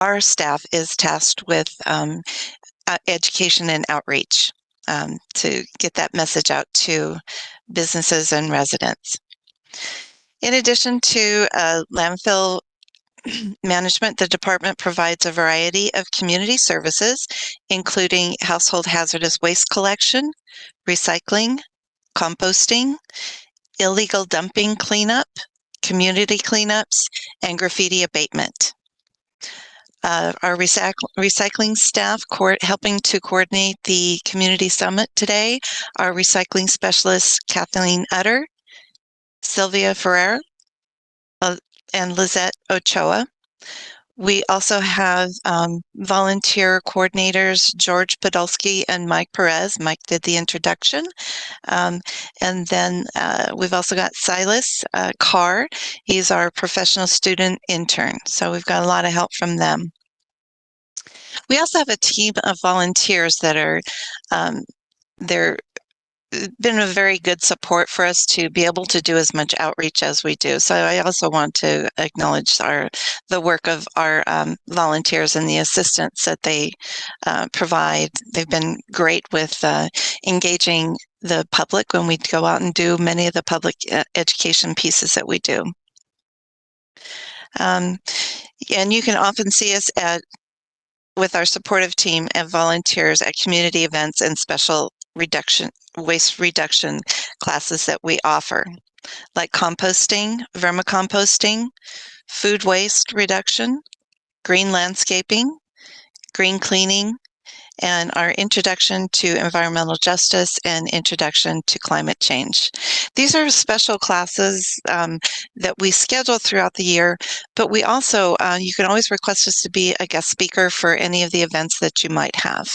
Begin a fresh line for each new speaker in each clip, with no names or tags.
our staff is tasked with education and outreach to get that message out to businesses and residents. In addition to landfill management, the department provides a variety of community services, including household hazardous waste collection, recycling, composting, illegal dumping cleanup, community cleanups, and graffiti abatement. Our recycling staff helping to coordinate the community summit today, our recycling specialists Kathleen Utter, Sylvia Ferrer, and Lizette Ochoa. We also have volunteer coordinators, George Podolsky and Mike Perez. Mike did the introduction. And then we've also got Silas Carr. He's our professional student intern. So we've got a lot of help from them. We also have a team of volunteers that are, they're been a very good support for us to be able to do as much outreach as we do. So I also want to acknowledge the work of our volunteers and the assistance that they provide. They've been great with engaging the public when we go out and do many of the public education pieces that we do. And you can often see us with our supportive team and volunteers at community events and special waste reduction classes that we offer, like composting, vermicomposting, food waste reduction, green landscaping, green cleaning, and our introduction to environmental justice and introduction to climate change. These are special classes that we schedule throughout the year, but we also, you can always request us to be a guest speaker for any of the events that you might have.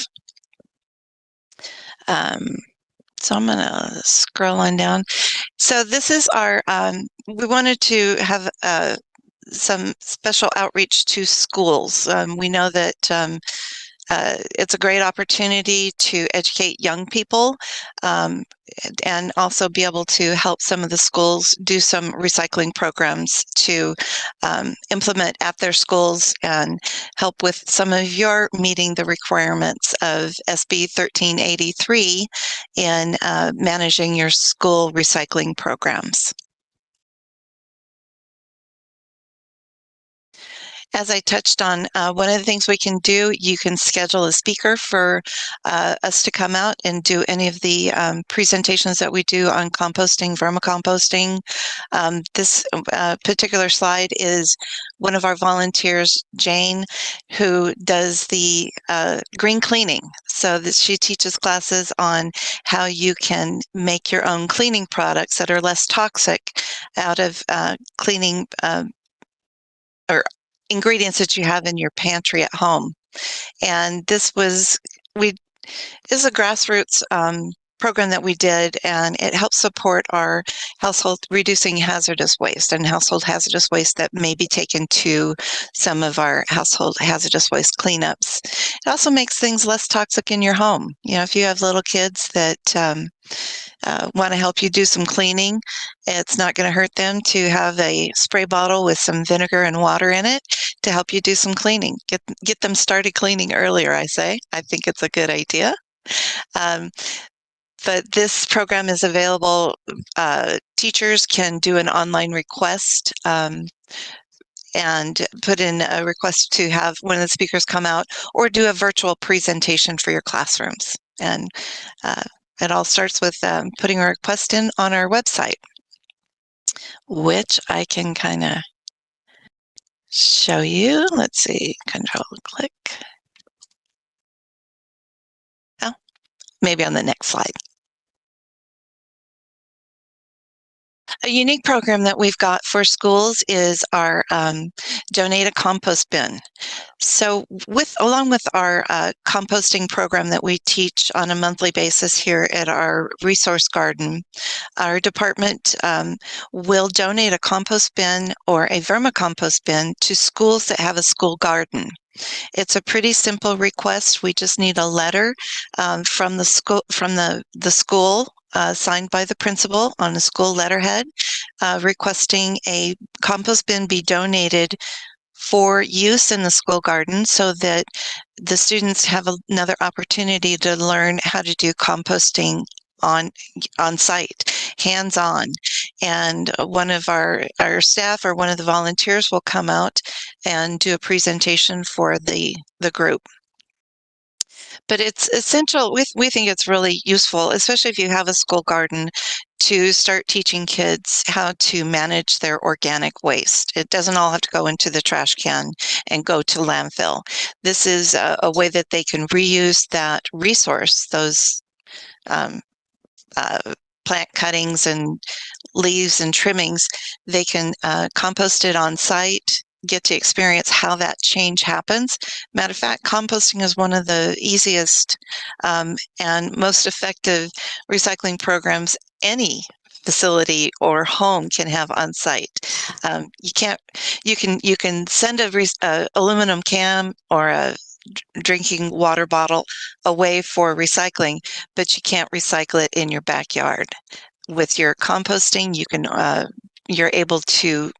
So I'm going to scroll on down. So this is our, we wanted to have some special outreach to schools. We know that it's a great opportunity to educate young people and also be able to help some of the schools do some recycling programs to implement at their schools and help with some of your meeting the requirements of SB 1383 in managing your school recycling programs. As I touched on, one of the things we can do, you can schedule a speaker for us to come out and do any of the presentations that we do on composting, vermicomposting. This particular slide is one of our volunteers, Jane, who does the green cleaning. So that she teaches classes on how you can make your own cleaning products that are less toxic out of cleaning or ingredients that you have in your pantry at home. And this is a grassroots program that we did, and it helps support our household reducing hazardous waste and household hazardous waste that may be taken to some of our household hazardous waste cleanups. It also makes things less toxic in your home. You know, if you have little kids that want to help you do some cleaning, it's not going to hurt them to have a spray bottle with some vinegar and water in it to help you do some cleaning. Get them started cleaning earlier, I say. I think it's a good idea. But this program is available. Teachers can do an online request and put in a request to have one of the speakers come out or do a virtual presentation for your classrooms. And it all starts with putting a request in on our website, which I can kind of show you. Let's see, Control-click. Oh, maybe on the next slide. A unique program that we've got for schools is our Donate a Compost Bin. So along with our composting program that we teach on a monthly basis here at our resource garden, our department will donate a compost bin or a vermicompost bin to schools that have a school garden. It's a pretty simple request. We just need a letter from the school signed by the principal on a school letterhead requesting a compost bin be donated for use in the school garden so that the students have another opportunity to learn how to do composting on site, hands-on. And one of our staff or one of the volunteers will come out and do a presentation for the group. But it's essential. We think it's really useful, especially if you have a school garden, to start teaching kids how to manage their organic waste. It doesn't all have to go into the trash can and go to landfill. This is a way that they can reuse that resource, those plant cuttings and leaves and trimmings. They can compost it on site, get to experience how that change happens. Matter of fact, composting is one of the easiest and most effective recycling programs any facility or home can have on site. You can send a aluminum can or a drinking water bottle away for recycling, but you can't recycle it in your backyard. With your composting, you're able to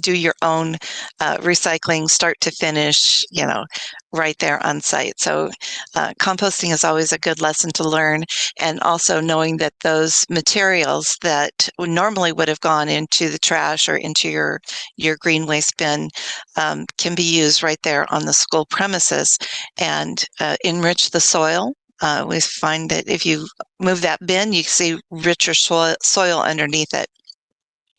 do your own recycling, start to finish, right there on site. So composting is always a good lesson to learn, and also knowing that those materials that normally would have gone into the trash or into your green waste bin can be used right there on the school premises and enrich the soil. We find that if you move that bin, you see richer soil underneath it.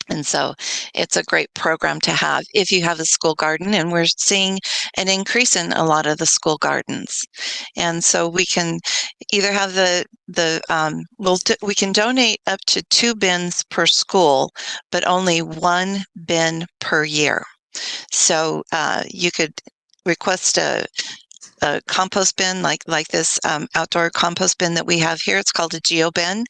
And so it's a great program to have if you have a school garden, and we're seeing an increase in a lot of the school gardens. And so we can either have we can donate up to 2 bins per school, but only 1 bin per year. So you could request a compost bin like this outdoor compost bin that we have here. It's called a geo bin,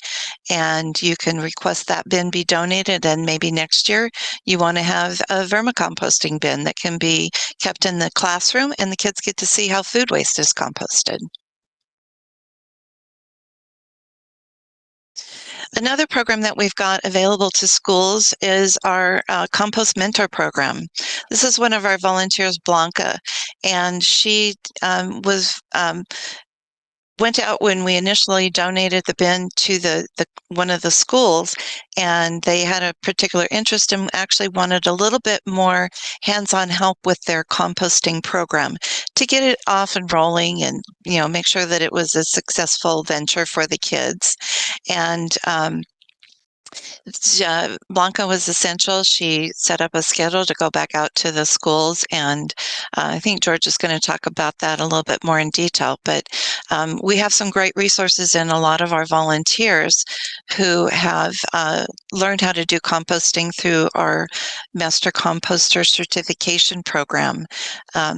and you can request that bin be donated, and maybe next year you want to have a vermicomposting bin that can be kept in the classroom, and the kids get to see how food waste is composted. Another program that we've got available to schools is our Compost Mentor program. This is one of our volunteers, Blanca, and she went out when we initially donated the bin to the one of the schools, and they had a particular interest and actually wanted a little bit more hands-on help with their composting program to get it off and rolling, and make sure that it was a successful venture for the kids. And Blanca was essential. She set up a schedule to go back out to the schools, and I think George is going to talk about that a little bit more in detail. But we have some great resources in a lot of our volunteers who have learned how to do composting through our Master Composter Certification program.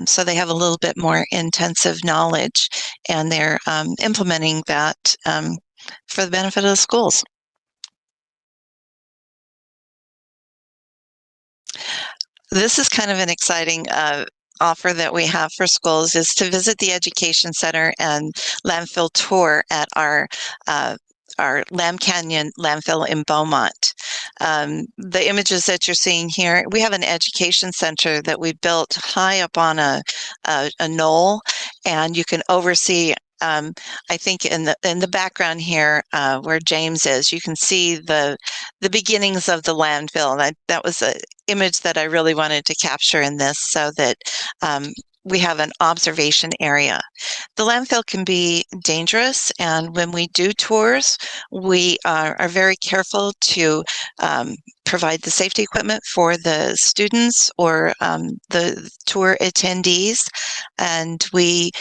So they have a little bit more intensive knowledge, and they're implementing that for the benefit of the schools. This is kind of an exciting offer that we have for schools, is to visit the Education Center and landfill tour at our Lamb Canyon landfill in Beaumont. The images that you're seeing here, we have an education center that we built high up on a knoll, and you can oversee. I think in the background here, where James is, you can see the beginnings of the landfill. And that was an image that I really wanted to capture in this, so that we have an observation area. The landfill can be dangerous, and when we do tours, we are very careful to provide the safety equipment for the students or the tour attendees, and we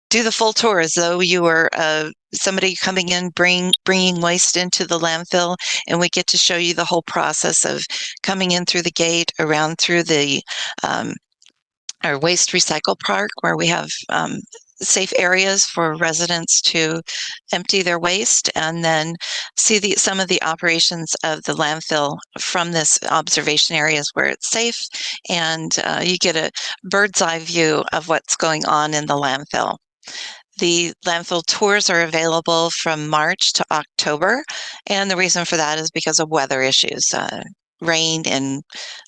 do the full tour as though you were somebody coming in, bringing waste into the landfill, and we get to show you the whole process of coming in through the gate, around through the our waste recycle park, where we have safe areas for residents to empty their waste, and then see some of the operations of the landfill from this observation areas where it's safe, and you get a bird's eye view of what's going on in the landfill. The landfill tours are available from March to October, and the reason for that is because of weather issues. rain and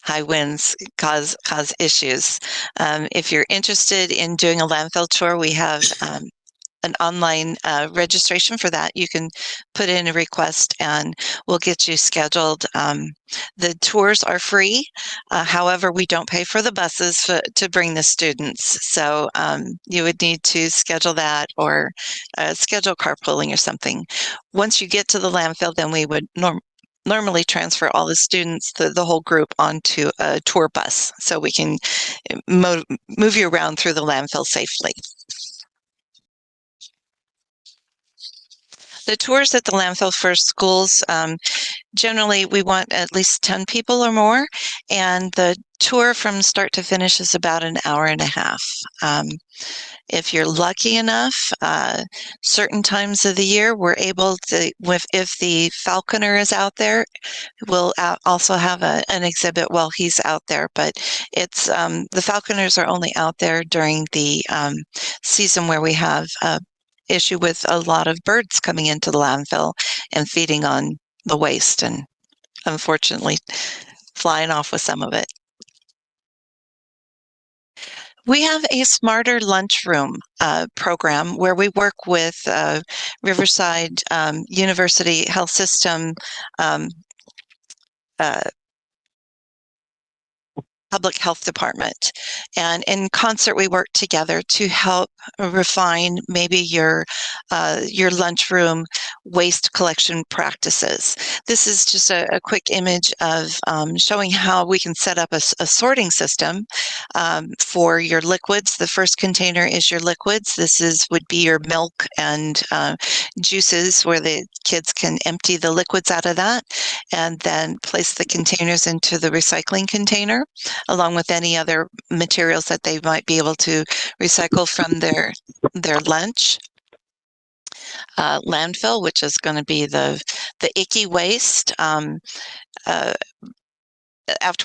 high winds cause issues. If you're interested in doing a landfill tour, we have an online registration for that. You can put in a request and we'll get you scheduled. The tours are free. However, we don't pay for the buses to bring the students. So you would need to schedule that or schedule carpooling or something. Once you get to the landfill, then we would normally transfer all the students, the whole group, onto a tour bus so we can move you around through the landfill safely. The tours at the landfill for schools, generally we want at least 10 people or more, and the tour from start to finish is about an hour and a half. If you're lucky enough, certain times of the year, we're able to, if the falconer is out there, we'll also have an exhibit while he's out there. But it's the falconers are only out there during the season where we have issue with a lot of birds coming into the landfill and feeding on the waste and unfortunately flying off with some of it. We have a smarter lunchroom program where we work with Riverside University Health System Public Health Department. And in concert, we work together to help refine maybe your lunchroom waste collection practices. This is just a quick image of showing how we can set up a sorting system for your liquids. The first container is your liquids. This would be your milk and juices, where the kids can empty the liquids out of that and then place the containers into the recycling container, along with any other materials that they might be able to recycle from their lunch. Landfill, which is going to be the icky waste. After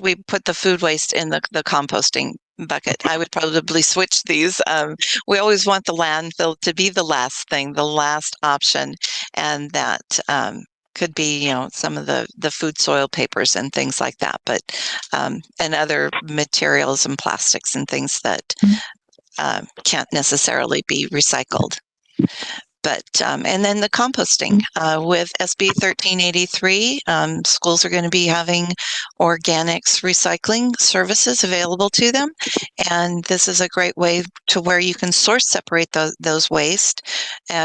we put the food waste in the composting bucket, I would probably switch these. We always want the landfill to be the last thing, the last option, and that could be, some of the food soil papers and things like that, but and other materials and plastics and things that can't necessarily be recycled. But and then the composting with SB 1383, schools are going to be having organics recycling services available to them, and this is a great way to where you can source separate those waste,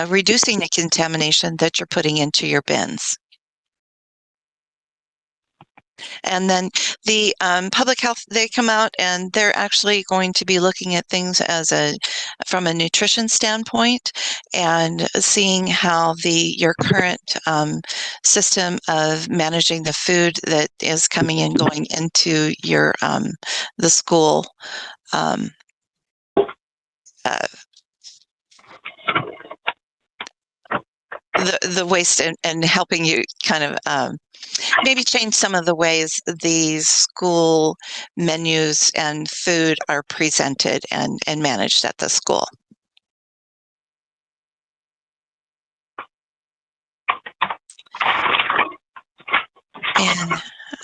reducing the contamination that you're putting into your bins. And then the public health, they come out and they're actually going to be looking at things from a nutrition standpoint and seeing how your current system of managing the food that is coming and going into your the school the waste and helping you kind of maybe change some of the ways these school menus and food are presented and managed at the school.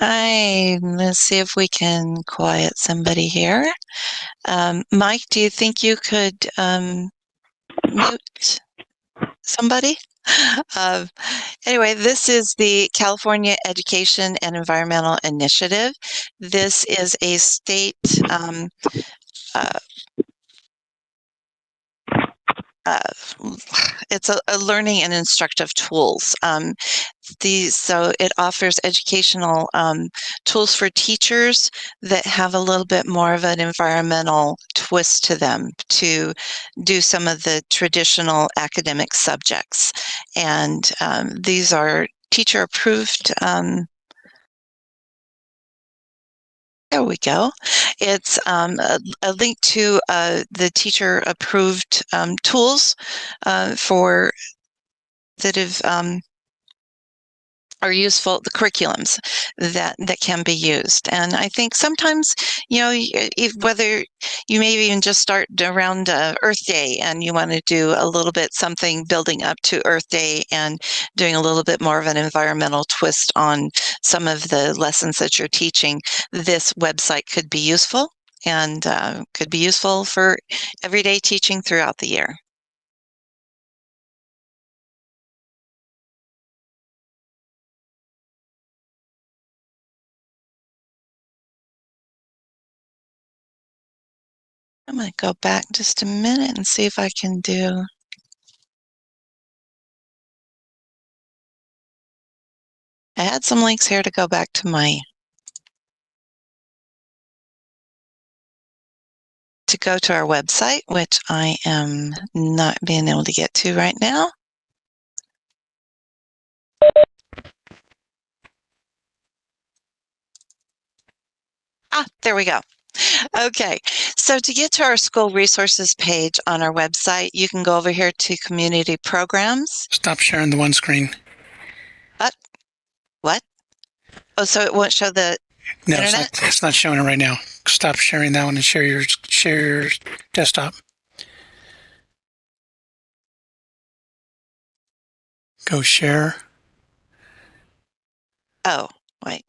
And let's see if we can quiet somebody here. Mike, do you think you could mute somebody? Anyway, this is the California Education and Environmental Initiative. This is a state it's a learning and instructive tools. So it offers educational tools for teachers that have a little bit more of an environmental twist to them to do some of the traditional academic subjects. And these are teacher approved. There we go. It's a link to the teacher approved tools that have are useful, the curriculums that can be used. And I think sometimes, whether you maybe even just start around Earth Day and you want to do a little bit something building up to Earth Day and doing a little bit more of an environmental twist on some of the lessons that you're teaching, this website could be useful and could be useful for everyday teaching throughout the year. I'm going to go back just a minute and see if I can do. I had some links here to go back to go to our website, which I am not being able to get to right now. There we go. Okay, so to get to our school resources page on our website, you can go over here to community programs.
Stop sharing the one screen.
What? Oh, so it won't show the internet?
It's not showing it right now. Stop sharing that one and share your desktop. Go share.
Oh, wait.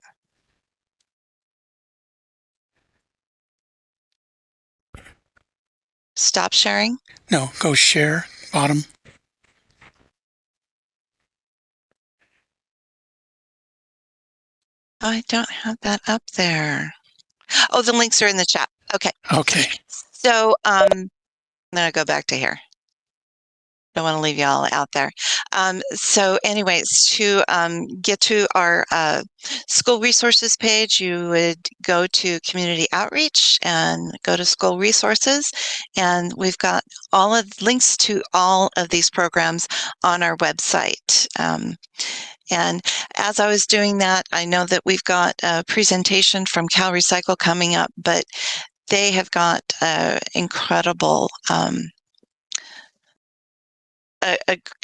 Stop sharing?
No, go share, bottom.
I don't have that up there. Oh, the links are in the chat. Okay.
Okay.
So I'm going to go back to here. Don't want to leave y'all out there. So anyways, to get to our school resources page, you would go to community outreach and go to school resources. And we've got all of links to all of these programs on our website. And as I was doing that, I know that we've got a presentation from CalRecycle coming up, but they have got incredible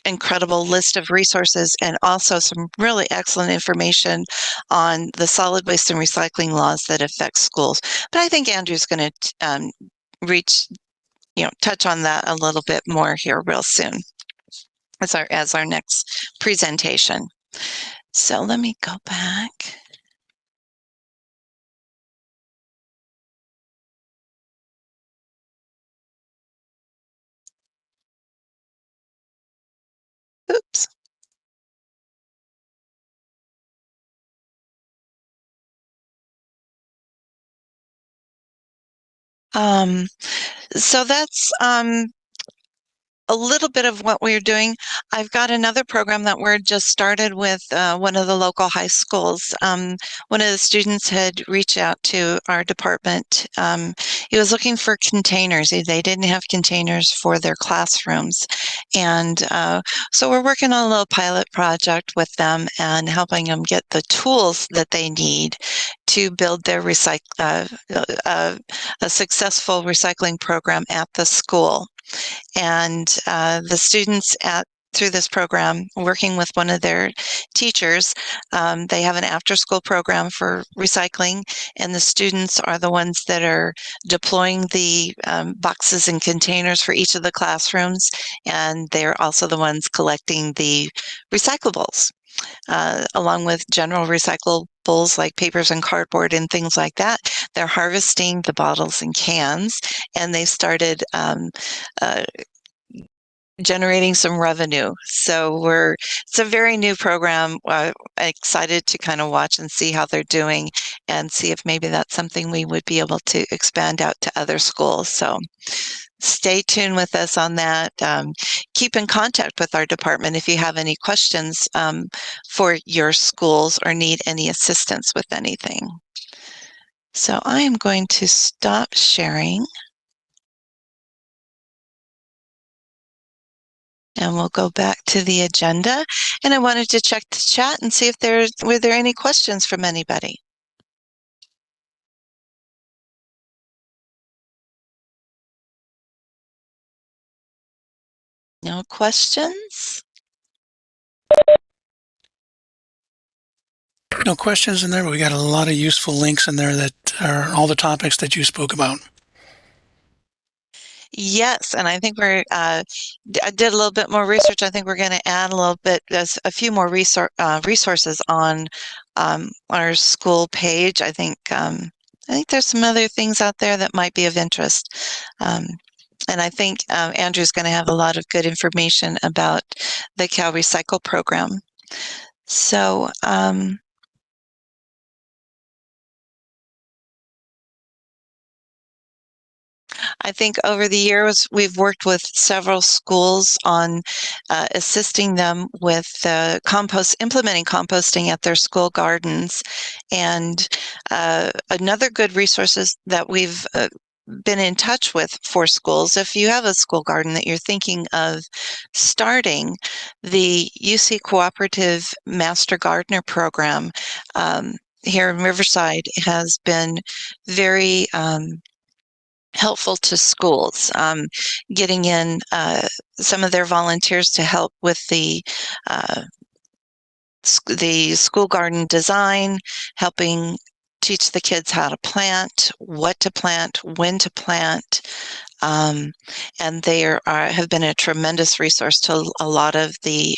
incredible list of resources and also some really excellent information on the solid waste and recycling laws that affect schools. But I think Andrew's going to touch on that a little bit more here real soon as our next presentation. So let me go back. Oops. So that's a little bit of what we're doing. I've got another program that we're just started with one of the local high schools. One of the students had reached out to our department. He was looking for containers. They didn't have containers for their classrooms. And so we're working on a little pilot project with them and helping them get the tools that they need to build their a successful recycling program at the school. And the students through this program, working with one of their teachers, they have an after-school program for recycling, and the students are the ones that are deploying the boxes and containers for each of the classrooms, and they're also the ones collecting the recyclables. Along with general recyclables like papers and cardboard and things like that. They're harvesting the bottles and cans, and they've started generating some revenue. So it's a very new program. Excited to kind of watch and see how they're doing and see if maybe that's something we would be able to expand out to other schools. So stay tuned with us on that. Keep in contact with our department if you have any questions for your schools or need any assistance with anything. So I am going to stop sharing. And we'll go back to the agenda. And I wanted to check the chat and see if were there any questions from anybody. No questions?
no questions in there, but we got a lot of useful links in there that are all the topics that you spoke about.
Yes, and I think I did a little bit more research. I think we're going to add a little bit, there's a few more resources on our school page. I think there's some other things out there that might be of interest. And I think Andrew's going to have a lot of good information about the CalRecycle program. So, I think over the years, we've worked with several schools on assisting them with implementing composting at their school gardens. And another good resources that we've been in touch with for schools, if you have a school garden that you're thinking of starting, the UC Cooperative Master Gardener Program here in Riverside has been very helpful to schools, getting in some of their volunteers to help with the school garden design, helping teach the kids how to plant, what to plant, when to plant. And they have been a tremendous resource to a lot of the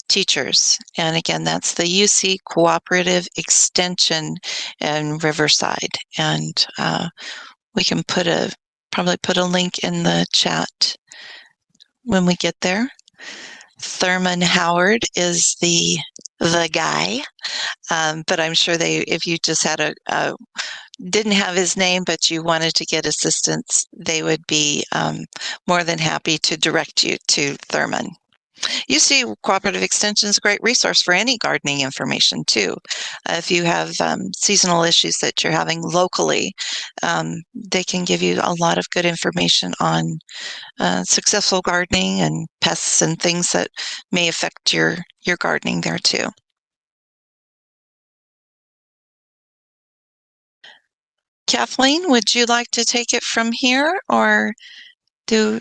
teachers. And again, that's the UC Cooperative Extension in Riverside. And we can probably put a link in the chat when we get there. Thurman Howard is the guy, but I'm sure if you just had didn't have his name, but you wanted to get assistance, they would be more than happy to direct you to Thurman. UC Cooperative Extension is a great resource for any gardening information too. If you have seasonal issues that you're having locally, they can give you a lot of good information on successful gardening and pests and things that may affect your gardening there too. Kathleen, would you like to take it from here, or do?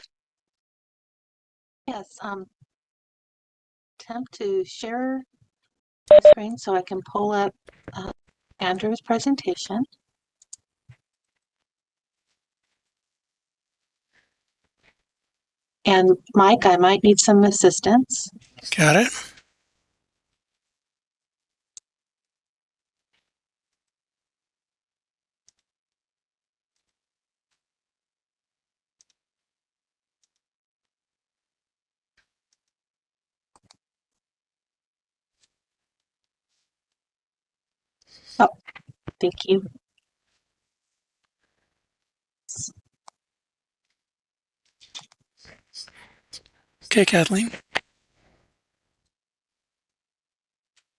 Yes, attempt to share my screen so I can pull up Andrew's presentation. And Mike, I might need some assistance.
Got it.
Oh, thank you.
Okay, Kathleen.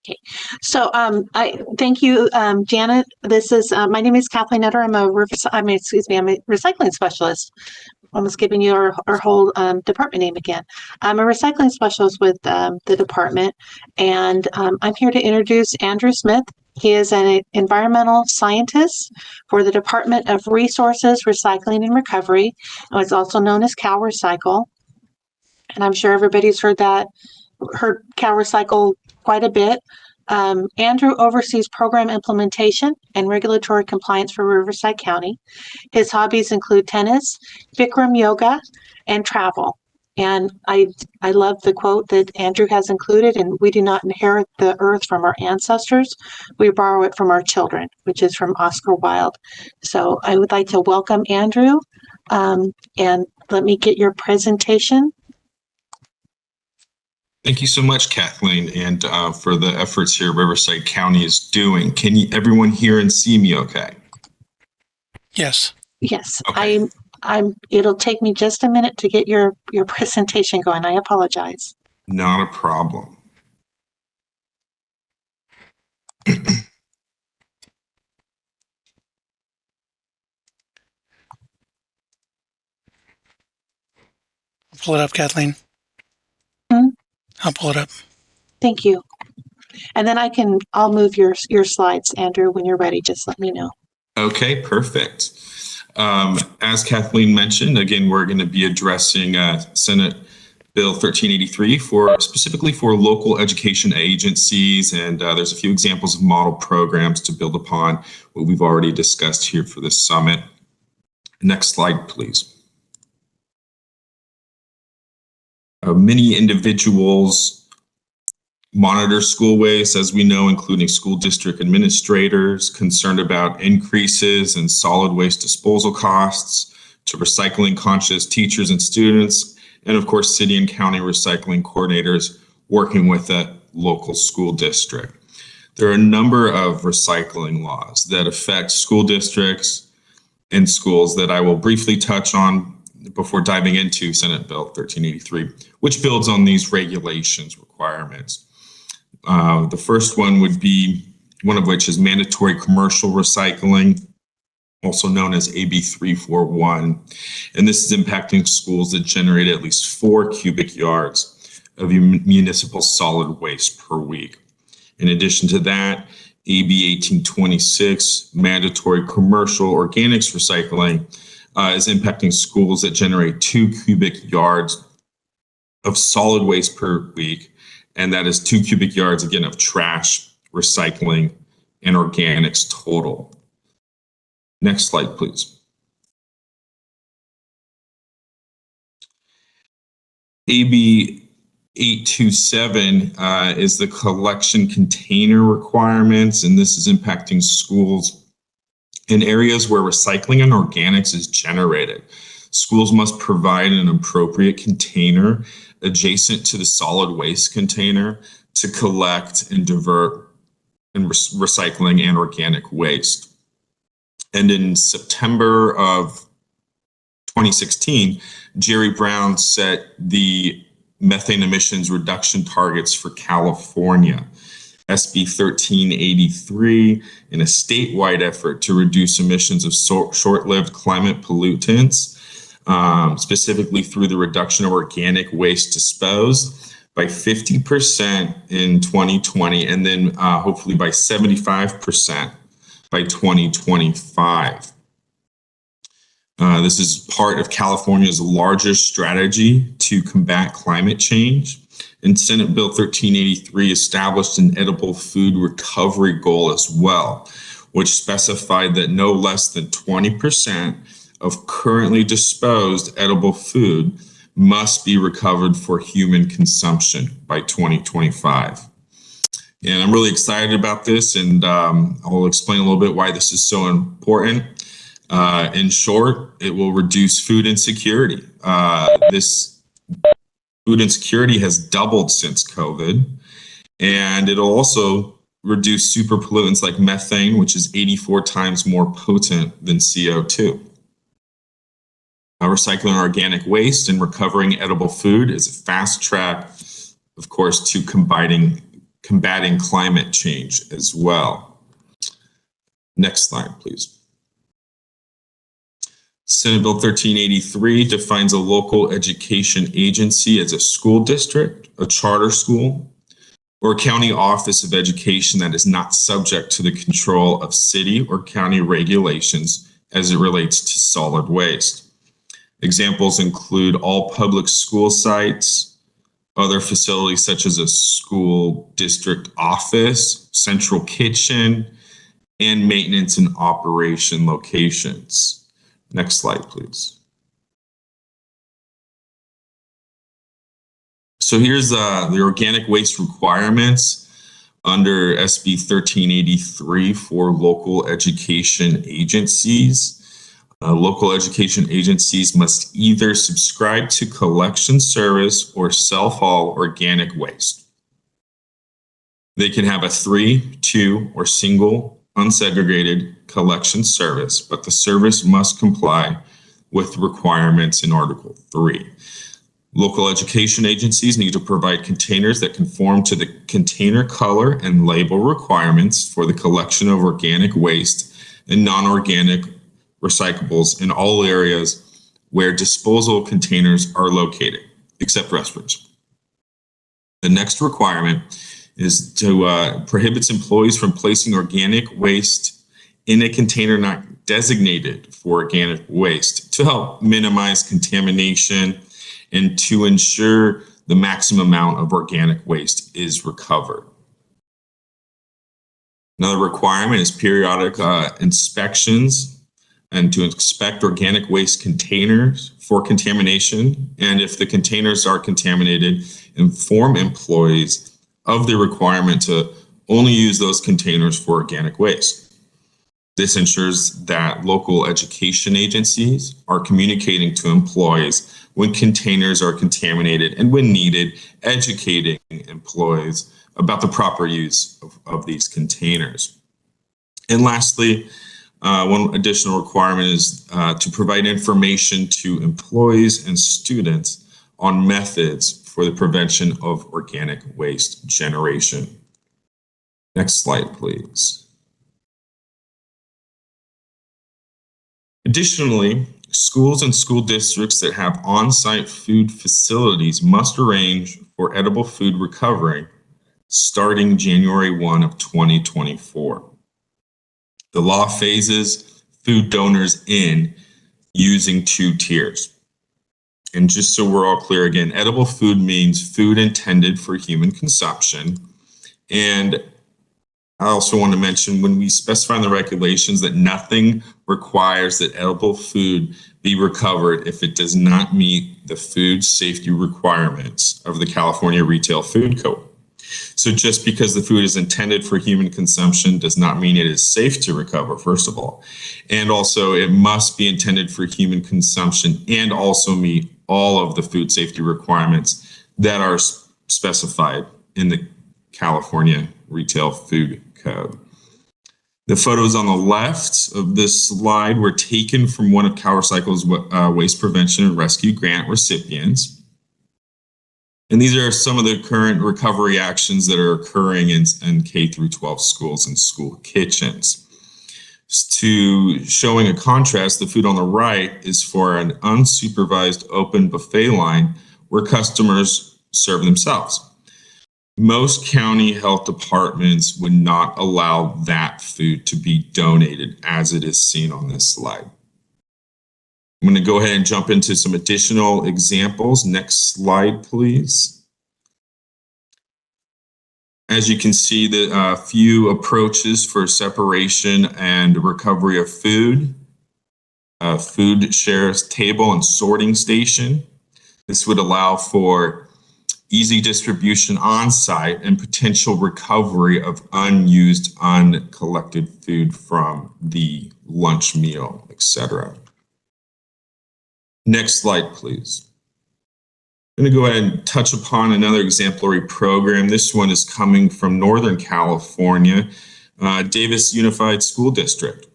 Okay, so I thank you, Janet. This is my name is Kathleen Nutter. I'm a recycling specialist. Almost giving you our whole department name again. I'm a recycling specialist with the department, and I'm here to introduce Andrew Smyth. He is an environmental scientist for the Department of Resources, Recycling, and Recovery, and it's also known as CalRecycle. And I'm sure everybody's heard CalRecycle quite a bit. Andrew oversees program implementation and regulatory compliance for Riverside County. His hobbies include tennis, Bikram yoga, and travel. And I love the quote that Andrew has included, and we do not inherit the earth from our ancestors. We borrow it from our children, which is from Oscar Wilde. So I would like to welcome Andrew, and let me get your presentation.
Thank you so much, Kathleen, and for the efforts here Riverside County is doing. Can everyone hear and see me okay?
Yes.
Yes,
okay.
It'll take me just a minute to get your presentation going. I apologize.
Not a problem.
Pull it up, Kathleen. I'll pull it up.
Thank you. And then I'll move your slides, Andrew, when you're ready. Just let me know.
Okay, perfect. As Kathleen mentioned, again, we're going to be addressing Senate Bill 1383 specifically for local education agencies, and there's a few examples of model programs to build upon what we've already discussed here for this summit. Next slide, please. Many individuals monitor school waste, as we know, including school district administrators concerned about increases in solid waste disposal costs, to recycling conscious teachers and students, and of course, city and county recycling coordinators working with a local school district. There are a number of recycling laws that affect school districts and schools that I will briefly touch on before diving into Senate Bill 1383, which builds on these regulations requirements. The first one would be, one of which is mandatory commercial recycling, also known as AB 341. And this is impacting schools that generate at least 4 cubic yards of municipal solid waste per week. In addition to that, AB 1826, mandatory commercial organics recycling, is impacting schools that generate 2 cubic yards of solid waste per week. And that is 2 cubic yards, again, of trash, recycling, and organics total. Next slide, please. AB 827 is the collection container requirements, and this is impacting schools in areas where recycling and organics is generated. Schools must provide an appropriate container adjacent to the solid waste container to collect and divert recycling and organic waste. And in September of 2016, Jerry Brown set the methane emissions reduction targets for California, SB 1383, in a statewide effort to reduce emissions of short-lived climate pollutants, specifically through the reduction of organic waste disposed by 50% in 2020, and then hopefully by 75% by 2025. This is part of California's larger strategy to combat climate change. And Senate Bill 1383 established an edible food recovery goal as well, which specified that no less than 20% of currently disposed edible food must be recovered for human consumption by 2025. And I'm really excited about this, and I'll explain a little bit why this is so important. In short, it will reduce food insecurity. This food insecurity has doubled since COVID, and it'll also reduce super pollutants like methane, which is 84 times more potent than CO2. Recycling organic waste and recovering edible food is a fast track, of course, to combating climate change as well. Next slide, please. Senate Bill 1383 defines a local education agency as a school district, a charter school, or a county office of education that is not subject to the control of city or county regulations as it relates to solid waste. Examples include all public school sites, other facilities such as a school district office, central kitchen, and maintenance and operation locations. Next slide, please. So here's the organic waste requirements under SB 1383 for local education agencies. Local education agencies must either subscribe to collection service or self-haul organic waste. They can have a 3, 2, or single unsegregated collection service, but the service must comply with requirements in Article 3. Local education agencies need to provide containers that conform to the container color and label requirements for the collection of organic waste and non-organic recyclables in all areas where disposal containers are located, except restrooms. The next requirement is to prohibits employees from placing organic waste in a container not designated for organic waste to help minimize contamination and to ensure the maximum amount of organic waste is recovered. Another requirement is periodic inspections and to inspect organic waste containers for contamination. And if the containers are contaminated, inform employees of the requirement to only use those containers for organic waste. This ensures that local education agencies are communicating to employees when containers are contaminated and, when needed, educating employees about the proper use of these containers. And lastly, one additional requirement is to provide information to employees and students on methods for the prevention of organic waste generation. Next slide, please. Additionally, schools and school districts that have on-site food facilities must arrange for edible food recovery starting January 1 of 2024. The law phases food donors in using 2 tiers. And just so we're all clear again, edible food means food intended for human consumption. And I also want to mention, when we specify in the regulations, that nothing requires that edible food be recovered if it does not meet the food safety requirements of the California Retail Food Code. So just because the food is intended for human consumption does not mean it is safe to recover, first of all. And also, it must be intended for human consumption and also meet all of the food safety requirements that are specified in the California Retail Food Code. The photos on the left of this slide were taken from one of CalRecycle's waste prevention and rescue grant recipients. And these are some of the current recovery actions that are occurring in K through 12 schools and school kitchens. To showing a contrast, the food on the right is for an unsupervised open buffet line where customers serve themselves. Most county health departments would not allow that food to be donated, as it is seen on this slide. I'm going to go ahead and jump into some additional examples. Next slide, please. As you can see, the few approaches for separation and recovery of food. Food shares table and sorting station. This would allow for easy distribution on site and potential recovery of unused, uncollected food from the lunch meal, etc. Next slide, please. I'm going to go ahead and touch upon another exemplary program. This one is coming from Northern California, Davis Unified School District.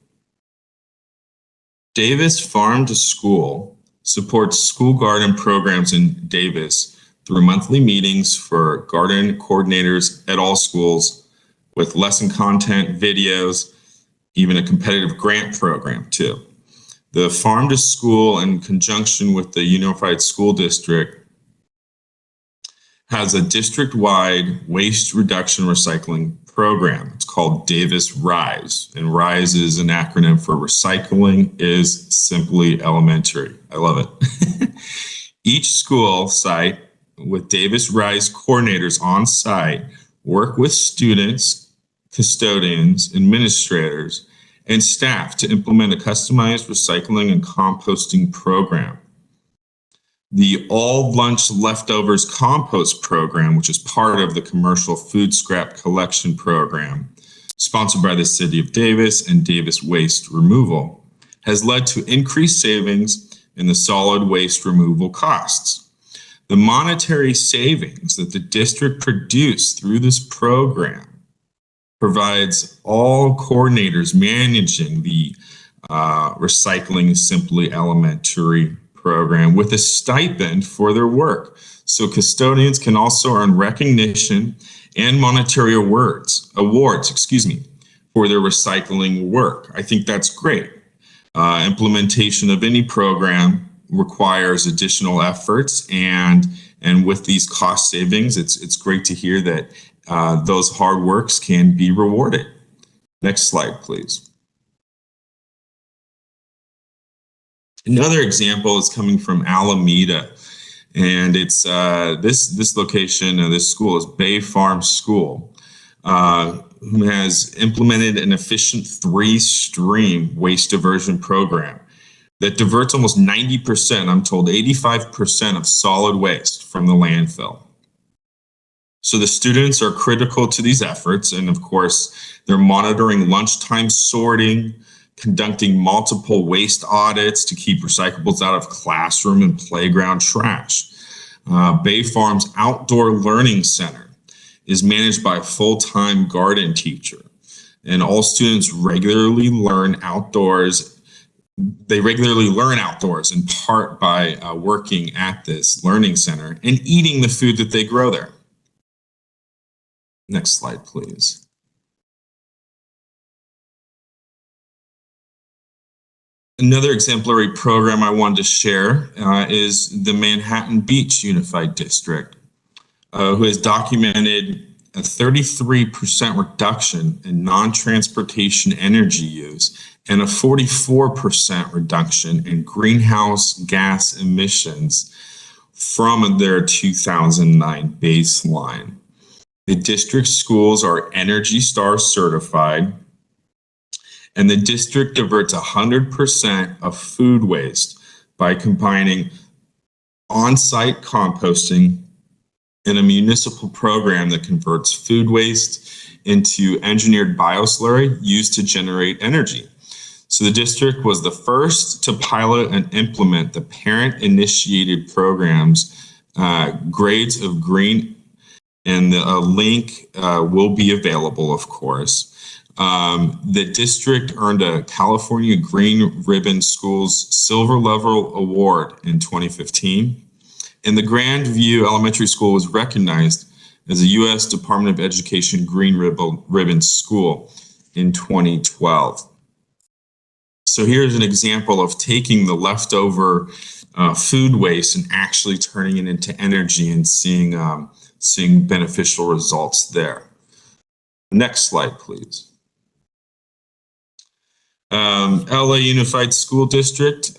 Davis Farm to School supports school garden programs in Davis through monthly meetings for garden coordinators at all schools with lesson content, videos, even a competitive grant program too. The Farm to School, in conjunction with the Unified School District, has a district-wide waste reduction recycling program. It's called Davis RISE, and RISE is an acronym for Recycling is Simply Elementary. I love it. Each school site with Davis RISE coordinators on site work with students, custodians, administrators, and staff to implement a customized recycling and composting program. The All Lunch Leftovers Compost program, which is part of the commercial food scrap collection program, sponsored by the City of Davis and Davis Waste Removal, has led to increased savings in the solid waste removal costs. The monetary savings that the district produced through this program provides all coordinators managing the Recycling Simply Elementary program with a stipend for their work. So custodians can also earn recognition and monetary awards, for their recycling work. I think that's great. Implementation of any program requires additional efforts, and with these cost savings, it's great to hear that those hard works can be rewarded. Next slide, please. Another example is coming from Alameda. And it's this location, this school is Bay Farm School, who has implemented an efficient 3-stream waste diversion program that diverts almost 90%, I'm told 85% of solid waste from the landfill. So the students are critical to these efforts, and of course, they're monitoring lunchtime sorting, conducting multiple waste audits to keep recyclables out of classroom and playground trash. Bay Farm's Outdoor Learning Center is managed by a full-time garden teacher, and all students regularly learn outdoors. They regularly learn outdoors in part by working at this learning center and eating the food that they grow there. Next slide, please. Another exemplary program I wanted to share is the Manhattan Beach Unified District, who has documented a 33% reduction in non-transportation energy use and a 44% reduction in greenhouse gas emissions from their 2009 baseline. The district schools are Energy Star certified, and the district diverts 100% of food waste by combining on-site composting in a municipal program that converts food waste into engineered bioslurry used to generate energy. So the district was the first to pilot and implement the parent-initiated programs, Grades of Green, and the link will be available, of course. The district earned a California Green Ribbon Schools Silver Level Award in 2015. And the Grandview Elementary School was recognized as a U.S. Department of Education Green Ribbon School in 2012. So here's an example of taking the leftover food waste and actually turning it into energy and seeing beneficial results there. Next slide, please. LA Unified School District,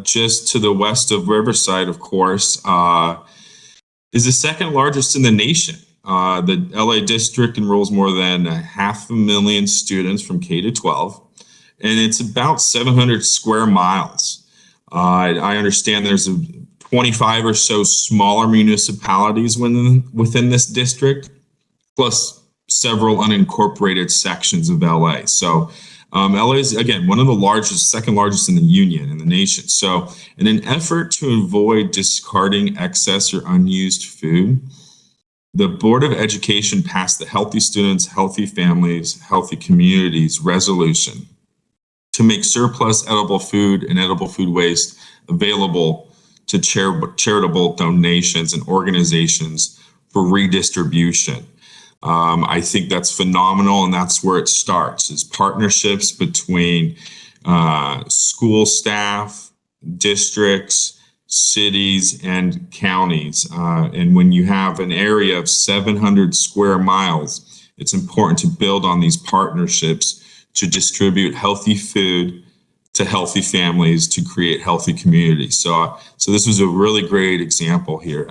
just to the west of Riverside, of course, is the second largest in the nation. The LA district enrolls more than 500,000 students from K to 12, and it's about 700 square miles. I understand there's 25 or so smaller municipalities within this district, plus several unincorporated sections of LA. So LA is, again, one of the largest, second largest in the union, in the nation. So in an effort to avoid discarding excess or unused food, the Board of Education passed the Healthy Students, Healthy Families, Healthy Communities resolution to make surplus edible food and edible food waste available to charitable donations and organizations for redistribution. I think that's phenomenal, and that's where it starts, is partnerships between school staff, districts, cities, and counties. And when you have an area of 700 square miles, it's important to build on these partnerships to distribute healthy food to healthy families to create healthy communities. So this was a really great example here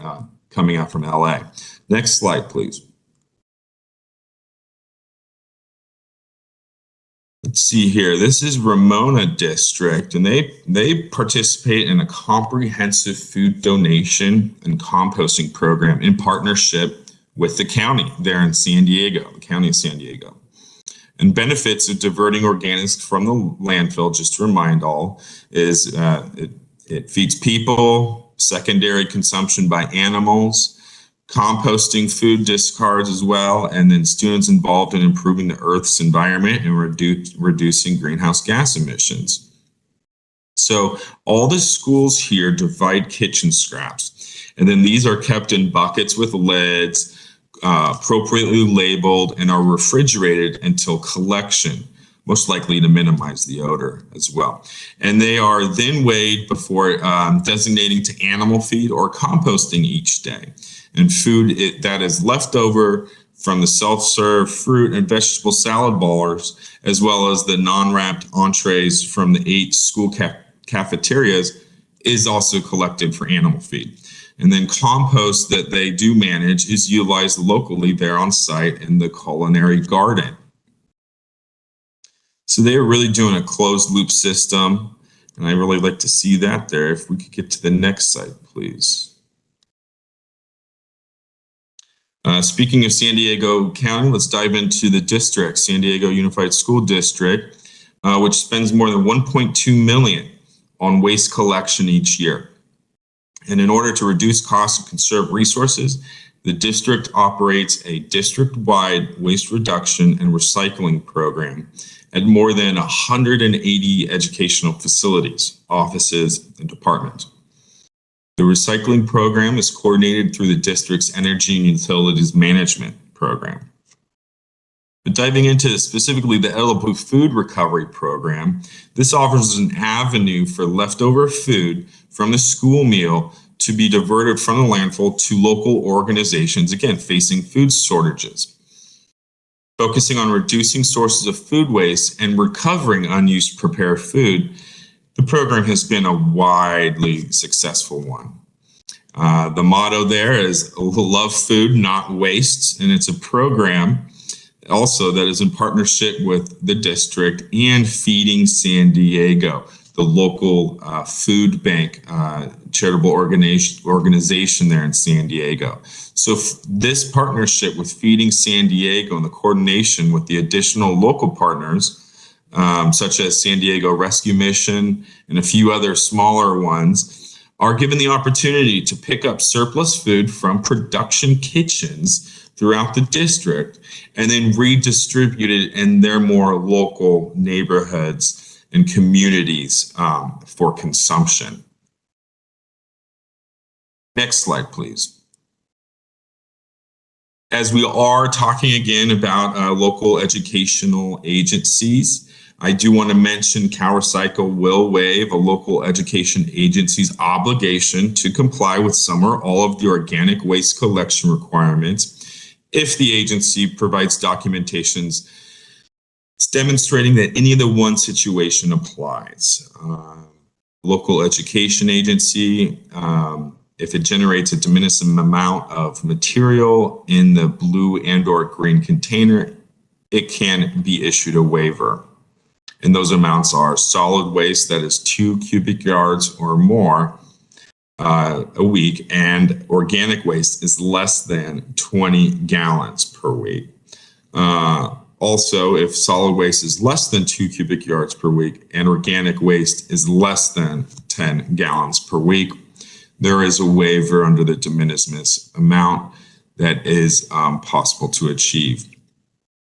coming out from LA. Next slide, please. Let's see here. This is Ramona District, and they participate in a comprehensive food donation and composting program in partnership with the county there in San Diego, the county of San Diego. And benefits of diverting organics from the landfill, just to remind all, is it feeds people, secondary consumption by animals, composting food discards as well, and then students involved in improving the Earth's environment and reducing greenhouse gas emissions. So all the schools here divide kitchen scraps, and then these are kept in buckets with lids, appropriately labeled, and are refrigerated until collection, most likely to minimize the odor as well. And they are then weighed before designating to animal feed or composting each day. And food that is left over from the self-serve fruit and vegetable salad bars, as well as the non-wrapped entrees from the 8 school cafeterias, is also collected for animal feed. And then compost that they do manage is utilized locally there on site in the culinary garden. So they are really doing a closed loop system, and I really like to see that there. If we could get to the next slide, please. Speaking of San Diego County, let's dive into the district, San Diego Unified School District, which spends more than $1.2 million on waste collection each year. And in order to reduce costs and conserve resources, the district operates a district-wide waste reduction and recycling program at more than 180 educational facilities, offices, and departments. The recycling program is coordinated through the district's Energy and Utilities Management Program. But diving into specifically the edible food recovery program, this offers an avenue for leftover food from the school meal to be diverted from the landfill to local organizations, again, facing food shortages. Focusing on reducing sources of food waste and recovering unused prepared food, the program has been a widely successful one. The motto there is love food, not waste, and it's a program also that is in partnership with the district and Feeding San Diego, the local food bank charitable organization there in San Diego. So this partnership with Feeding San Diego and the coordination with the additional local partners, such as San Diego Rescue Mission and a few other smaller ones, are given the opportunity to pick up surplus food from production kitchens throughout the district and then redistribute it in their more local neighborhoods and communities for consumption. Next slide, please. As we are talking again about local educational agencies, I do want to mention CalRecycle will waive a local education agency's obligation to comply with some or all of the organic waste collection requirements if the agency provides documentations demonstrating that any of the one situation applies. Local education agency, if it generates a de minimis amount of material in the blue and/or green container, it can be issued a waiver. And those amounts are solid waste that is 2 cubic yards or more a week, and organic waste is less than 20 gallons per week. Also, if solid waste is less than 2 cubic yards per week and organic waste is less than 10 gallons per week, there is a waiver under the de minimis amount that is possible to achieve.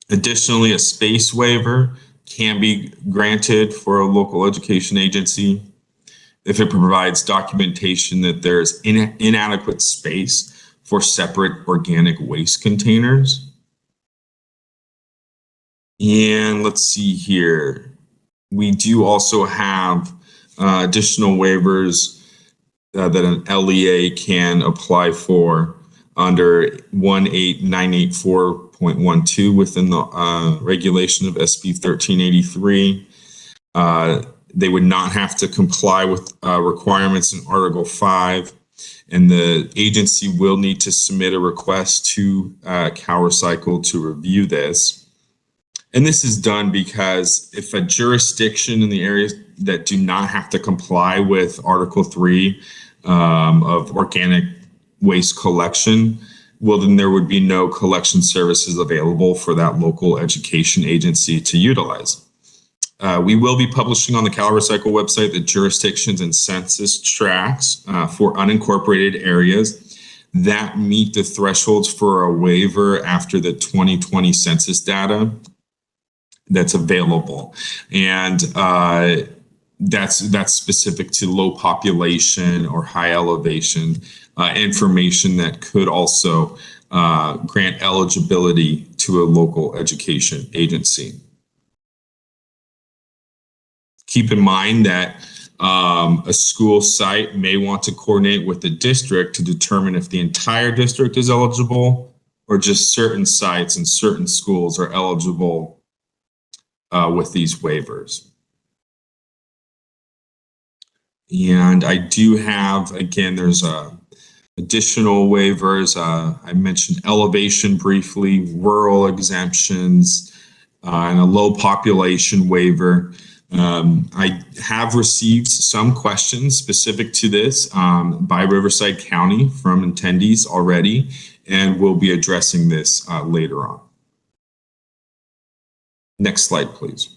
Additionally, a space waiver can be granted for a local education agency if it provides documentation that there is inadequate space for separate organic waste containers. And let's see here. We do also have additional waivers that an LEA can apply for under 18984.12 within the regulation of SB 1383. They would not have to comply with requirements in Article 5, and the agency will need to submit a request to CalRecycle to review this. And this is done because if a jurisdiction in the areas that do not have to comply with Article 3 of organic waste collection, well, then there would be no collection services available for that local education agency to utilize. We will be publishing on the CalRecycle website the jurisdictions and census tracts for unincorporated areas that meet the thresholds for a waiver after the 2020 census data that's available. And that's specific to low population or high elevation information that could also grant eligibility to a local education agency. Keep in mind that a school site may want to coordinate with the district to determine if the entire district is eligible or just certain sites and certain schools are eligible with these waivers. And I do have, again, there's a Additional waivers, I mentioned elevation briefly, rural exemptions, and a low population waiver. I have received some questions specific to this by Riverside County from attendees already, and we'll be addressing this later on. Next slide, please.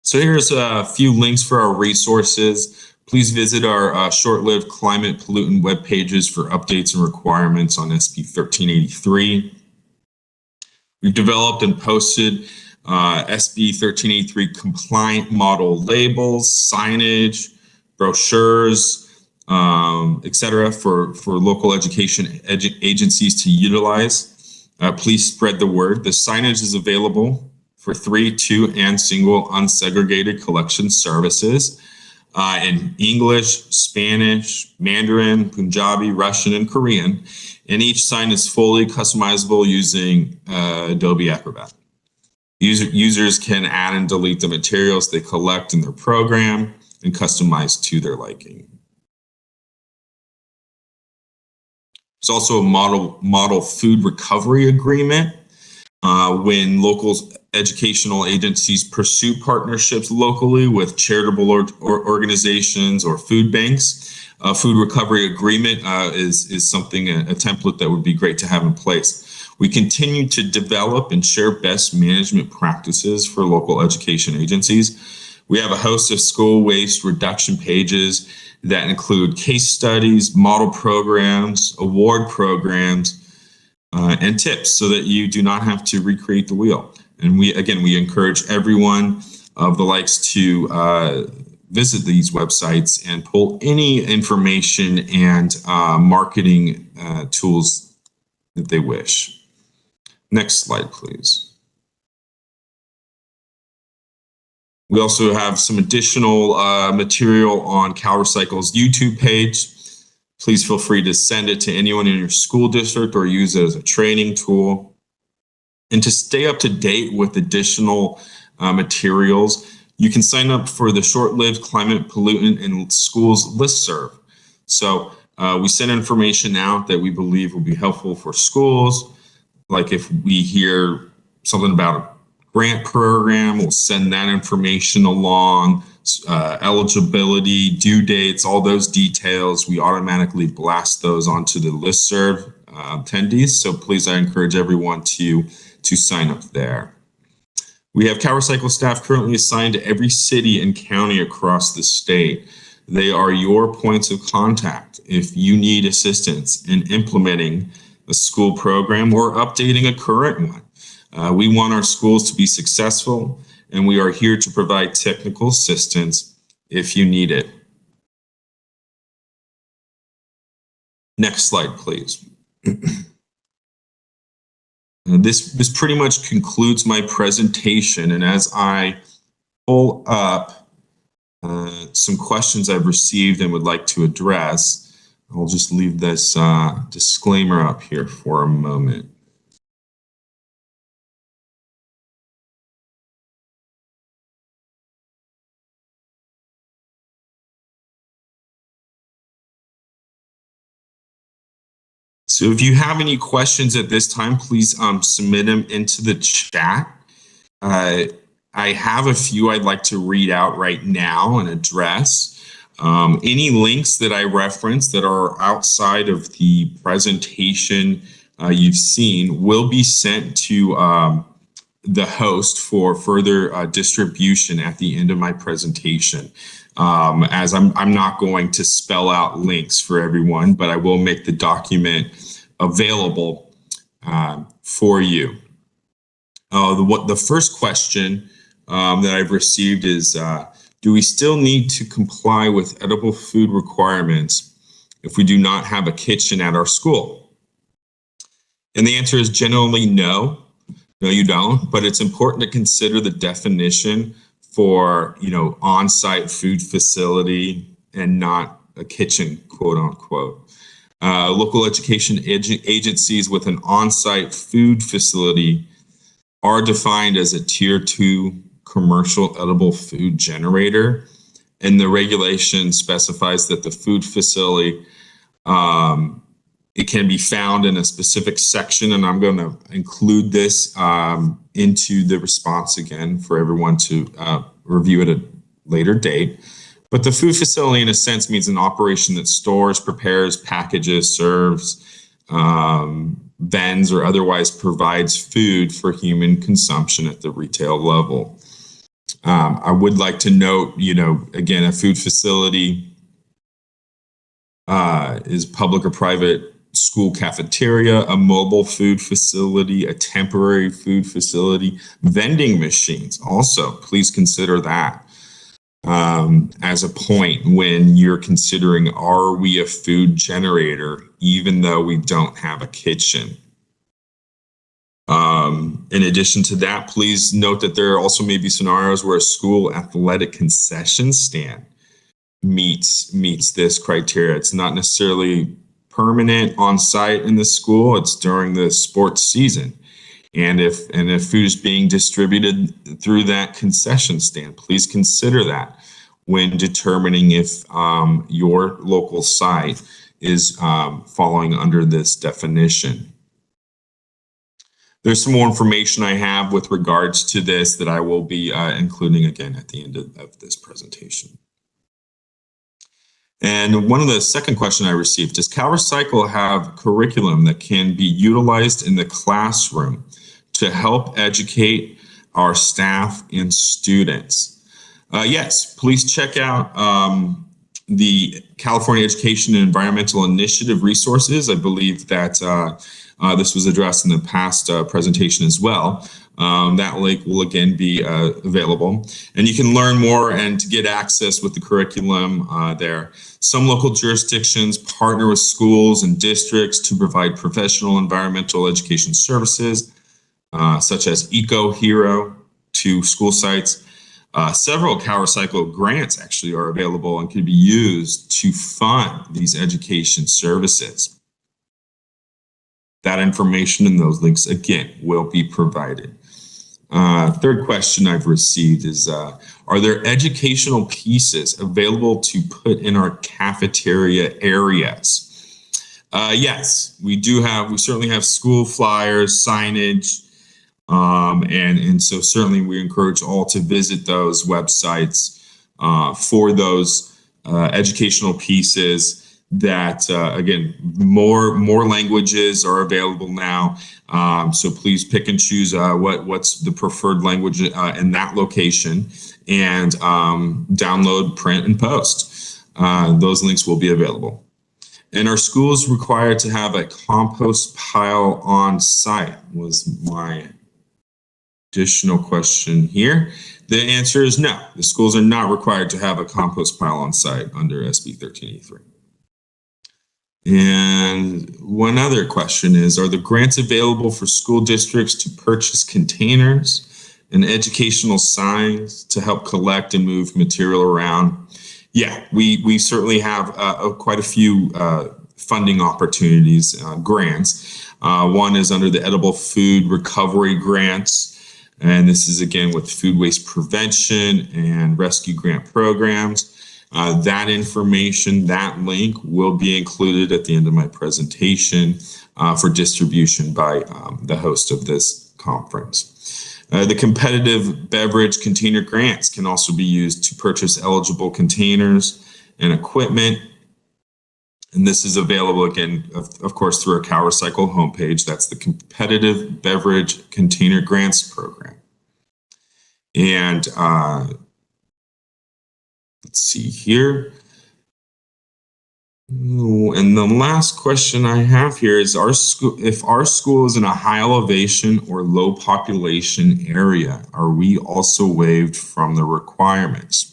So here's a few links for our resources. Please visit our short-lived climate pollutant web pages for updates and requirements on SB 1383. We've developed and posted SB 1383 compliant model labels, signage, brochures, etc. for local education agencies to utilize. Please spread the word. The signage is available for 3, 2, and single unsegregated collection services in English, Spanish, Mandarin, Punjabi, Russian, and Korean. And each sign is fully customizable using Adobe Acrobat. Users can add and delete the materials they collect in their program and customize to their liking. There's also a model food recovery agreement. When local educational agencies pursue partnerships locally with charitable organizations or food banks, a food recovery agreement is something, a template that would be great to have in place. We continue to develop and share best management practices for local education agencies. We have a host of school waste reduction pages that include case studies, model programs, award programs, and tips so that you do not have to recreate the wheel. And we encourage everyone of the likes to visit these websites and pull any information and marketing tools that they wish. Next slide, please. We also have some additional material on CalRecycle's YouTube page. Please feel free to send it to anyone in your school district or use it as a training tool. And to stay up to date with additional materials, you can sign up for the short-lived climate pollutant in schools listserv. So we send information out that we believe will be helpful for schools. Like if we hear something about a grant program, we'll send that information along. Eligibility, due dates, all those details, we automatically blast those onto the listserv attendees. So please, I encourage everyone to sign up there. We have CalRecycle staff currently assigned to every city and county across the state. They are your points of contact if you need assistance in implementing a school program or updating a current one. We want our schools to be successful, and we are here to provide technical assistance if you need it. Next slide, please. This pretty much concludes my presentation, and as I pull up some questions I've received and would like to address, I'll just leave this disclaimer up here for a moment. So if you have any questions at this time, please submit them into the chat. I have a few I'd like to read out right now and address. Any links that I reference that are outside of the presentation you've seen will be sent to the host for further distribution at the end of my presentation. As I'm not going to spell out links for everyone, but I will make the document available for you. The first question that I've received is, do we still need to comply with edible food requirements if we do not have a kitchen at our school? And the answer is generally no. No, you don't, but it's important to consider the definition for, on-site food facility and not a kitchen, quote unquote. Local education agencies with an on-site food facility are defined as a tier 2 commercial edible food generator. and the regulation specifies that the food facility, it can be found in a specific section, and I'm going to include this into the response again for everyone to review at a later date. But the food facility, in a sense, means an operation that stores, prepares, packages, serves, vends, or otherwise provides food for human consumption at the retail level. I would like to note, again, a food facility is public or private school cafeteria, a mobile food facility, a temporary food facility, vending machines. Also, please consider that as a point when you're considering, are we a food generator, even though we don't have a kitchen? In addition to that, please note that there also may be scenarios where a school athletic concession stand meets this criteria. It's not necessarily permanent on site in the school. It's during the sports season. And if food is being distributed through that concession stand, please consider that when determining if your local site is falling under this definition. There's some more information I have with regards to this that I will be including again at the end of this presentation. And one of the second question I received, does CalRecycle have curriculum that can be utilized in the classroom to help educate our staff and students? Yes, please check out the California Education and Environmental Initiative resources. I believe that this was addressed in the past presentation as well. That link will again be available, and you can learn more and to get access with the curriculum there. Some local jurisdictions partner with schools and districts to provide professional environmental education services, such as Eco Hero to school sites. Several CalRecycle grants actually are available and can be used to fund these education services. That information and those links, again, will be provided. Third question I've received is, are there educational pieces available to put in our cafeteria areas? Yes, we certainly have school flyers, signage, and so certainly we encourage all to visit those websites for those educational pieces that, again, more languages are available now. So please pick and choose what's the preferred language in that location, and download, print, and post. Those links will be available. And are schools required to have a compost pile on site, was my additional question here. The answer is no. The schools are not required to have a compost pile on site under SB 1383. And one other question is, are the grants available for school districts to purchase containers and educational signs to help collect and move material around? Yeah, we certainly have quite a few funding opportunities, grants. One is under the Edible Food Recovery Grants. And this is again with food waste prevention and rescue grant programs. That information, that link will be included at the end of my presentation for distribution by the host of this conference. The competitive beverage container grants can also be used to purchase eligible containers and equipment. And this is available again, of course, through our CalRecycle homepage. That's the Competitive Beverage Container Grants Program. And let's see here. And the last question I have here is, if our school is in a high elevation or low population area, are we also waived from the requirements?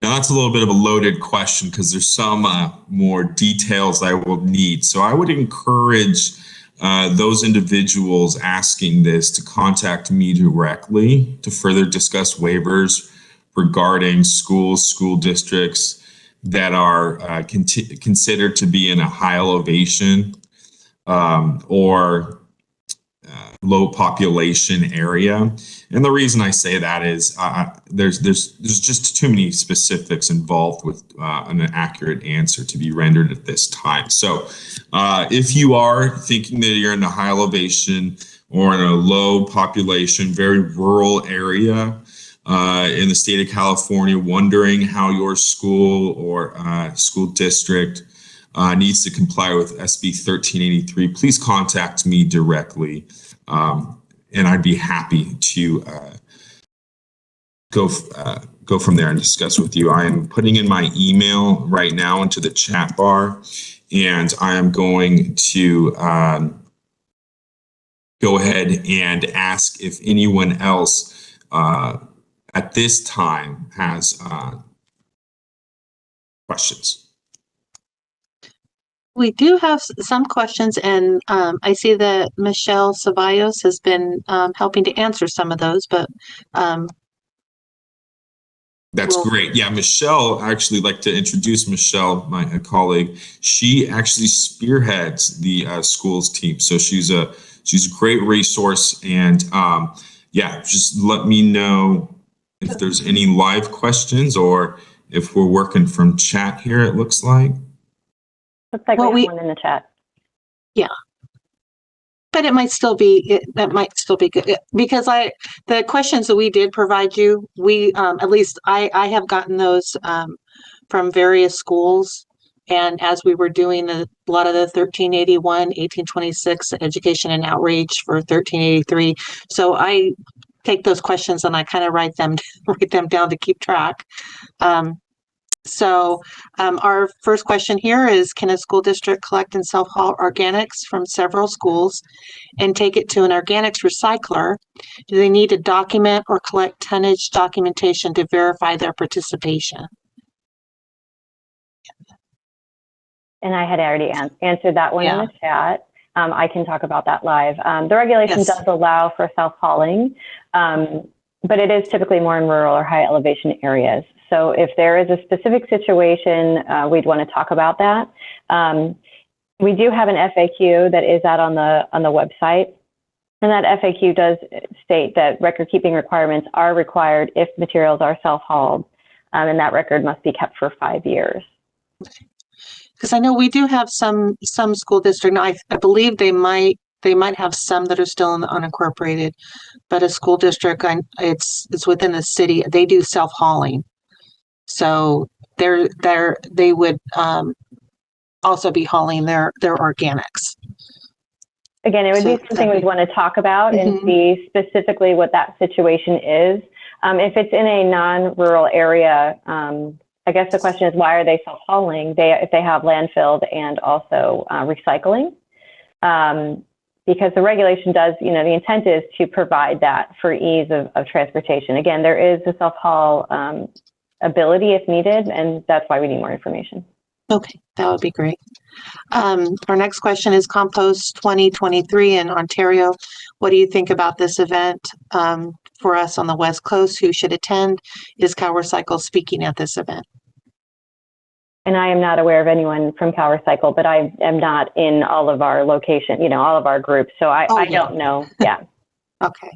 Now that's a little bit of a loaded question because there's some more details I will need. So I would encourage those individuals asking this to contact me directly to further discuss waivers regarding schools, school districts that are considered to be in a high elevation or low population area. And the reason I say that is there's just too many specifics involved with an accurate answer to be rendered at this time. So if you are thinking that you're in a high elevation or in a low population, very rural area in the state of California, wondering how your school or school district needs to comply with SB 1383, please contact me directly. And I'd be happy to go from there and discuss with you. I am putting in my email right now into the chat bar, and I am going to go ahead and ask if anyone else at this time has questions.
We do have some questions, and I see that Michelle Ceballos has been helping to answer some of those, but
that's great. Yeah, Michelle, I actually like to introduce Michelle, my colleague. She actually spearheads the schools team, so she's a great resource. And yeah, just let me know if there's any live questions or if we're working from chat here. It looks like.
Looks like we have one in the chat.
Yeah, but it might still be that might still be good because the questions that we did provide you, we at least I have gotten those from various schools, and as we were doing a lot of the 1381, 1826 education and outreach for 1383, so I take those questions and I kind of write them down to keep track. So our first question here is, can a school district collect and self-haul organics from several schools and take it to an organics recycler? Do they need to document or collect tonnage documentation to verify their participation?
And I had already answered that one in the chat. I can talk about that live. The regulation does allow for self-hauling, but it is typically more in rural or high elevation areas. So if there is a specific situation, we'd want to talk about that. We do have an FAQ that is out on the website, and that FAQ does state that record keeping requirements are required if materials are self-hauled, and that record must be kept for 5 years.
Because I know we do have some school district. Now, I believe they might have some that are still in the unincorporated, but a school district, it's within the city. They do self-hauling. So they would also be hauling their organics.
Again, it would be something we'd want to talk about and see specifically what that situation is. If it's in a non-rural area, I guess the question is, why are they self-hauling? If they have landfilled and also recycling, because the regulation does, the intent is to provide that for ease of transportation. Again, there is a self-haul ability if needed, and that's why we need more information.
Okay, that would be great. Our next question is Compost 2023 in Ontario. What do you think about this event for us on the West Coast? Who should attend? Is CalRecycle speaking at this event?
And I am not aware of anyone from CalRecycle, but I am not in all of our location, all of our groups. So I don't know. Yeah.
Okay.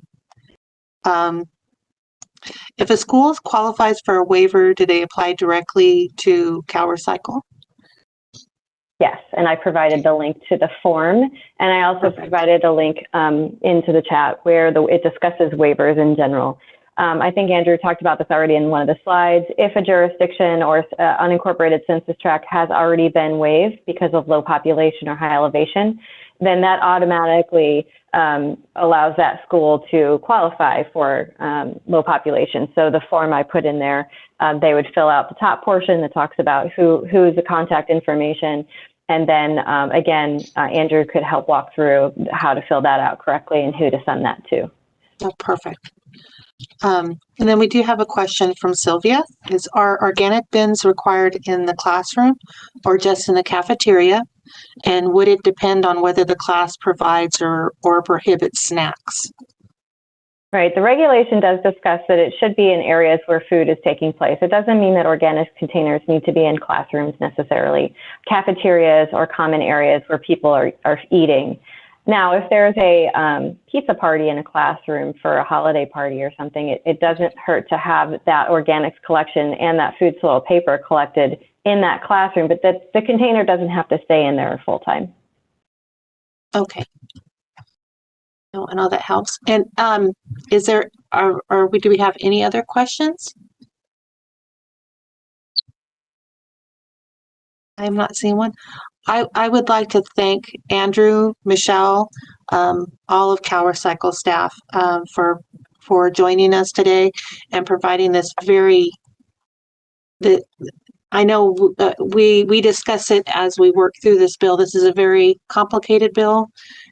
If a school qualifies for a waiver, do they apply directly to CalRecycle?
Yes, and I provided the link to the form, and I also provided a link into the chat where it discusses waivers in general. I think Andrew talked about this already in one of the slides. If a jurisdiction or unincorporated census tract has already been waived because of low population or high elevation, then that automatically allows that school to qualify for low population. So the form I put in there, they would fill out the top portion that talks about who is the contact information. And then again, Andrew could help walk through how to fill that out correctly and who to send that to.
Oh, perfect. And then we do have a question from Sylvia. Are organic bins required in the classroom or just in the cafeteria? And would it depend on whether the class provides or prohibits snacks?
Right. The regulation does discuss that it should be in areas where food is taking place. It doesn't mean that organic containers need to be in classrooms necessarily. Cafeterias or common areas where people are eating. Now, if there's a pizza party in a classroom for a holiday party or something, it doesn't hurt to have that organics collection and that food soil paper collected in that classroom, but the container doesn't have to stay in there full time.
Okay. No, I know that helps. And is there, do we have any other questions? I'm not seeing one. I would like to thank Andrew, Michelle, all of CalRecycle staff for joining us today and providing this I know we discuss it as we work through this bill. This is a very complicated bill,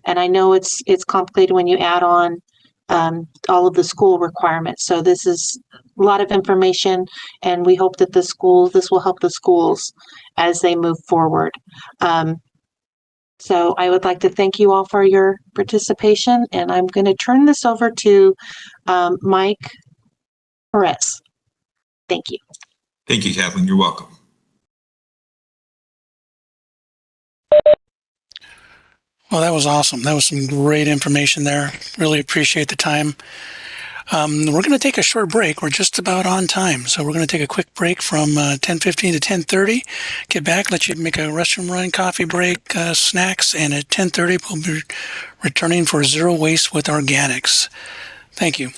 and I know it's complicated when you add on all of the school requirements. So this is a lot of information, and we hope that this will help the schools as they move forward. So I would like to thank you all for your participation, and I'm going to turn this over to Mike Perez. Thank you.
Thank you, Kathleen. You're welcome.
Well, that was awesome. That was some great information there. Really appreciate the time. We're going to take a short break. We're just about on time. So we're going to take a quick break from 10:15 to 10:30. Get back, let you make a restroom run, coffee break, snacks, and at 10:30 we'll be returning for Zero Waste with Organics. Thank you.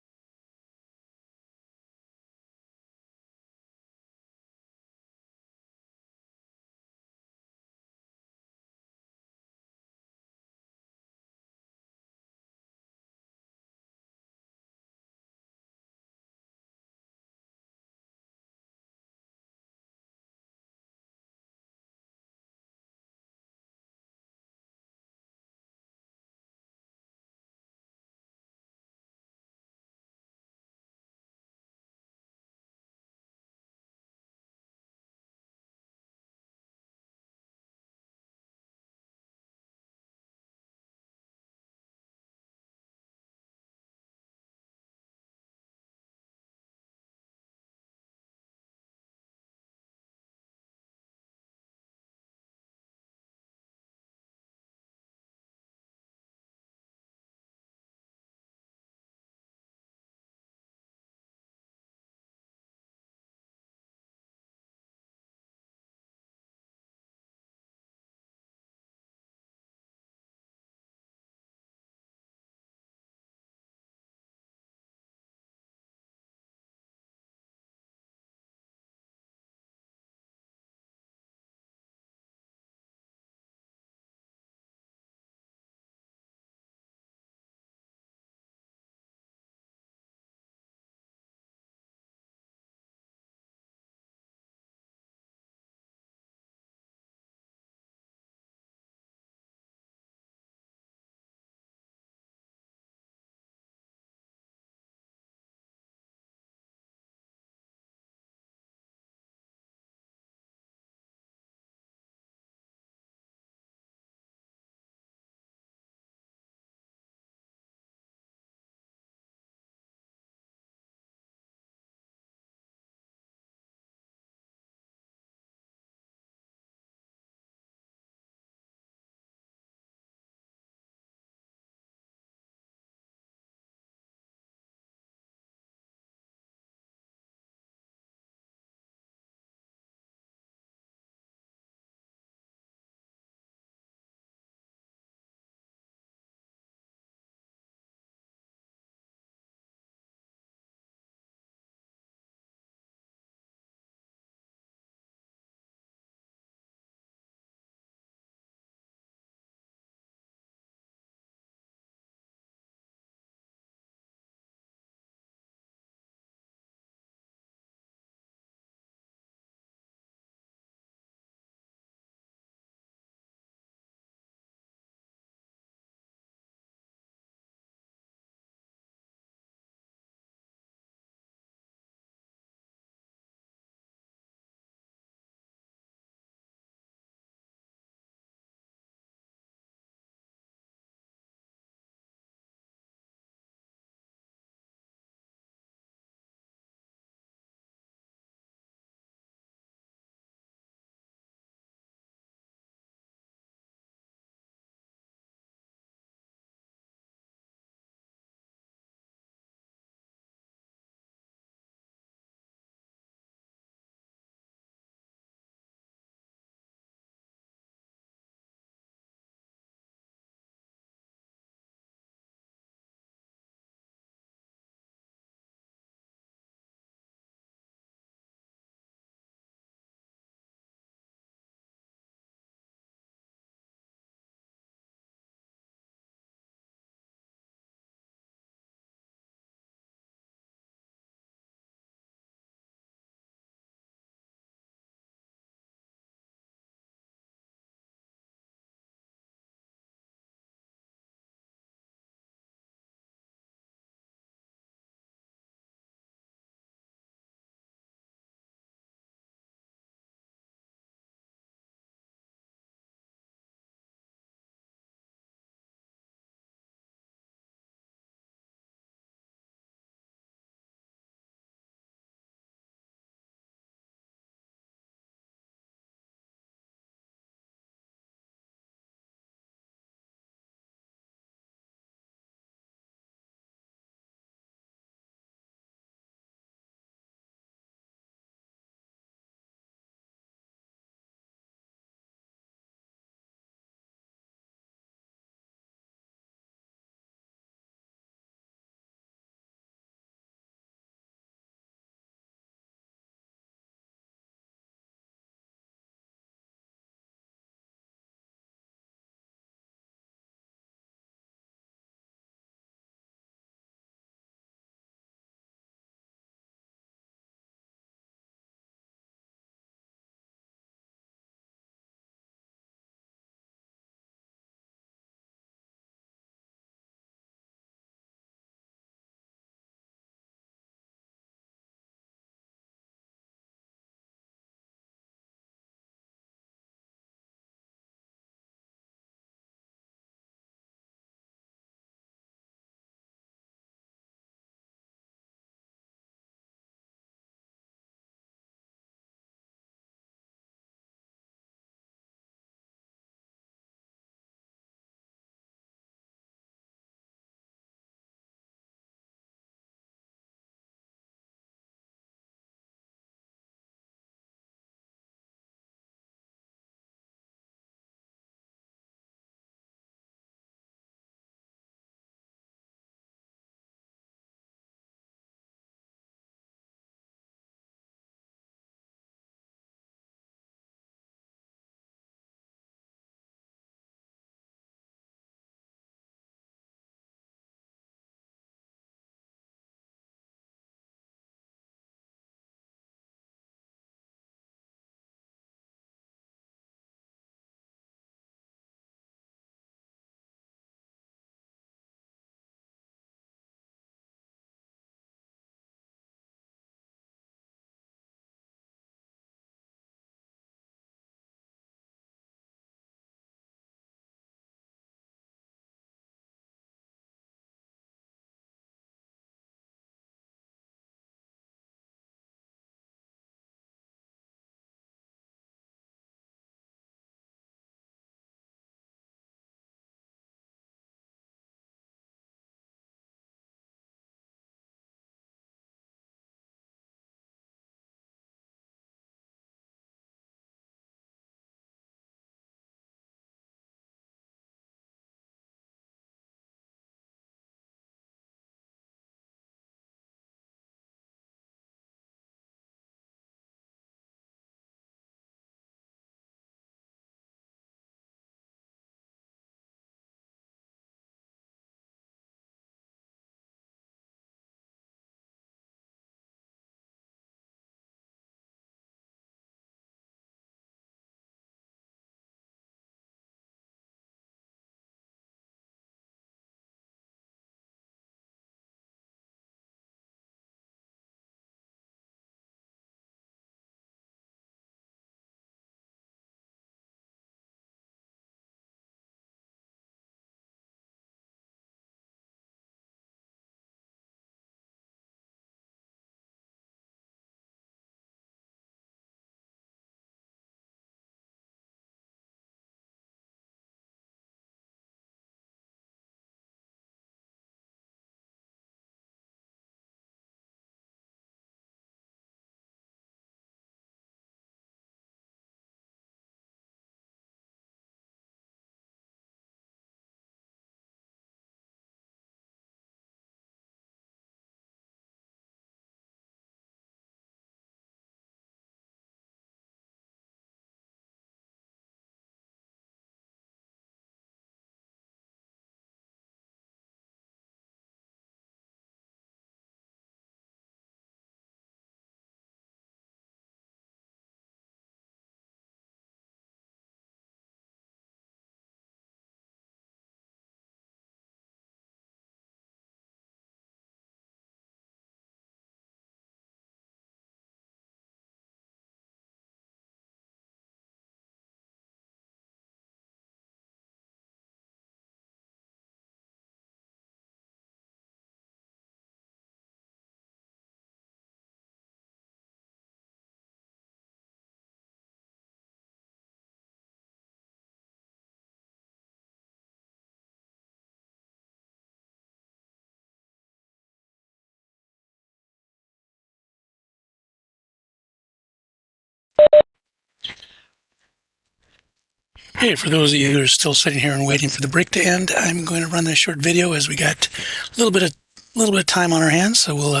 Hey, for those of you who are still sitting here and waiting for the break to end, I'm going to run this short video as we got a little bit of time on our hands, so we'll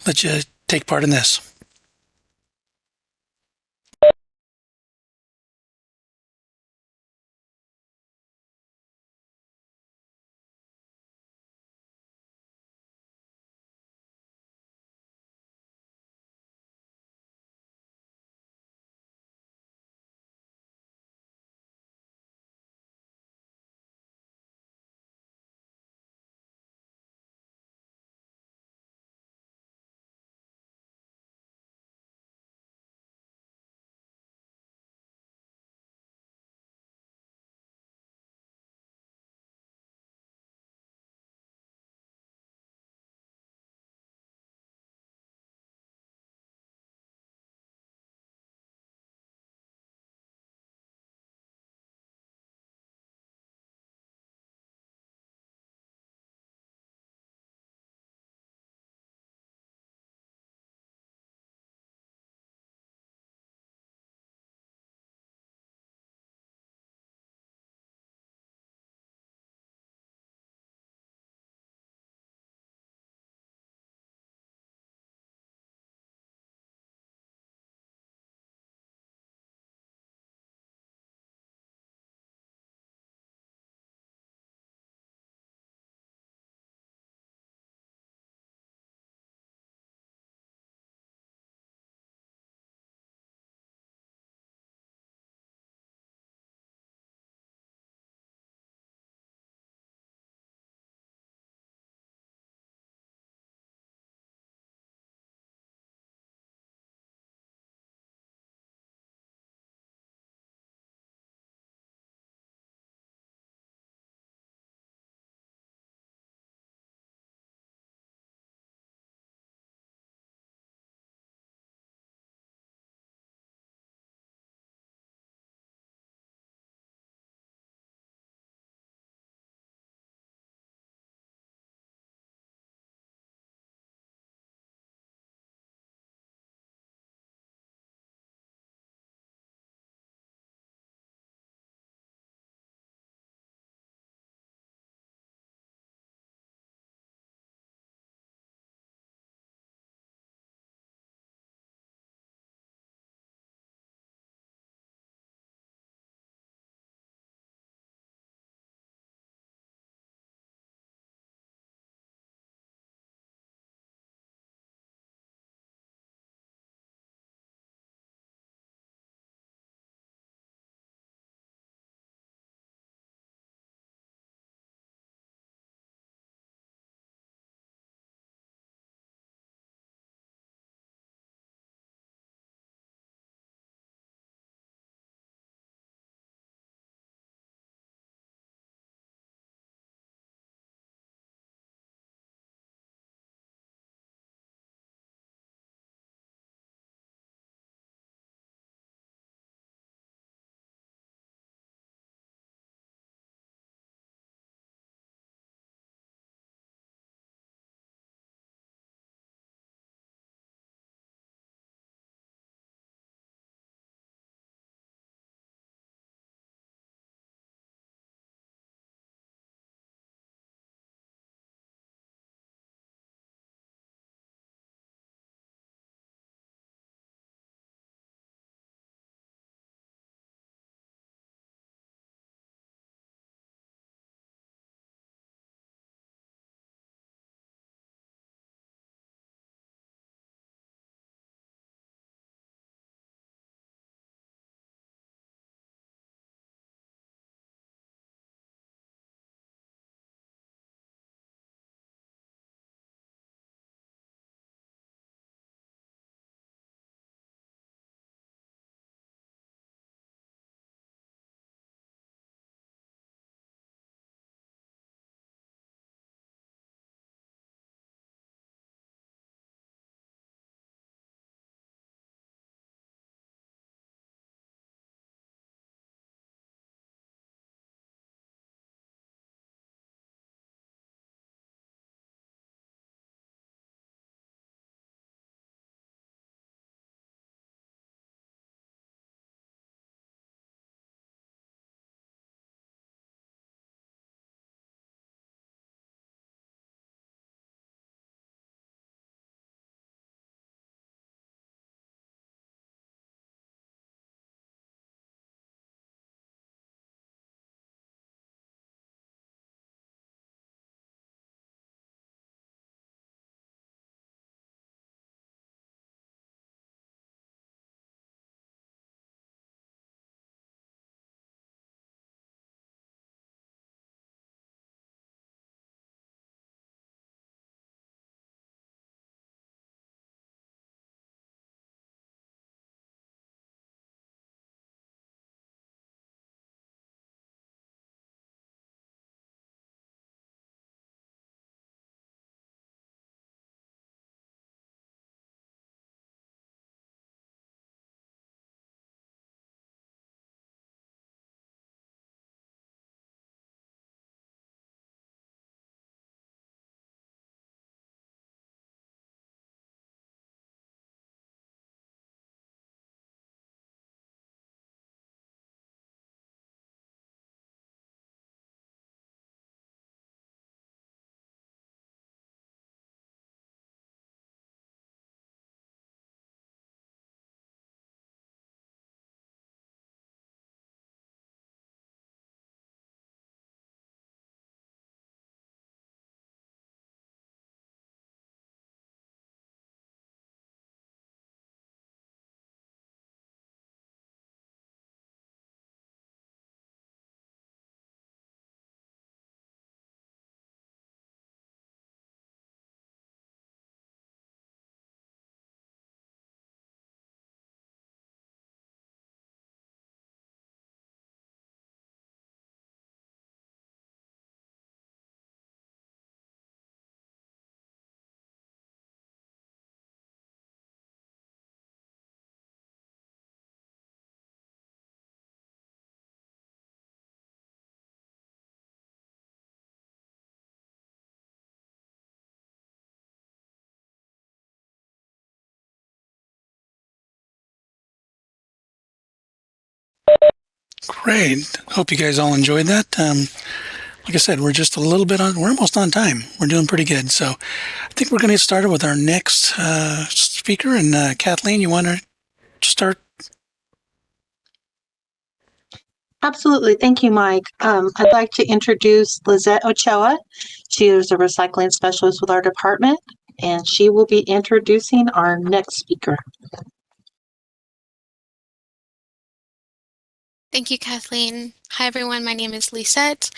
let you take part in this. Great. Hope you guys all enjoyed that. Like I said, we're just a little bit we're almost on time. We're doing pretty good. So I think we're going to get started with our next speaker. And Kathleen, you want to start?
Absolutely. Thank you, Mike. I'd like to introduce Lizette Ochoa. She is a recycling specialist with our department, and she will be introducing our next speaker.
Thank you, Kathleen. Hi, everyone. My name is Lisette.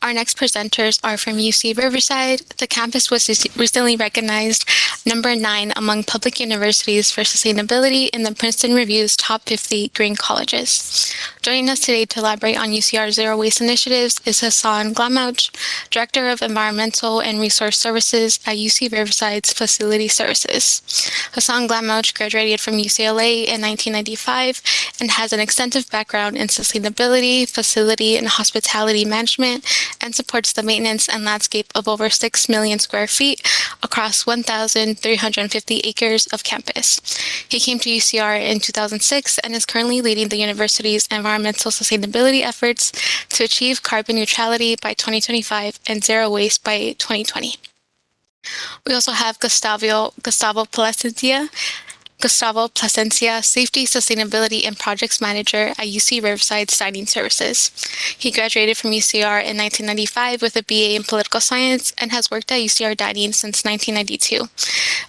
Our next presenters are from UC Riverside. The campus was recently recognized number 9 among public universities for sustainability in the Princeton Review's Top 50 Green Colleges. Joining us today to elaborate on UCR's Zero Waste initiatives is Hassan Ghamlouch, Director of Environmental and Resource Services at UC Riverside's Facility Services. Hassan Ghamlouch graduated from UCLA in 1995 and has an extensive background in sustainability, facility, and hospitality management, and supports the maintenance and landscape of over 6 million square feet across 1,350 acres of campus. He came to UCR in 2006 and is currently leading the university's environmental sustainability efforts to achieve carbon neutrality by 2025 and zero waste by 2020. We also have Gustavo Plascencia, Safety, Sustainability, and Projects Manager at UC Riverside's Dining Services. He graduated from UCR in 1995 with a BA in Political Science and has worked at UCR Dining since 1992.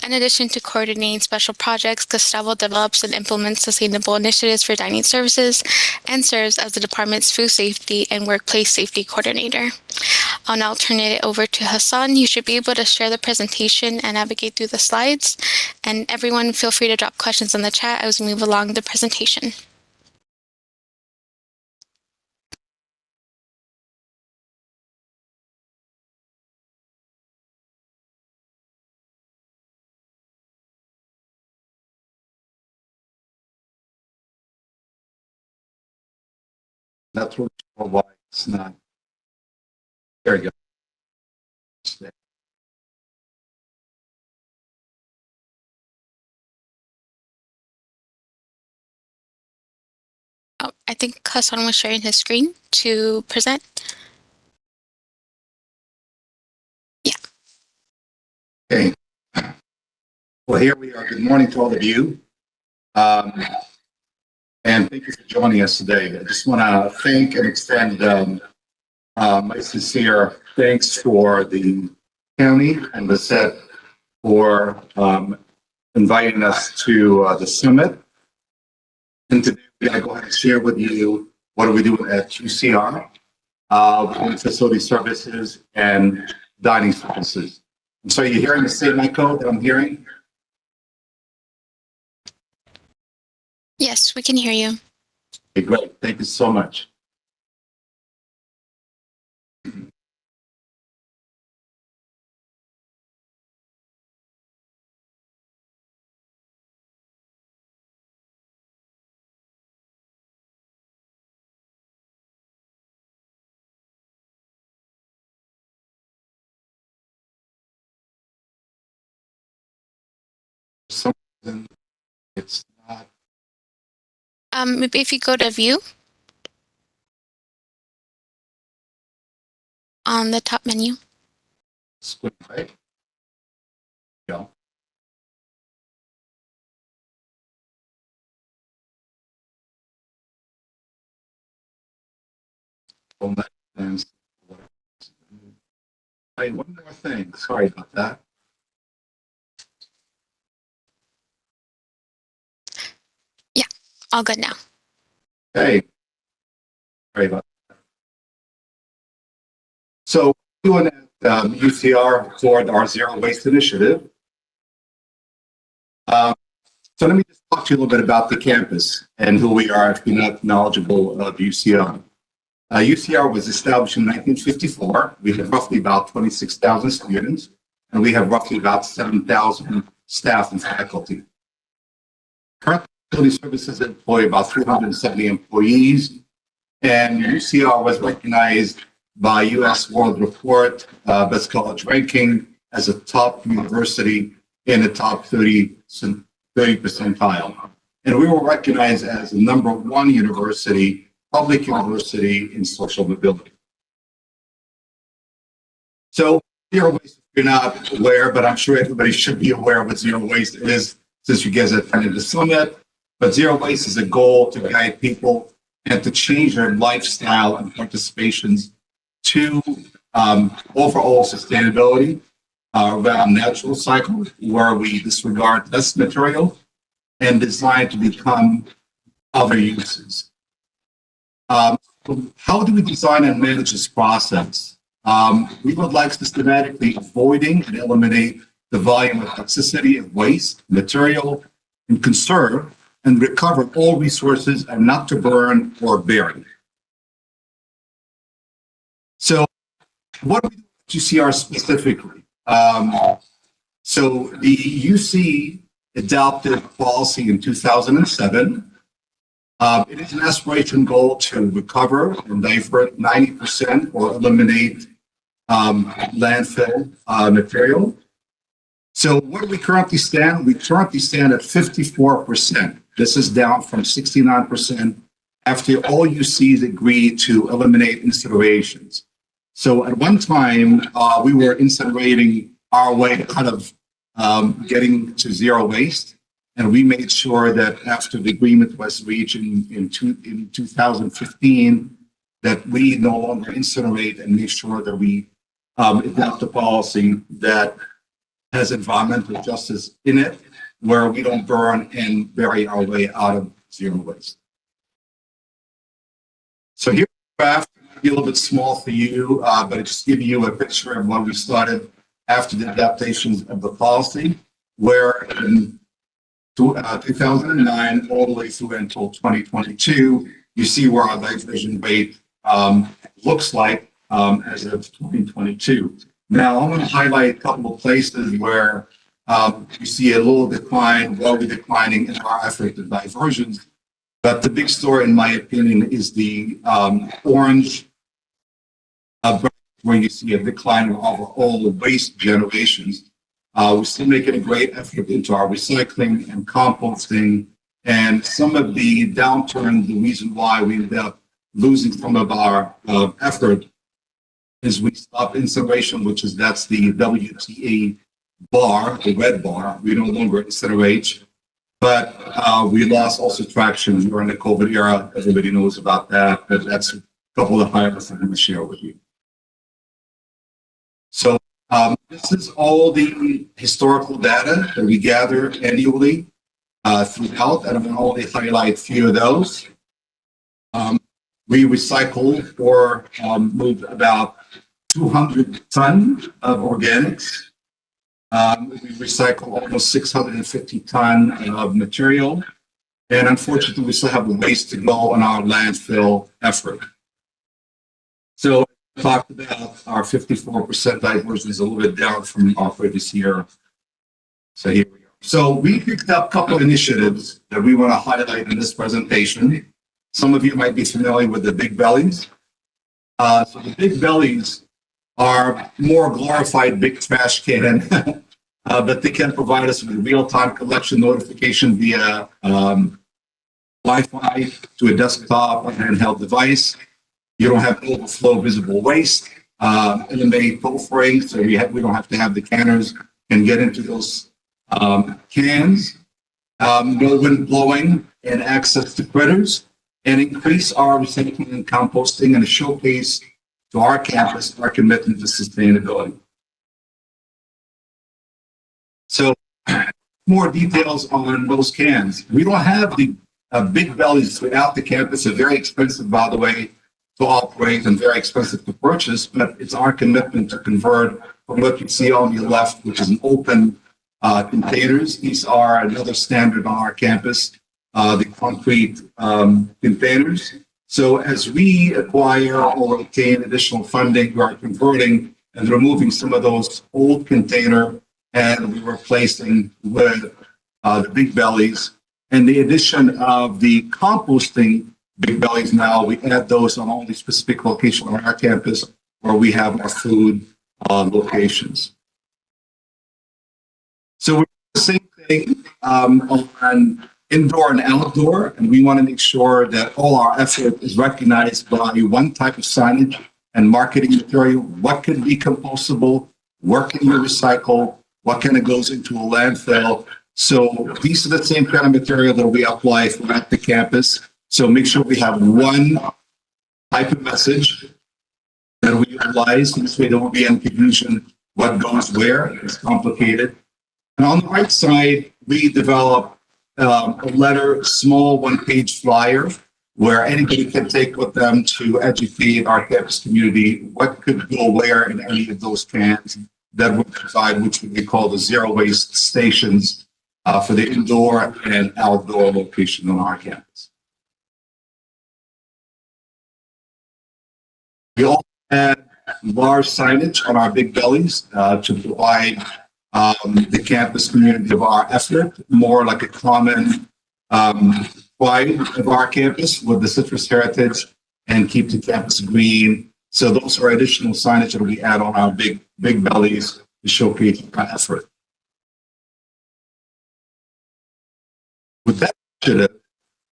In addition to coordinating special projects, Gustavo develops and implements sustainable initiatives for dining services and serves as the department's food safety and workplace safety coordinator. I'll now turn it over to Hassan. You should be able to share the presentation and navigate through the slides. And everyone, feel free to drop questions in the chat as we move along the presentation.
That's what why it's not. There you go.
Oh, I think Hassan was sharing his screen to present. Yeah.
Okay. Well, here we are. Good morning to all of you. And thank you for joining us today. I just want to thank and extend my sincere thanks for the county and the set for inviting us to the summit. And today we're going to go ahead and share with you what are we doing at UCR, doing facility services and dining services. And so you're hearing the same echo that I'm hearing?
Yes, we can hear you.
Okay, great. Thank you so much. For some reason, it's not.
Maybe if you go to view on the top menu.
Squid, right? Yeah. Well, and hey, one more thing. Sorry about that.
Yeah, all good now.
Hey, sorry about that. So, doing at UCR for our Zero Waste Initiative. So let me just talk to you a little bit about the campus and who we are if you're not knowledgeable of UCR. UCR was established in 1954. We have roughly about 26,000 students, and we have roughly about 7,000 staff and faculty. Currently, facility services employ about 370 employees, and UCR was recognized by U.S. World Report Best College Ranking as a top university in the top 30 percentile. And we were recognized as the #1 university public university in social mobility. So zero waste, if you're not aware, but I'm sure everybody should be aware of what zero waste is, since you guys attended the summit. But zero waste is a goal to guide people and to change their lifestyle and participations to overall sustainability around natural cycle, where we disregard less material and design to become other uses. How do we design and manage this process? We would like systematically avoiding and eliminate the volume of toxicity of waste, material, and conserve and recover all resources and not to burn or bury. So what do we do at UCR specifically? So the UC adopted a policy in 2007. It is an aspiration goal to recover and divert 90% or eliminate landfill material. So where do we currently stand? We currently stand at 54%. This is down from 69% after all UCs agreed to eliminate incinerations. So at one time, we were incinerating our way out of getting to zero waste. And we made sure that after the agreement was reached in 2015, that we no longer incinerate and make sure that we adopt a policy that has environmental justice in it, where we don't burn and bury our way out of zero waste. So here's the graph, a little bit small for you, but it just gives you a picture of when we started after the adaptations of the policy, where in 2009 all the way through until 2022, you see where our diversion rate looks like as of 2022. Now, I want to highlight a couple of places where you see a little decline, slowly declining in our effort to diversions. But the big story, in my opinion, is the orange, where you see a decline in overall waste generations. We're still making a great effort into our recycling and composting. And some of the downturn, the reason why we ended up losing some of our effort is we stopped incineration, that's the WTA bar, the red bar. We no longer incinerate, but we lost also traction during the COVID era. Everybody knows about that, but that's a couple of highlights I'm going to share with you. So this is all the historical data that we gather annually throughout, and I'm going to only highlight a few of those. We recycle or move about 200 tons of organics. We recycle almost 650 tons of material. And unfortunately, we still have a ways to go on our landfill effort. So I talked about our 54% diversion is a little bit down from our previous year. So here we go. So we picked up a couple of initiatives that we want to highlight in this presentation. Some of you might be familiar with the big bellies. So the big bellies are more glorified big trash can, but they can provide us with real-time collection notification via Wi-Fi to a desktop or handheld device. You don't have overflow visible waste, eliminate pilfering, so we don't have to have the canners and get into those cans. No wind blowing and access to critters, and increase our recycling and composting and a showcase to our campus, our commitment to sustainability. So more details on those cans. We don't have the big bellies throughout the campus. They're very expensive, by the way, to operate and very expensive to purchase, but it's our commitment to convert from what you see on your left, which is an open containers. These are another standard on our campus, the concrete containers. So as we acquire or obtain additional funding, we are converting and removing some of those old container and we're replacing with the big bellies. And the addition of the composting big bellies now, we add those on only specific location on our campus where we have our food locations. So we're doing the same thing on indoor and outdoor, and we want to make sure that all our effort is recognized by one type of signage and marketing material. What can be compostable? What can you recycle? What kind of goes into a landfill? So these are the same kind of material that we apply for at the campus. So make sure we have one type of message that we utilize. This way there won't be any confusion what goes where. It's complicated. And on the right side, we develop a letter, small one-page flyer where anybody can take with them to educate our campus community what could go where in any of those cans that would provide, which would be called the zero waste stations for the indoor and outdoor location on our campus. We also add large signage on our big bellies to provide the campus community of our effort, more like a common pride of our campus with the citrus heritage and keep the campus green. So those are additional signage that we add on our big bellies to showcase our effort. With that initiative,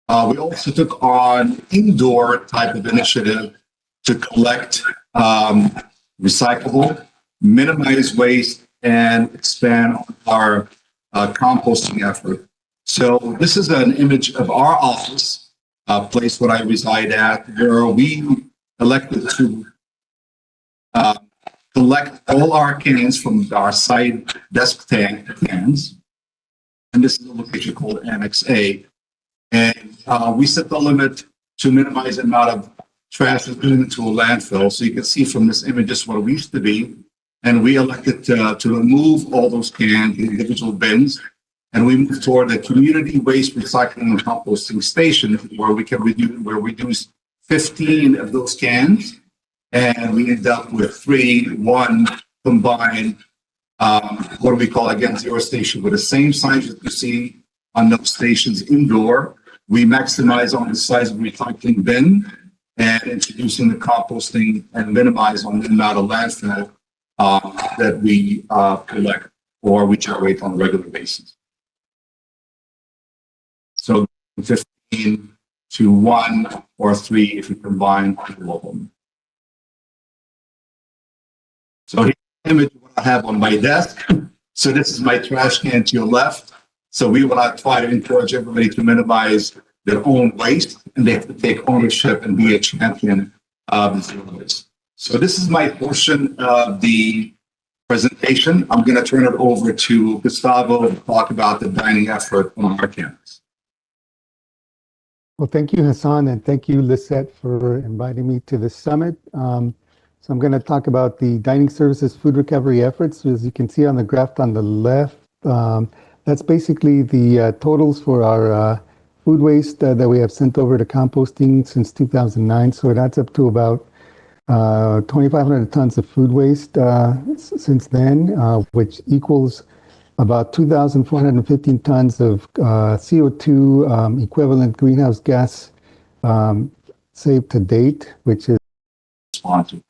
we also took on indoor type of initiative to collect recyclable, minimize waste, and expand our composting effort. So this is an image of our office, place where I reside at, where we elected to collect all our cans from our side desk tank cans. And this is a location called Annex A. And we set the limit to minimize the amount of trash that's going into a landfill. So you can see from this image just what it used to be. And we elected to remove all those cans in individual bins. And we moved toward a community waste recycling and composting station where we can reduce 15 of those cans. And we end up with 1 combined, what do we call, again, zero station with the same size that you see on those stations indoor. We maximize on the size of the recycling bin and introducing the composting and minimize on the amount of landfill that we collect or we generate on a regular basis. So 15 to 1 or 3 if you combine all of them. So here's the image of what I have on my desk. So this is my trash can to your left. So we will try to encourage everybody to minimize their own waste, and they have to take ownership and be a champion of zero waste. So this is my portion of the presentation. I'm going to turn it over to Gustavo to talk about the dining effort on our campus.
Well, thank you, Hassan, and thank you, Lisette, for inviting me to this summit. So I'm going to talk about the dining services food recovery efforts. As you can see on the graph on the left, that's basically the totals for our food waste that we have sent over to composting since 2009. So it adds up to about 2,500 tons of food waste since then, which equals about 2,415 tons of CO2 equivalent greenhouse gas saved to date, which is
Sponsored.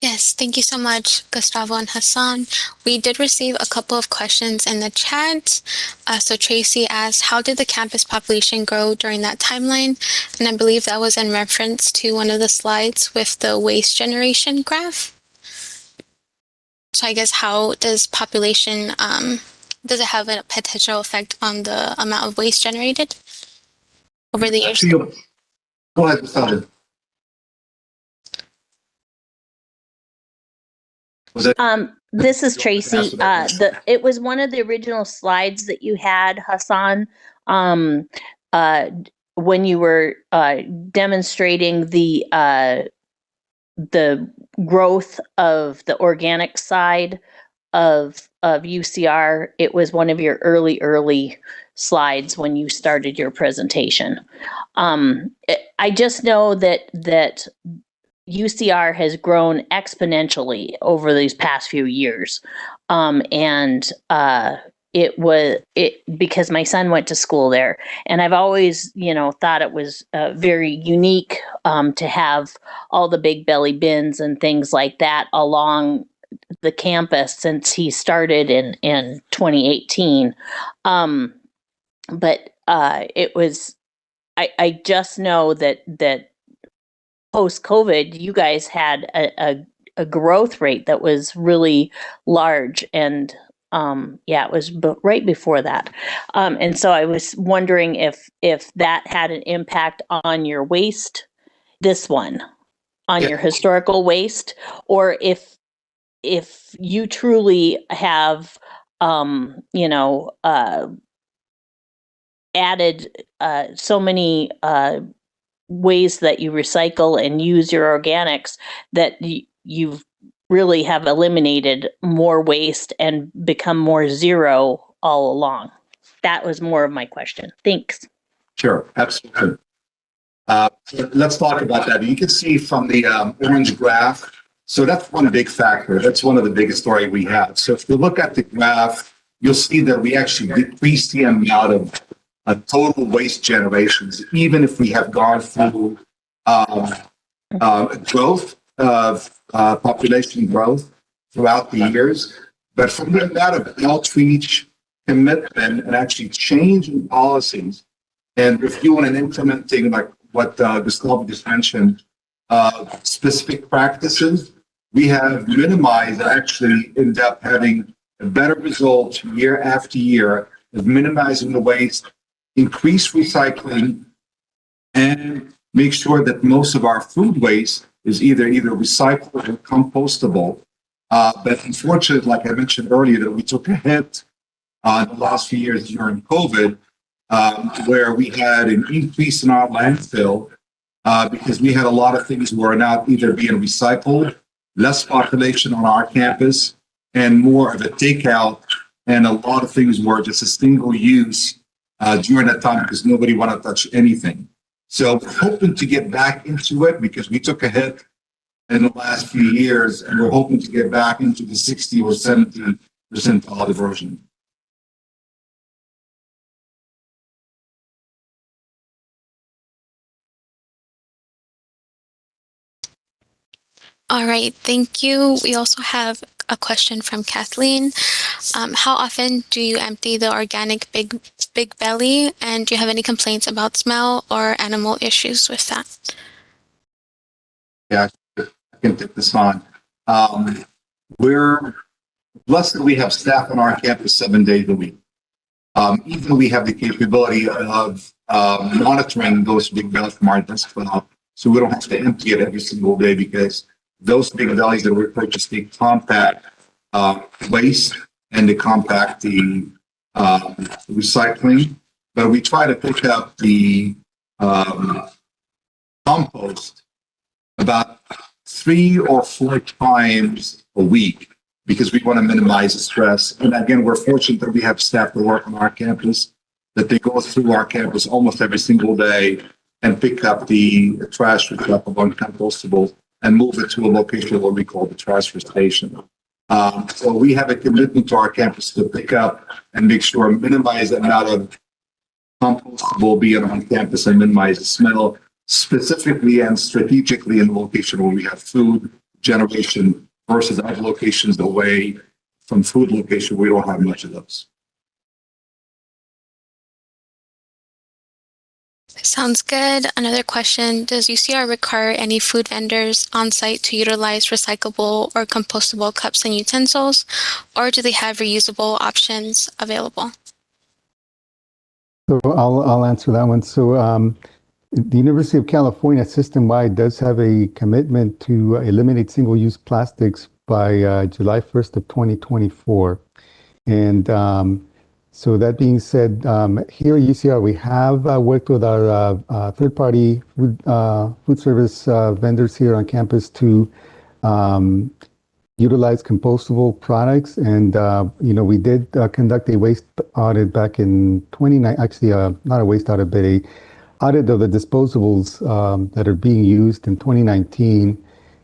Yes, thank you so much, Gustavo and Hassan. We did receive a couple of questions in the chat. So Tracy asked, how did the campus population grow during that timeline? And I believe that was in reference to one of the slides with the waste generation graph. So I guess how does population, does it have a potential effect on the amount of waste generated over the years?
Go ahead, Gustavo.
This is Tracy. It was one of the original slides that you had, Hassan, when you were demonstrating the growth of the organic side of UCR. It was one of your early slides when you started your presentation. I just know that UCR has grown exponentially over these past few years. Because my son went to school there, and I've always, thought it was very unique to have all the big belly bins and things like that along the campus since he started in 2018. But it was, I just know that post COVID, you guys had a growth rate that was really large, and it was right before that. And so I was wondering if that had an impact on your waste, on your historical waste, or if you truly have, added so many ways that you recycle and use your organics that you've really have eliminated more waste and become more zero all along. That was more of my question. Thanks.
Sure, absolutely. Let's talk about that. You can see from the orange graph, so that's one big factor. That's one of the biggest story we have. So if you look at the graph, you'll see that we actually decreased the amount of total waste generations, even if we have gone through growth of population growth throughout the years. But from the amount of outreach, commitment, and actually changing policies and reviewing and implementing, like what Gustavo just mentioned, specific practices, we have minimized and actually end up having a better result year after year of minimizing the waste, increase recycling, and make sure that most of our food waste is either recycled or compostable. But unfortunately, like I mentioned earlier, that we took a hit in the last few years during COVID, where we had an increase in our landfill because we had a lot of things were not either being recycled, less population on our campus, and more of a takeout, and a lot of things were just a single use during that time because nobody wanted to touch anything. So we're hoping to get back into it because we took a hit in the last few years, and we're hoping to get back into the 60 or 70% diversion.
All right, thank you. We also have a question from Kathleen. How often do you empty the organic big belly, and do you have any complaints about smell or animal issues with that?
Yeah, I can take this on. We're blessed that we have staff on our campus 7 days a week. Even though we have the capability of monitoring those big bellies from our desk, so we don't have to empty it every single day because those big bellies that we purchase, they compact waste and they compact the recycling. But we try to pick up the compost about 3 or 4 times a week because we want to minimize the stress. And again, we're fortunate that we have staff that work on our campus, that they go through our campus almost every single day and pick up the trash recyclable and compostable and move it to a location what we call the transfer station. So we have a commitment to our campus to pick up and make sure minimize the amount of compostable being on campus and minimize the smell, specifically and strategically in the location where we have food generation versus other locations away from food location. We don't have much of those.
Sounds good. Another question, does UCR require any food vendors on site to utilize recyclable or compostable cups and utensils, or do they have reusable options available?
So I'll answer that one. So the University of California system-wide does have a commitment to eliminate single-use plastics by July 1st of 2024. And so that being said, here at UCR, we have worked with our third-party food service vendors here on campus to utilize compostable products. And, we did conduct a waste audit back in 2019, actually not a waste audit, but a audit of the disposables that are being used in 2019.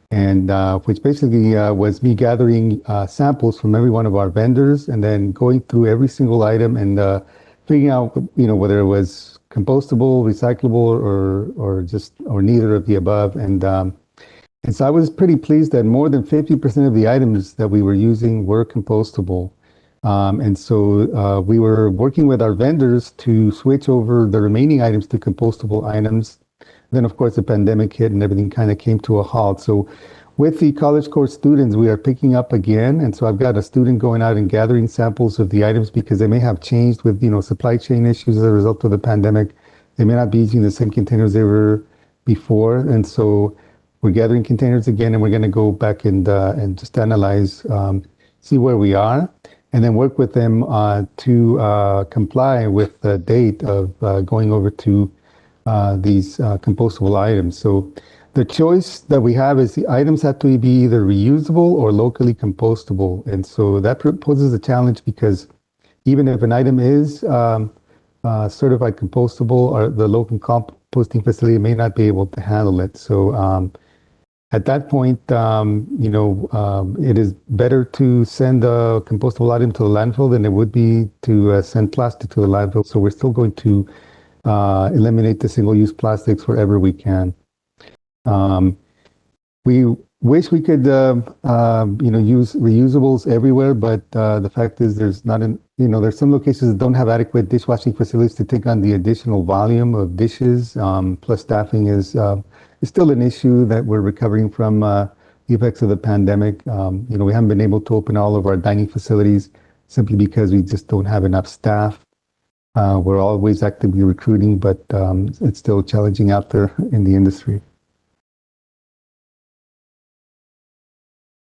And which basically was me gathering samples from every one of our vendors and then going through every single item and figuring out, whether it was compostable, recyclable, or neither of the above. And And so I was pretty pleased that more than 50% of the items that we were using were compostable. And so we were working with our vendors to switch over the remaining items to compostable items. Then, of course, the pandemic hit and everything kind of came to a halt. So with the College Course students, we are picking up again. And so I've got a student going out and gathering samples of the items because they may have changed with, supply chain issues as a result of the pandemic. They may not be using the same containers they were before. And so we're gathering containers again, and we're going to go back and just analyze, see where we are, and then work with them to comply with the date of going over to these compostable items. So the choice that we have is the items have to be either reusable or locally compostable. And so that poses a challenge because even if an item is certified compostable, or the local composting facility may not be able to handle it. So at that point, it is better to send a compostable item to the landfill than it would be to send plastic to the landfill. So we're still going to eliminate the single-use plastics wherever we can. We wish we could, use reusables everywhere, but the fact is there's there's some locations that don't have adequate dishwashing facilities to take on the additional volume of dishes. Plus staffing is still an issue that we're recovering from the effects of the pandemic. We haven't been able to open all of our dining facilities simply because we just don't have enough staff. We're always actively recruiting, but it's still challenging out there in the industry.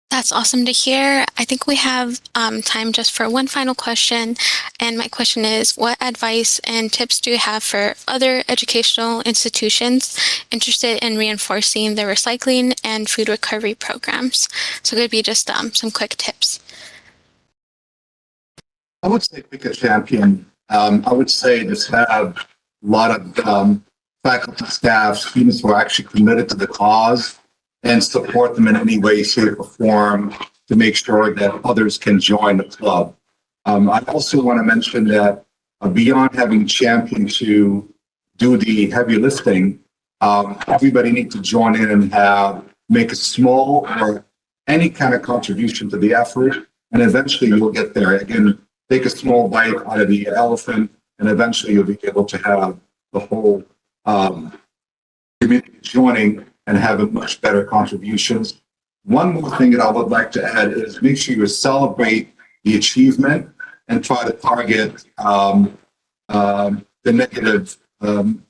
That's awesome to hear. I think we have time just for one final question. And my question is, what advice and tips do you have for other educational institutions interested in reinforcing the recycling and food recovery programs? So it could be just some quick tips.
I would say pick a champion. I would say just have a lot of faculty, staff, students who are actually committed to the cause and support them in any way, shape, or form to make sure that others can join the club. I also want to mention that beyond having champions to do the heavy lifting, everybody needs to join in and make a small or any kind of contribution to the effort, and eventually you'll get there. Again, take a small bite out of the elephant, and eventually you'll be able to have the whole community joining and having much better contributions. One more thing that I would like to add is make sure you celebrate the achievement and try to target the negative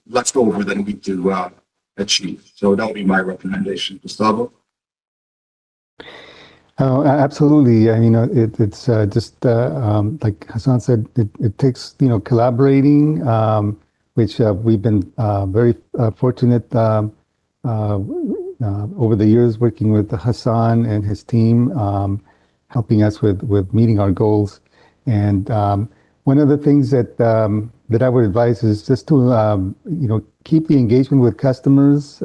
leftover that we need to achieve. So that would be my recommendation. Gustavo?
Oh, absolutely. I mean, it's just like Hassan said, it takes, collaborating, which we've been very fortunate over the years working with Hassan and his team, helping us with meeting our goals. And one of the things that I would advise is just to, keep the engagement with customers,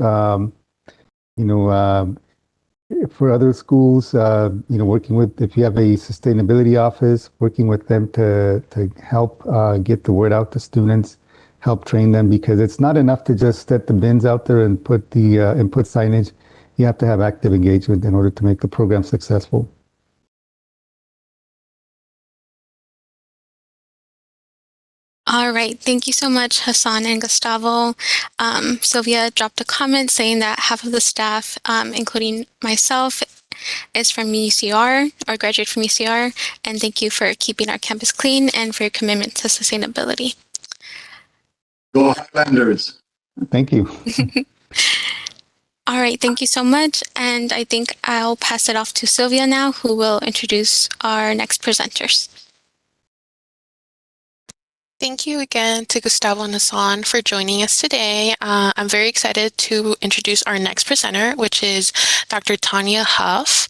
for other schools, working with, if you have a sustainability office, working with them to help get the word out to students, help train them, because it's not enough to just set the bins out there and put the input signage. You have to have active engagement in order to make the program successful.
All right. Thank you so much, Hassan and Gustavo. Sylvia dropped a comment saying that half of the staff, including myself, is from UCR or graduate from UCR. And thank you for keeping our campus clean and for your commitment to sustainability.
Go Highlanders.
Thank you.
All right. Thank you so much. And I think I'll pass it off to Sylvia now, who will introduce our next presenters.
Thank you again to Gustavo and Hassan for joining us today. I'm very excited to introduce our next presenter, which is Dr. Tanya Huff.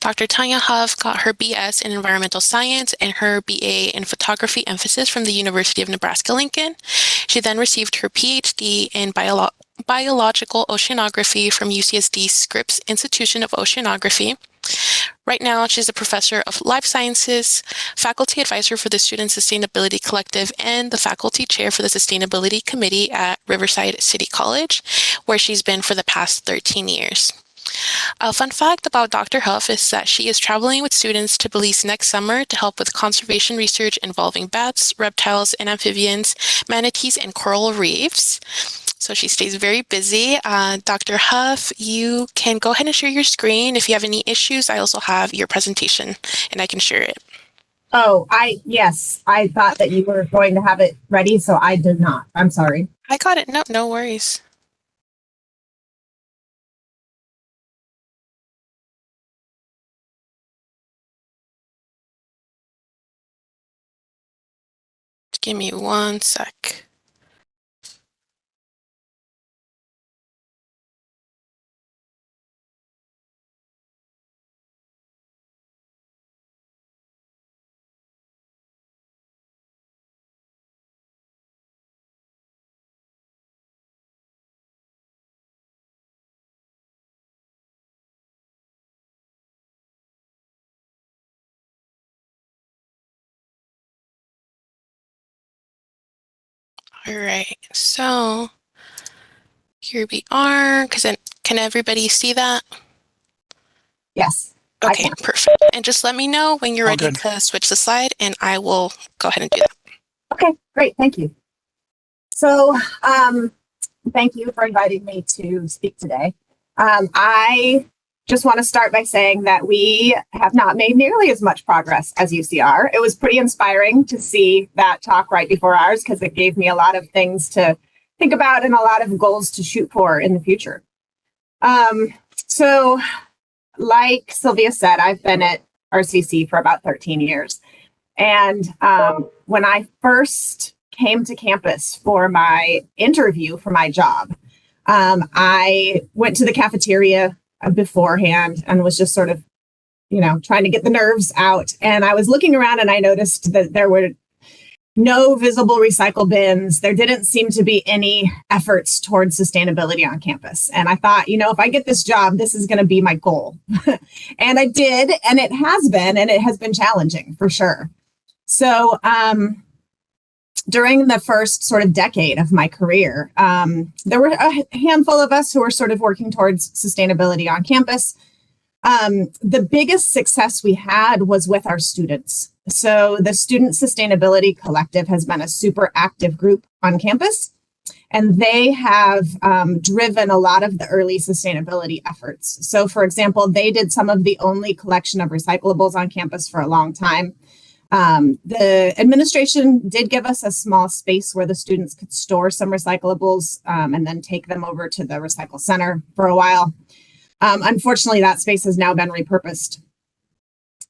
Dr. Tanya Huff got her BS in Environmental Science and her BA in Photography emphasis from the University of Nebraska-Lincoln. She then received her PhD in Biological Oceanography from UCSD Scripps Institution of Oceanography. Right now, she's a professor of life sciences, faculty advisor for the Student Sustainability Collective, and the faculty chair for the Sustainability Committee at Riverside City College, where she's been for the past 13 years. A fun fact about Dr. Huff is that she is traveling with students to Belize next summer to help with conservation research involving bats, reptiles, and amphibians, manatees, and coral reefs. So she stays very busy. Dr. Huff, you can go ahead and share your screen. If you have any issues, I also have your presentation and I can share it.
Oh, yes, I thought that you were going to have it ready, so I did not. I'm sorry.
I got it. No worries. Give me 1 sec. All right, so here we are. Can everybody see that?
Yes.
Okay, perfect. And just let me know when you're ready
good.
to switch the slide and I will go ahead and do that.
Okay, great. Thank you. So, thank you for inviting me to speak today. I just want to start by saying that we have not made nearly as much progress as UCR. It was pretty inspiring to see that talk right before ours because it gave me a lot of things to think about and a lot of goals to shoot for in the future. So, like Sylvia said, I've been at RCC for about 13 years. And when I first came to campus for my interview for my job, I went to the cafeteria beforehand and was just sort of, trying to get the nerves out. And I was looking around and I noticed that there were no visible recycle bins. There didn't seem to be any efforts towards sustainability on campus. And I thought, if I get this job, this is going to be my goal. And I did, and it has been challenging for sure. So during the first sort of decade of my career, there were a handful of us who were sort of working towards sustainability on campus. The biggest success we had was with our students. So the Student Sustainability Collective has been a super active group on campus, and they have driven a lot of the early sustainability efforts. So for example, they did some of the only collection of recyclables on campus for a long time. The administration did give us a small space where the students could store some recyclables and then take them over to the recycle center for a while. Unfortunately, that space has now been repurposed.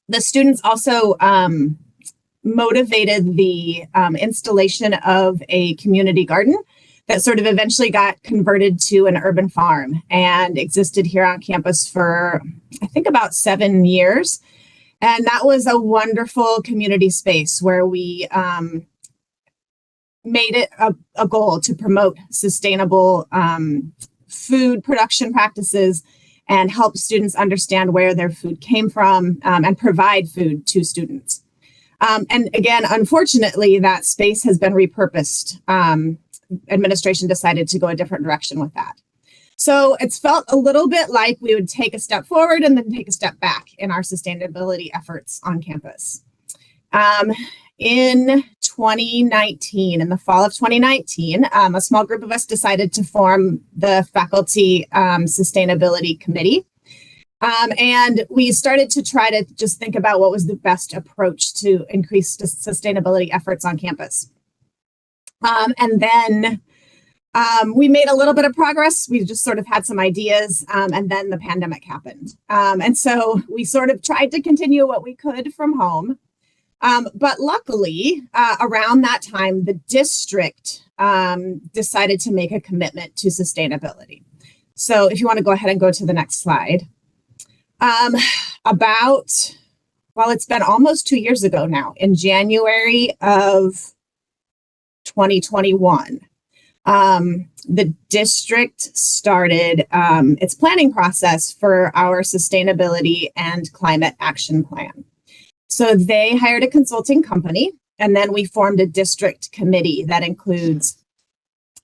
The students also motivated the installation of a community garden that sort of eventually got converted to an urban farm and existed here on campus for, I think, about 7 years. And that was a wonderful community space where we made it a goal to promote sustainable food production practices and help students understand where their food came from and provide food to students. And again, unfortunately, that space has been repurposed. Administration decided to go a different direction with that. So it's felt a little bit like we would take a step forward and then take a step back in our sustainability efforts on campus. In 2019, in the fall of 2019, a small group of us decided to form the Faculty Sustainability Committee. And we started to try to just think about what was the best approach to increase sustainability efforts on campus. And then we made a little bit of progress. We just sort of had some ideas, and then the pandemic happened. And so we sort of tried to continue what we could from home. But luckily, around that time, the district decided to make a commitment to sustainability. So if you want to go ahead and go to the next slide. It's been almost 2 years ago now, in January of 2021, the district started its planning process for our sustainability and climate action plan. So they hired a consulting company, and then we formed a district committee that includes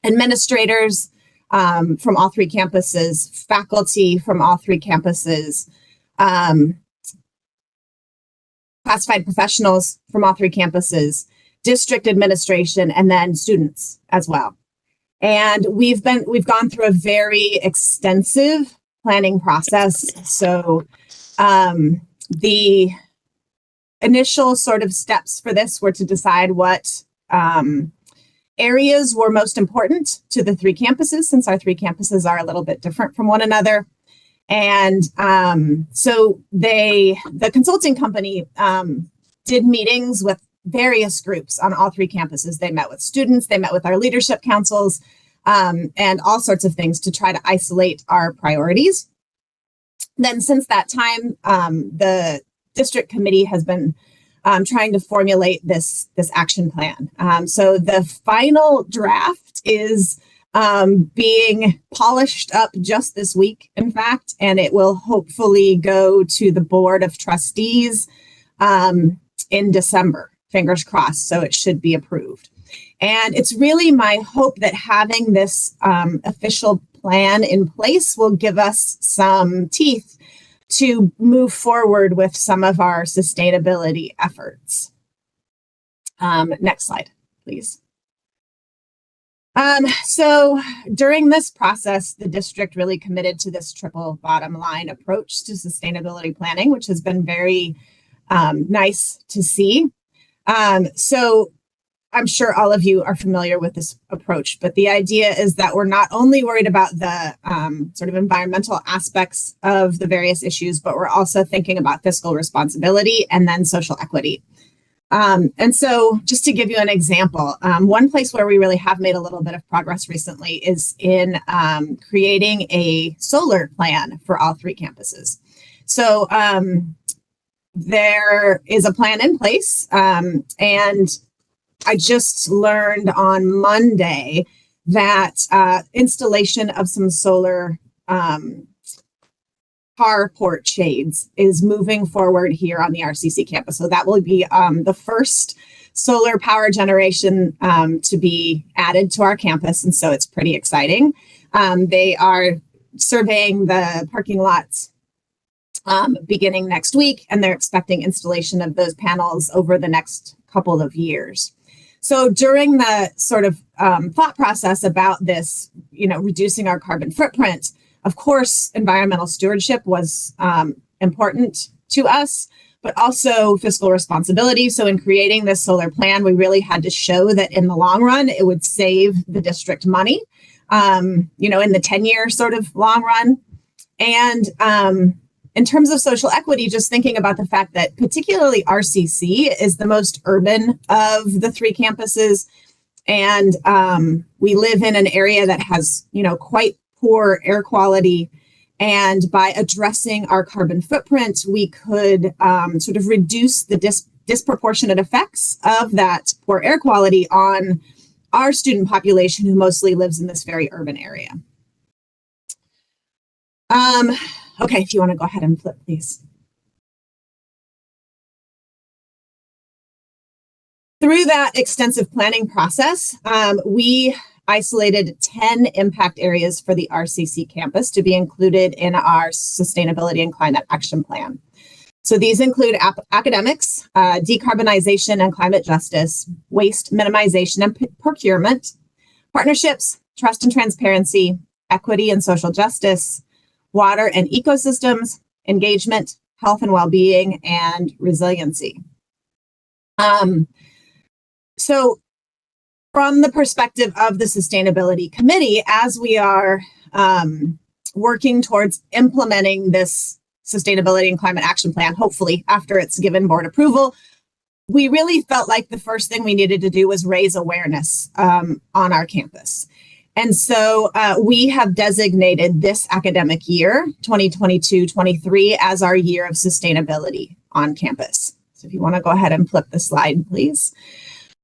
administrators, from all three campuses, faculty from all three campuses, classified professionals from all three campuses, district administration, and then students as well. And we've gone through a very extensive planning process. So the initial sort of steps for this were to decide what areas were most important to the three campuses, since our three campuses are a little bit different from one another. And so the consulting company did meetings with various groups on all three campuses. They met with students, they met with our leadership councils, and all sorts of things to try to isolate our priorities. Then since that time, the district committee has been trying to formulate this action plan. So the final draft is being polished up just this week, in fact, and it will hopefully go to the Board of Trustees in December, fingers crossed, so it should be approved. And it's really my hope that having this official plan in place will give us some teeth to move forward with some of our sustainability efforts. Next slide, please. So during this process, the district really committed to this triple bottom line approach to sustainability planning, which has been very nice to see. So I'm sure all of you are familiar with this approach, but the idea is that we're not only worried about the sort of environmental aspects of the various issues, but we're also thinking about fiscal responsibility and then social equity. And so just to give you an example, one place where we really have made a little bit of progress recently is in creating a solar plan for all three campuses. So there is a plan in place, and I just learned on Monday that installation of some solar carport shades is moving forward here on the RCC campus. So that will be the first solar power generation to be added to our campus. And so it's pretty exciting. They are surveying the parking lots beginning next week, and they're expecting installation of those panels over the next couple of years. So during the sort of thought process about this, reducing our carbon footprint, of course, environmental stewardship was important to us, but also fiscal responsibility. So in creating this solar plan, we really had to show that in the long run, it would save the district money, in the 10-year sort of long run. And in terms of social equity, just thinking about the fact that particularly RCC is the most urban of the three campuses. And we live in an area that has, quite poor air quality. And by addressing our carbon footprint, we could sort of reduce the disproportionate effects of that poor air quality on our student population who mostly lives in this very urban area. Okay, if you want to go ahead and flip, please. Through that extensive planning process, we isolated 10 impact areas for the RCC campus to be included in our sustainability and climate action plan. So these include academics, decarbonization and climate justice, waste minimization and procurement, partnerships, trust and transparency, equity and social justice, water and ecosystems, engagement, health and well-being, and resiliency. So from the perspective of the Sustainability Committee, as we are working towards implementing this Sustainability and Climate Action Plan, hopefully after it's given board approval, we really felt like the first thing we needed to do was raise awareness on our campus. And so we have designated this academic year, 2022-23, as our year of sustainability on campus. So if you want to go ahead and flip the slide, please.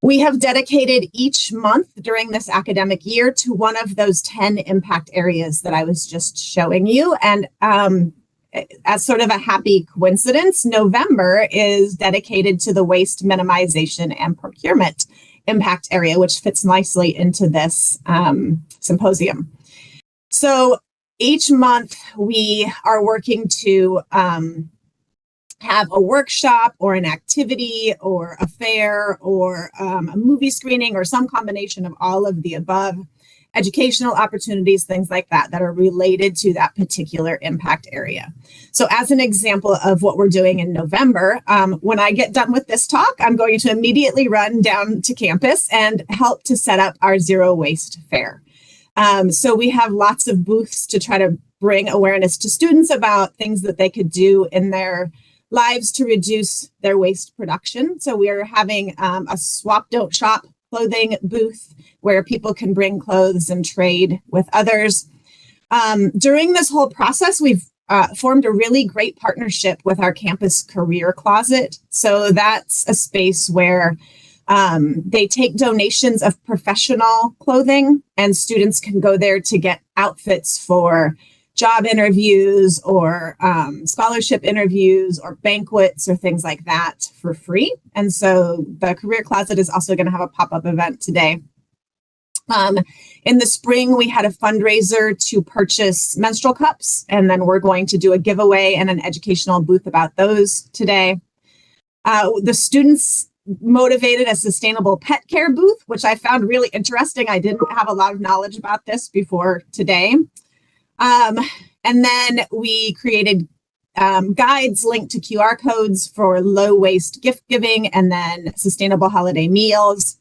We have dedicated each month during this academic year to one of those 10 impact areas that I was just showing you. And as sort of a happy coincidence, November is dedicated to the waste minimization and procurement impact area, which fits nicely into this symposium. So each month we are working to have a workshop or an activity or a fair or a movie screening or some combination of all of the above, educational opportunities, things like that, that are related to that particular impact area. So as an example of what we're doing in November, when I get done with this talk, I'm going to immediately run down to campus and help to set up our zero waste fair. So we have lots of booths to try to bring awareness to students about things that they could do in their lives to reduce their waste production. So we are having a swap don't shop clothing booth where people can bring clothes and trade with others. During this whole process, we've formed a really great partnership with our campus career closet. So that's a space where they take donations of professional clothing, and students can go there to get outfits for job interviews or scholarship interviews or banquets or things like that for free. And so the Career Closet is also going to have a pop-up event today. In the spring, we had a fundraiser to purchase menstrual cups, and then we're going to do a giveaway and an educational booth about those today. The students motivated a sustainable pet care booth, which I found really interesting. I didn't have a lot of knowledge about this before today. And then we created guides linked to QR codes for low waste gift giving and then sustainable holiday meals.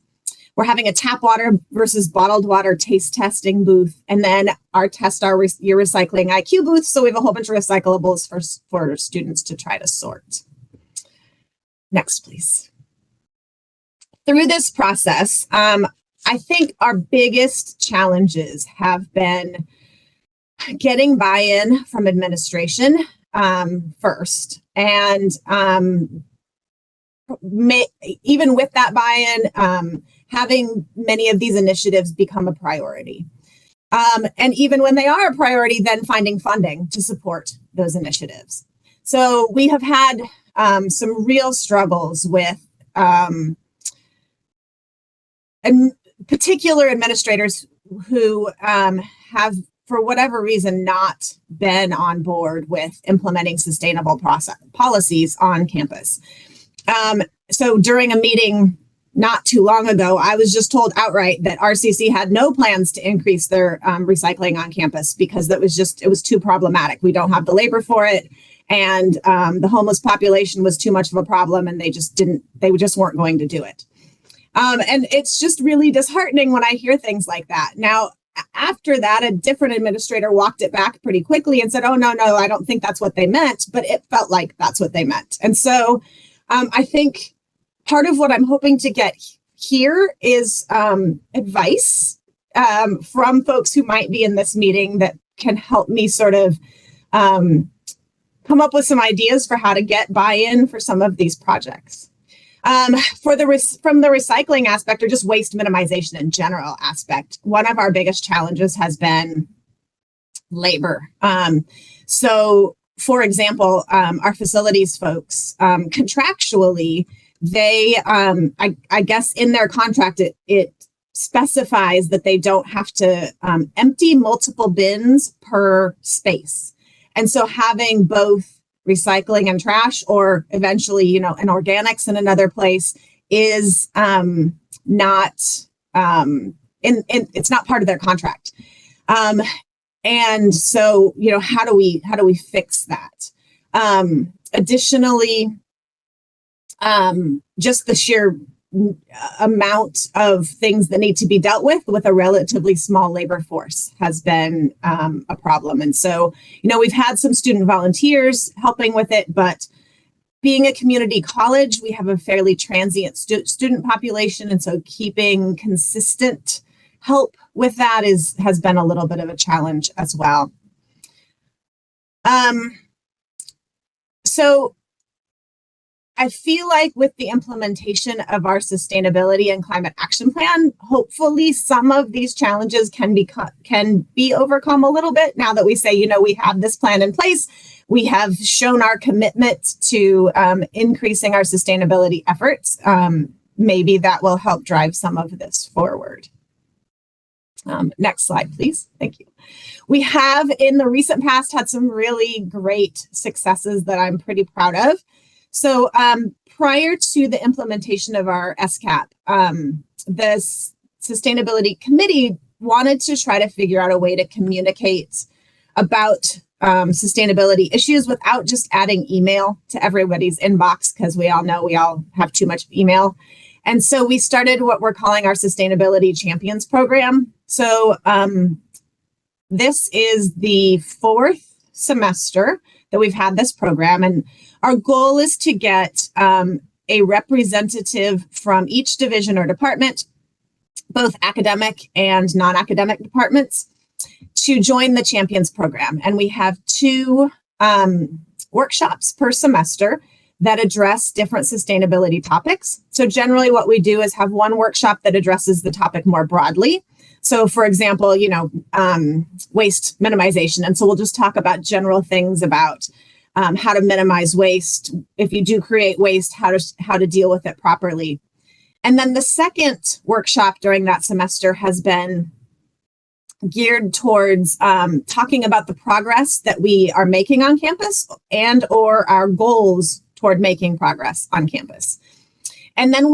We're having a tap water versus bottled water taste testing booth, and then our Test Our Your Recycling IQ booth. So we have a whole bunch of recyclables for students to try to sort. Next, please. Through this process, I think our biggest challenges have been getting buy-in from administration first, and even with that buy-in, having many of these initiatives become a priority. And even when they are a priority, then finding funding to support those initiatives. So we have had some real struggles with particular administrators who have, for whatever reason, not been on board with implementing sustainable policies on campus. So during a meeting not too long ago, I was just told outright that RCC had no plans to increase their recycling on campus because it was too problematic. We don't have the labor for it. And the homeless population was too much of a problem, and they just weren't going to do it. And it's just really disheartening when I hear things like that. Now, after that, a different administrator walked it back pretty quickly and said, oh, no, I don't think that's what they meant, but it felt like that's what they meant. And so I think part of what I'm hoping to get here is advice from folks who might be in this meeting that can help me sort of come up with some ideas for how to get buy-in for some of these projects. From the recycling aspect, or just waste minimization in general aspect, one of our biggest challenges has been labor. So, for example, our facilities folks, contractually, they, I guess in their contract, it specifies that they don't have to empty multiple bins per space. And so having both recycling and trash, or eventually, an organics in another place, is not it's not part of their contract. And so, how do we fix that? Additionally, just the sheer amount of things that need to be dealt with a relatively small labor force has been a problem. And so, we've had some student volunteers helping with it, but being a community college, we have a fairly transient student population. And so keeping consistent help with that has been a little bit of a challenge as well. So I feel like with the implementation of our sustainability and climate action plan, hopefully some of these challenges can be overcome a little bit now that we say, we have this plan in place. We have shown our commitment to increasing our sustainability efforts. Maybe that will help drive some of this forward. Next slide, please. Thank you. We have in the recent past had some really great successes that I'm pretty proud of. So prior to the implementation of our SCAP, the Sustainability Committee wanted to try to figure out a way to communicate about sustainability issues without just adding email to everybody's inbox, because we all know we all have too much email. And so we started what we're calling our Sustainability Champions program. So this is the 4th semester that we've had this program, and our goal is to get a representative from each division or department, both academic and non-academic departments, to join the Champions program. And we have 2 workshops per semester that address different sustainability topics. So generally what we do is have one workshop that addresses the topic more broadly. So for example, waste minimization. And so we'll just talk about general things about how to minimize waste. If you do create waste, how to deal with it properly. And then the second workshop during that semester has been geared towards talking about the progress that we are making on campus and or our goals toward making progress on campus. And then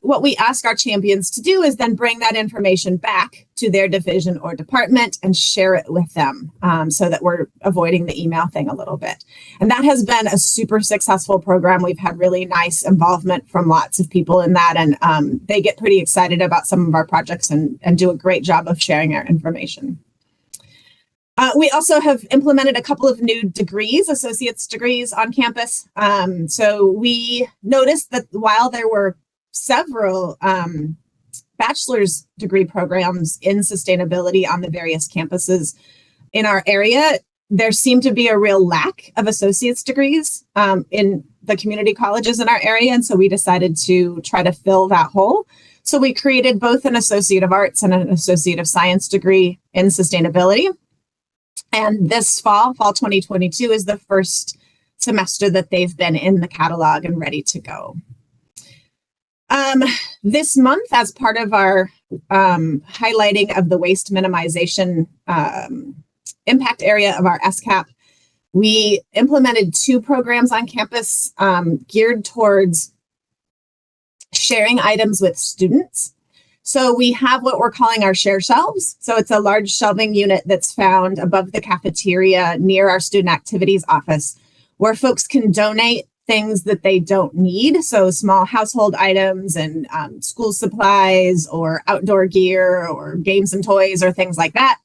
what we ask our champions to do is then bring that information back to their division or department and share it with them, so that we're avoiding the email thing a little bit. And that has been a super successful program. We've had really nice involvement from lots of people in that, and they get pretty excited about some of our projects and do a great job of sharing our information. We also have implemented a couple of new degrees, associate's degrees on campus. So we noticed that while there were several bachelor's degree programs in sustainability on the various campuses in our area, there seemed to be a real lack of associate's degrees in the community colleges in our area. And so we decided to try to fill that hole. So we created both an Associate of Arts and an Associate of Science degree in sustainability. And this fall 2022 is the first semester that they've been in the catalog and ready to go. This month, as part of our highlighting of the waste minimization impact area of our SCAP, we implemented 2 programs on campus geared towards sharing items with students. So we have what we're calling our share shelves. So it's a large shelving unit that's found above the cafeteria near our student activities office, where folks can donate things that they don't need. So small household items and school supplies or outdoor gear or games and toys or things like that.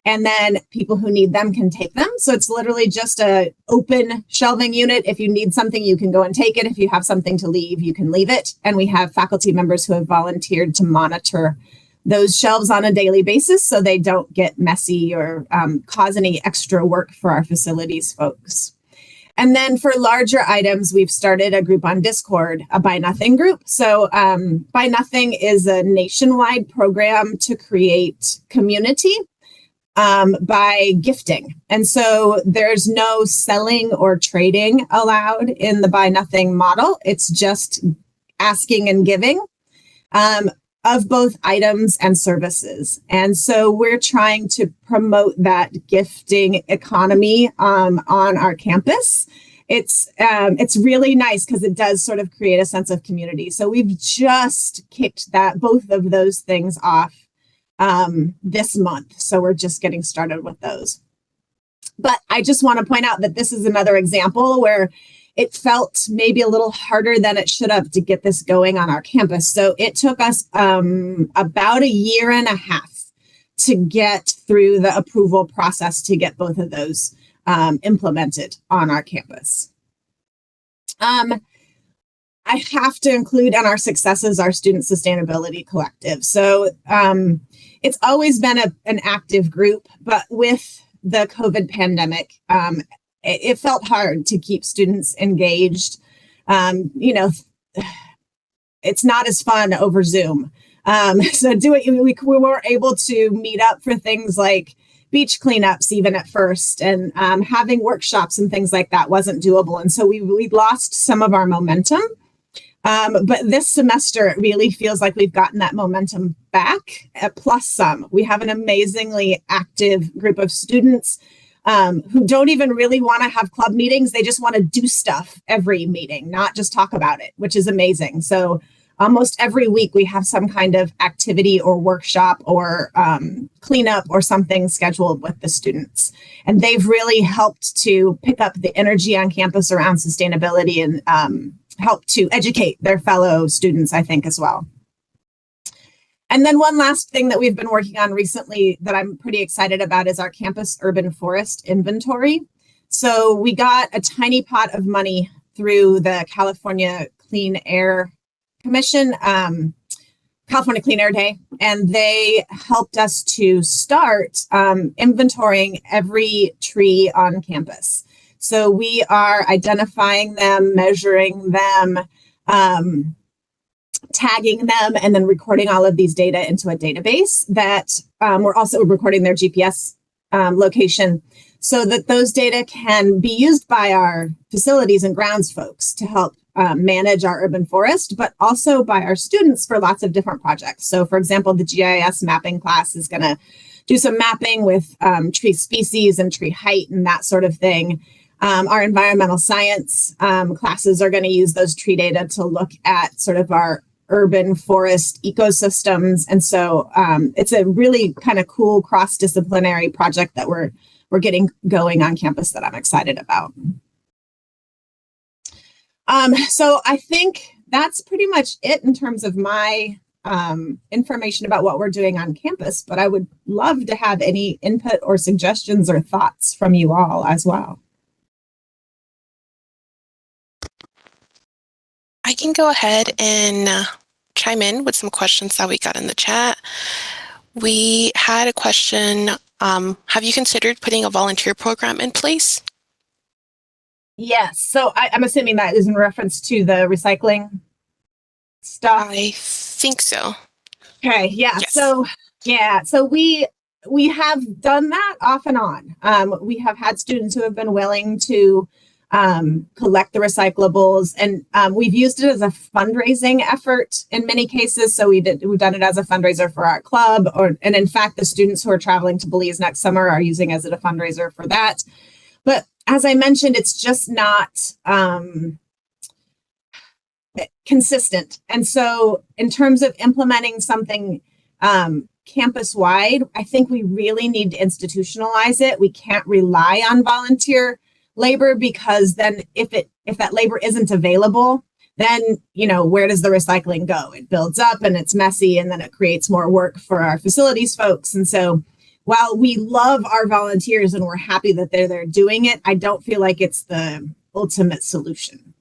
And then people who need them can take them. So it's literally just a open shelving unit. If you need something, you can go and take it. If you have something to leave, you can leave it. And we have faculty members who have volunteered to monitor those shelves on a daily basis so they don't get messy or cause any extra work for our facilities folks. And then for larger items, we've started a group on Discord, a Buy Nothing group. So Buy Nothing is a nationwide program to create community by gifting. And so there's no selling or trading allowed in the Buy Nothing model. It's just asking and giving of both items and services. And so we're trying to promote that gifting economy on our campus. It's really nice because it does sort of create a sense of community. So we've just kicked both of those things off this month. So we're just getting started with those. But I just want to point out that this is another example where it felt maybe a little harder than it should have to get this going on our campus. So it took us about a year and a half to get through the approval process to get both of those implemented on our campus. I have to include on our successes our Student Sustainability Collective. So it's always been an active group, but with the COVID pandemic, it felt hard to keep students engaged. It's not as fun over Zoom. So we weren't able to meet up for things like beach cleanups even at first, and having workshops and things like that wasn't doable. And so we lost some of our momentum. But this semester, it really feels like we've gotten that momentum back, plus some. We have an amazingly active group of students who don't even really want to have club meetings. They just want to do stuff every meeting, not just talk about it, which is amazing. So almost every week we have some kind of activity or workshop or cleanup or something scheduled with the students. And they've really helped to pick up the energy on campus around sustainability and help to educate their fellow students, I think, as well. And then one last thing that we've been working on recently that I'm pretty excited about is our campus urban forest inventory. So we got a tiny pot of money through the California Clean Air Commission, California Clean Air Day, and they helped us to start inventorying every tree on campus. So we are identifying them, measuring them, tagging them, and then recording all of these data into a database that we're also recording their GPS location so that those data can be used by our facilities and grounds folks to help manage our urban forest, but also by our students for lots of different projects. So for example, the GIS mapping class is going to do some mapping with tree species and tree height and that sort of thing. Our environmental science classes are going to use those tree data to look at sort of our urban forest ecosystems. And so it's a really kind of cool cross-disciplinary project that we're getting going on campus that I'm excited about. So I think that's pretty much it in terms of my information about what we're doing on campus, but I would love to have any input or suggestions or thoughts from you all as well.
I can go ahead and chime in with some questions that we got in the chat. We had a question, have you considered putting a volunteer program in place?
Yes, so I'm assuming that is in reference to the recycling stuff.
I think so.
Okay, yeah,
Yes.
so we have done that off and on. We have had students who have been willing to collect the recyclables, and we've used it as a fundraising effort in many cases. So we've done it as a fundraiser for our club, and in fact, the students who are traveling to Belize next summer are using it as a fundraiser for that. But as I mentioned, it's just not consistent. And so in terms of implementing something campus-wide, I think we really need to institutionalize it. We can't rely on volunteer labor, because then if that labor isn't available, then, you know, where does the recycling go? It builds up and it's messy, and then it creates more work for our facilities folks. And so while we love our volunteers and we're happy that they're there doing it, I don't feel like it's the ultimate solution.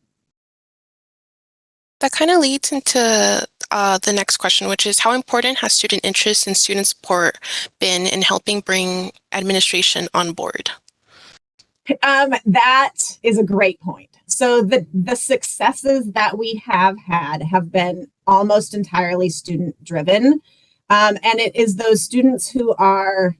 That kind of leads into the next question, which is how important has student interest and student support been in helping bring administration on board?
That is a great point. So the successes that we have had have been almost entirely student driven. And it is those students who are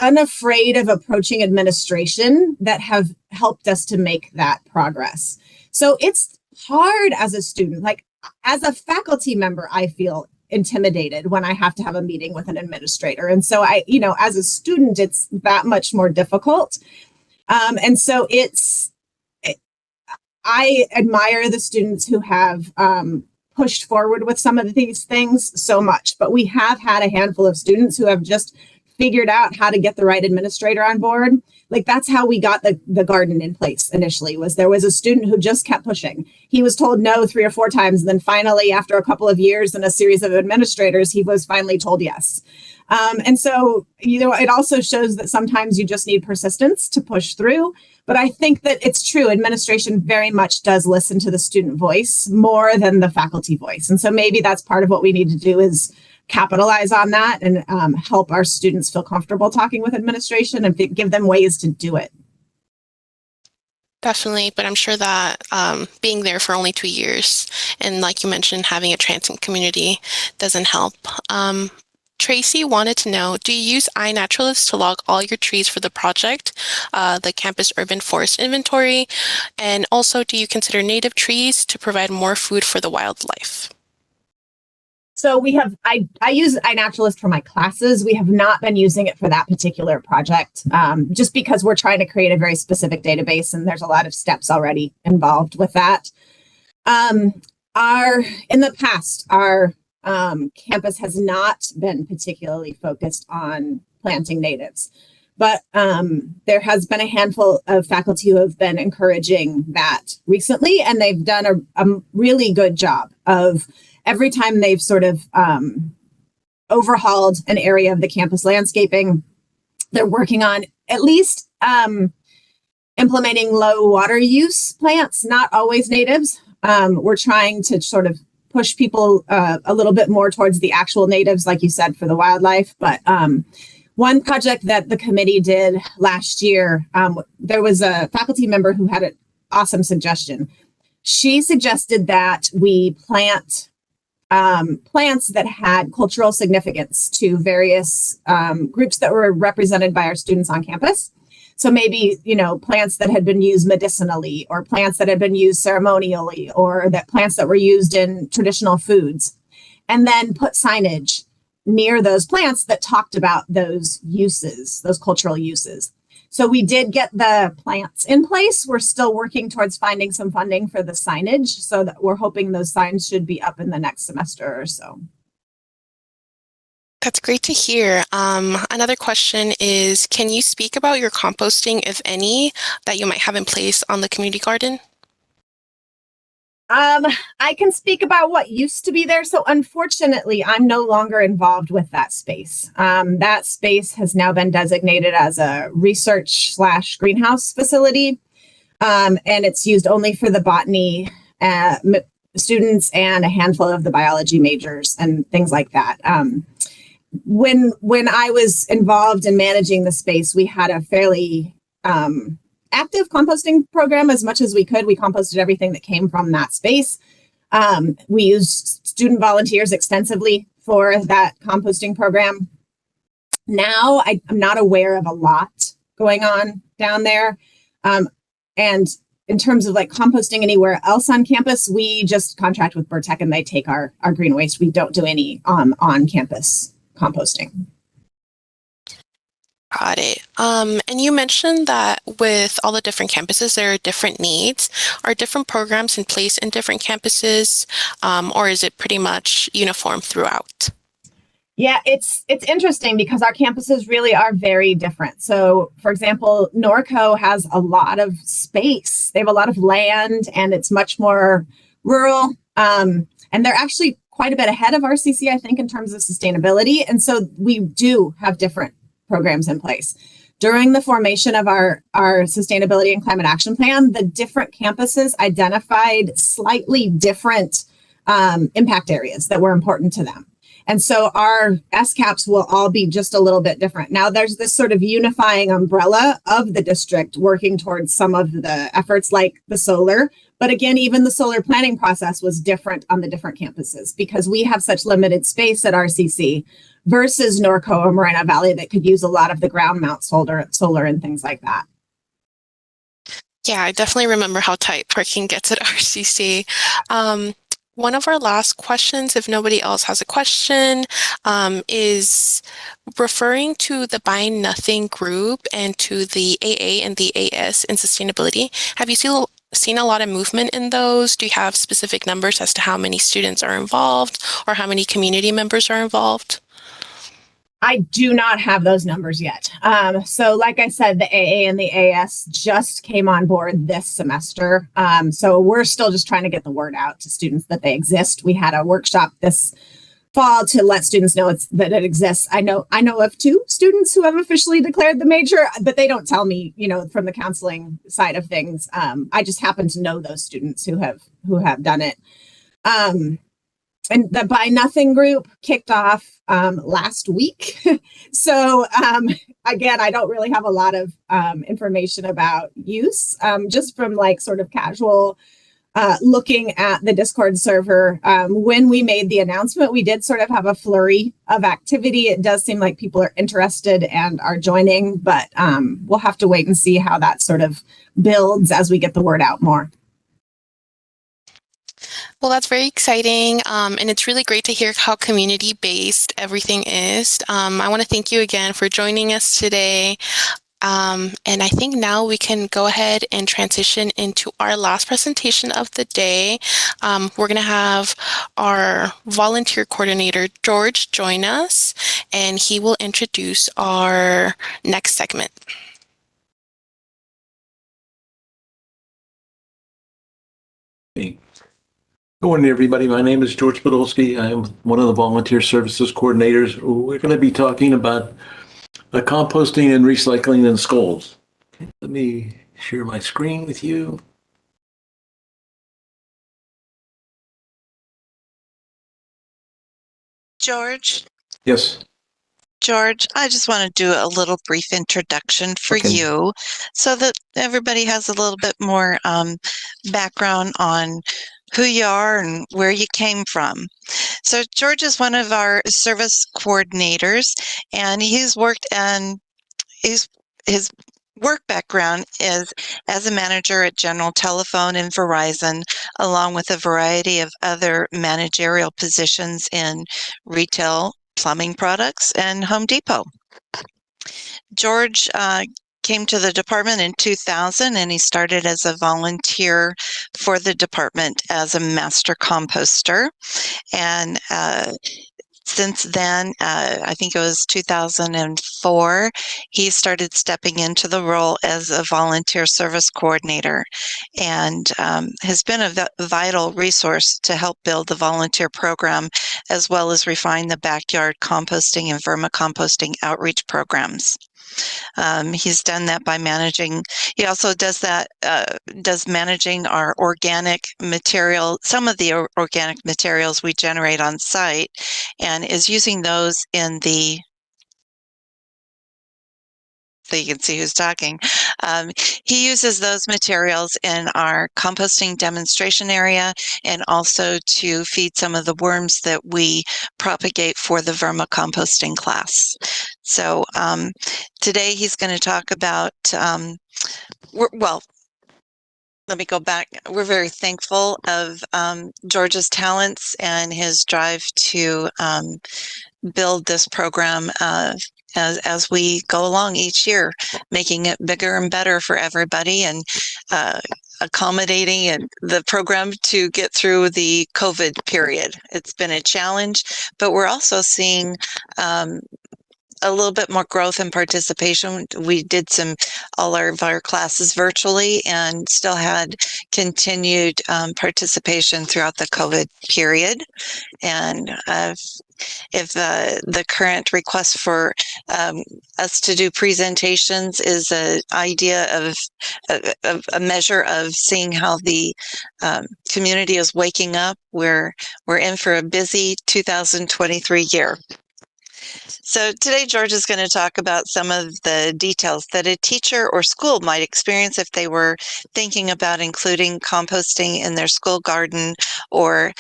unafraid of approaching administration that have helped us to make that progress. So it's hard as a student, like as a faculty member, I feel intimidated when I have to have a meeting with an administrator. And so as a student, it's that much more difficult. And so I admire the students who have pushed forward with some of these things so much, but we have had a handful of students who have just figured out how to get the right administrator on board. Like that's how we got the garden in place initially. There was a student who just kept pushing. He was told no 3 or 4 times. And then finally, after a couple of years and a series of administrators, he was finally told yes. And so, it also shows that sometimes you just need persistence to push through. But I think that it's true. Administration very much does listen to the student voice more than the faculty voice. And so maybe that's part of what we need to do is capitalize on that and help our students feel comfortable talking with administration and give them ways to do it.
Definitely, but I'm sure that being there for only 2 years and like you mentioned, having a transient community doesn't help. Tracy wanted to know, do you use iNaturalist to log all your trees for the project, the campus urban forest inventory? And also, do you consider native trees to provide more food for the wildlife?
So we have, I use iNaturalist for my classes. We have not been using it for that particular project, just because we're trying to create a very specific database and there's a lot of steps already involved with that. In the past, our campus has not been particularly focused on planting natives, but there has been a handful of faculty who have been encouraging that recently, and they've done a really good job of every time they've sort of overhauled an area of the campus landscaping, they're working on at least implementing low water use plants, not always natives. We're trying to sort of push people a little bit more towards the actual natives, like you said, for the wildlife. But one project that the committee did last year, there was a faculty member who had an awesome suggestion. She suggested that we plant plants that had cultural significance to various groups that were represented by our students on campus. So maybe, plants that had been used medicinally, or plants that had been used ceremonially, or that plants that were used in traditional foods, and then put signage near those plants that talked about those uses, those cultural uses. So we did get the plants in place. We're still working towards finding some funding for the signage, so that we're hoping those signs should be up in the next semester or so.
That's great to hear. Another question is, can you speak about your composting, if any, that you might have in place on the community garden?
I can speak about what used to be there. So unfortunately, I'm no longer involved with that space. That space has now been designated as a research/greenhouse facility. And it's used only for the botany students and a handful of the biology majors and things like that. When I was involved in managing the space, we had a fairly active composting program as much as we could. We composted everything that came from that space. We used student volunteers extensively for that composting program. Now I'm not aware of a lot going on down there. And in terms of like composting anywhere else on campus, we just contract with Burtech and they take our green waste. We don't do any on campus composting.
Got it. And you mentioned that with all the different campuses, there are different needs. Are different programs in place in different campuses, or is it pretty much uniform throughout?
Yeah, it's interesting because our campuses really are very different. So, for example, Norco has a lot of space. They have a lot of land, and it's much more rural. And they're actually quite a bit ahead of RCC, I think, in terms of sustainability. And so we do have different programs in place. During the formation of our sustainability and climate action plan, the different campuses identified slightly different impact areas that were important to them. And so our SCAPs will all be just a little bit different. Now there's this sort of unifying umbrella of the district working towards some of the efforts like the solar. But again, even the solar planning process was different on the different campuses because we have such limited space at RCC versus Norco or Moreno Valley that could use a lot of the ground mount solar and things like that.
Yeah, I definitely remember how tight parking gets at RCC. One of our last questions, if nobody else has a question, is referring to the Buy Nothing group and to the AA and the AS in sustainability. Have you seen a lot of movement in those? Do you have specific numbers as to how many students are involved or how many community members are involved?
I do not have those numbers yet. So like I said, the AA and the AS just came on board this semester. So we're still just trying to get the word out to students that they exist. We had a workshop this fall to let students know that it exists. I know of 2 students who have officially declared the major, but they don't tell me, from the counseling side of things. I just happen to know those students who have done it. And the Buy Nothing group kicked off last week. So again, I don't really have a lot of information about use, just from like sort of casual looking at the Discord server, when we made the announcement, we did sort of have a flurry of activity. It does seem like people are interested and are joining, but we'll have to wait and see how that sort of builds as we get the word out more.
Well, that's very exciting. And it's really great to hear how community-based everything is. I want to thank you again for joining us today. And I think now we can go ahead and transition into our last presentation of the day. We're going to have our volunteer coordinator, George, join us, and he will introduce our next segment.
Hey. Good morning, everybody. My name is George Podolsky. I'm one of the volunteer services coordinators. We're going to be talking about composting and recycling in schools. Okay, let me share my screen with you.
George?
Yes.
George, I just want to do a little brief introduction for you so that everybody has a little bit more background on who you are and where you came from. So George is one of our service coordinators, and he's worked and his work background is as a manager at General Telephone and Verizon, along with a variety of other managerial positions in retail, plumbing products, and Home Depot. George came to the department in 2000, and he started as a volunteer for the department as a master composter. And since then, I think it was 2004, he started stepping into the role as a volunteer service coordinator, and has been a vital resource to help build the volunteer program, as well as refine the backyard composting and vermicomposting outreach programs. He's done that by managing, he also does that, does managing our organic material, some of the organic materials we generate on site, and is using those in the, so you can see who's talking. He uses those materials in our composting demonstration area, and also to feed some of the worms that we propagate for the vermicomposting class. So today he's going to talk about, well, let me go back. We're very thankful of George's talents and his drive to build this program as we go along each year, making it bigger and better for everybody, and accommodating and the program to get through the COVID period. It's been a challenge, but we're also seeing a little bit more growth and participation. We did all of our classes virtually and still had continued participation throughout the COVID period. And if the current request for us to do presentations is an idea of a measure of seeing how the community is waking up, we're in for a busy 2023 year. So today, George is going to talk about some of the details that a teacher or school might experience if they were thinking about including composting in their school garden, or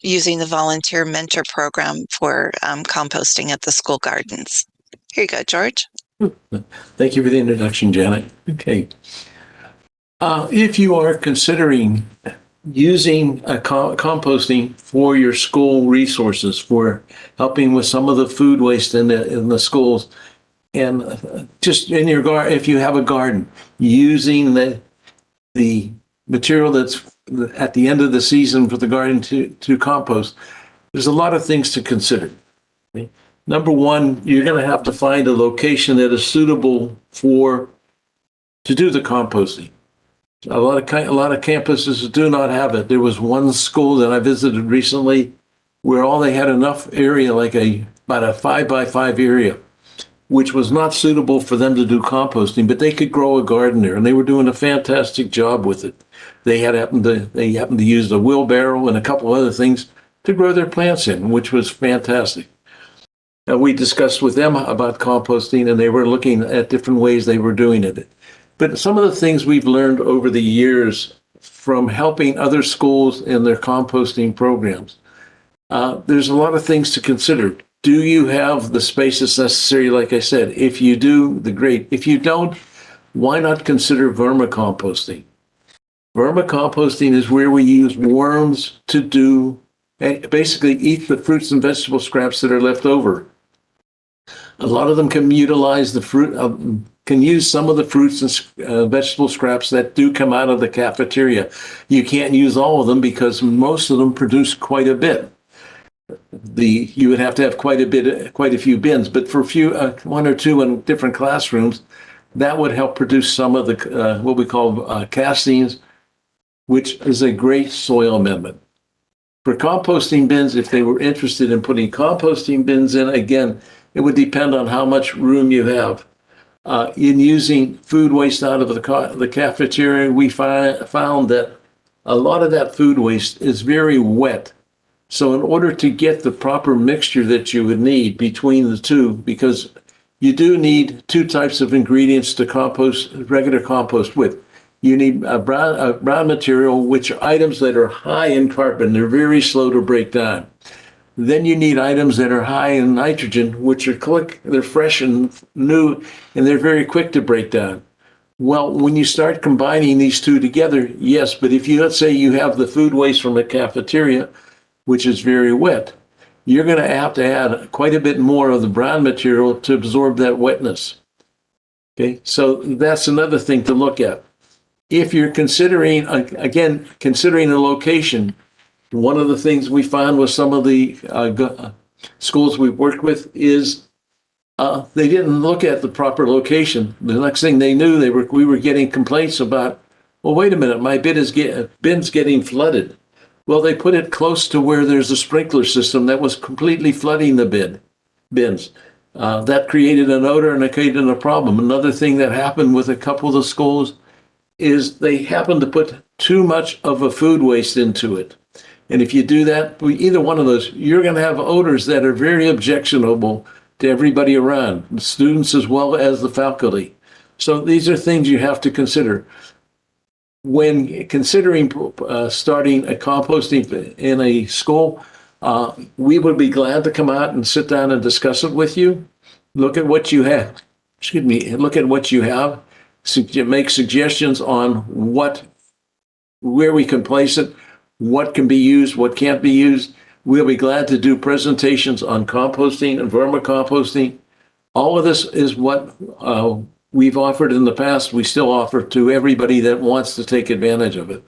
using the volunteer mentor program for composting at the school gardens. Here you go, George.
Thank you for the introduction, Janet. Okay. If you are considering using composting for your school resources, for helping with some of the food waste in the schools, and just in your garden, if you have a garden, using the material that's at the end of the season for the garden to compost, there's a lot of things to consider. Okay? Number one, you're going to have to find a location that is suitable to do the composting. A lot of campuses do not have it. There was one school that I visited recently where all they had enough area, like about a 5x5 area, which was not suitable for them to do composting, but they could grow a garden there, and they were doing a fantastic job with it. They happened to use a wheelbarrow and a couple other things to grow their plants in, which was fantastic. Now, we discussed with them about composting, and they were looking at different ways they were doing it. But some of the things we've learned over the years from helping other schools in their composting programs. There's a lot of things to consider. Do you have the spaces necessary? Like I said, if you do, the great. If you don't, why not consider vermicomposting? Vermicomposting is where we use worms to do, basically eat the fruits and vegetable scraps that are left over. A lot of them can utilize the fruit, can use some of the fruits and vegetable scraps that do come out of the cafeteria. You can't use all of them because most of them produce quite a bit. You would have to have quite a few bins, but for one or two in different classrooms, that would help produce some of the what we call castings, which is a great soil amendment. For composting bins, if they were interested in putting composting bins in, again, it would depend on how much room you have. In using food waste out of the cafeteria, we found that a lot of that food waste is very wet. So in order to get the proper mixture that you would need between the two, because you do need two types of ingredients to compost, regular compost with. You need a brown material, which are items that are high in carbon. They're very slow to break down. Then you need items that are high in nitrogen, which are quick, they're fresh and new, and they're very quick to break down. Well, when you start combining these two together, yes, but if let's say you have the food waste from a cafeteria, which is very wet, you're going to have to add quite a bit more of the brown material to absorb that wetness. Okay, so that's another thing to look at. If you're considering, again, considering a location, one of the things we found with some of the schools we've worked with is they didn't look at the proper location. The next thing they knew, we were getting complaints about, well, wait a minute, my bin's getting flooded. Well, they put it close to where there's a sprinkler system that was completely flooding the bins. That created an odor and it created a problem. Another thing that happened with a couple of the schools is they happened to put too much of a food waste into it. And if you do that, either one of those, you're going to have odors that are very objectionable to everybody around, the students as well as the faculty. So these are things you have to consider. When considering starting a composting in a school, we would be glad to come out and sit down and discuss it with you. Look at what you have. Look at what you have. Make suggestions on where we can place it, what can be used, what can't be used. We'll be glad to do presentations on composting and vermicomposting. All of this is what we've offered in the past. We still offer to everybody that wants to take advantage of it.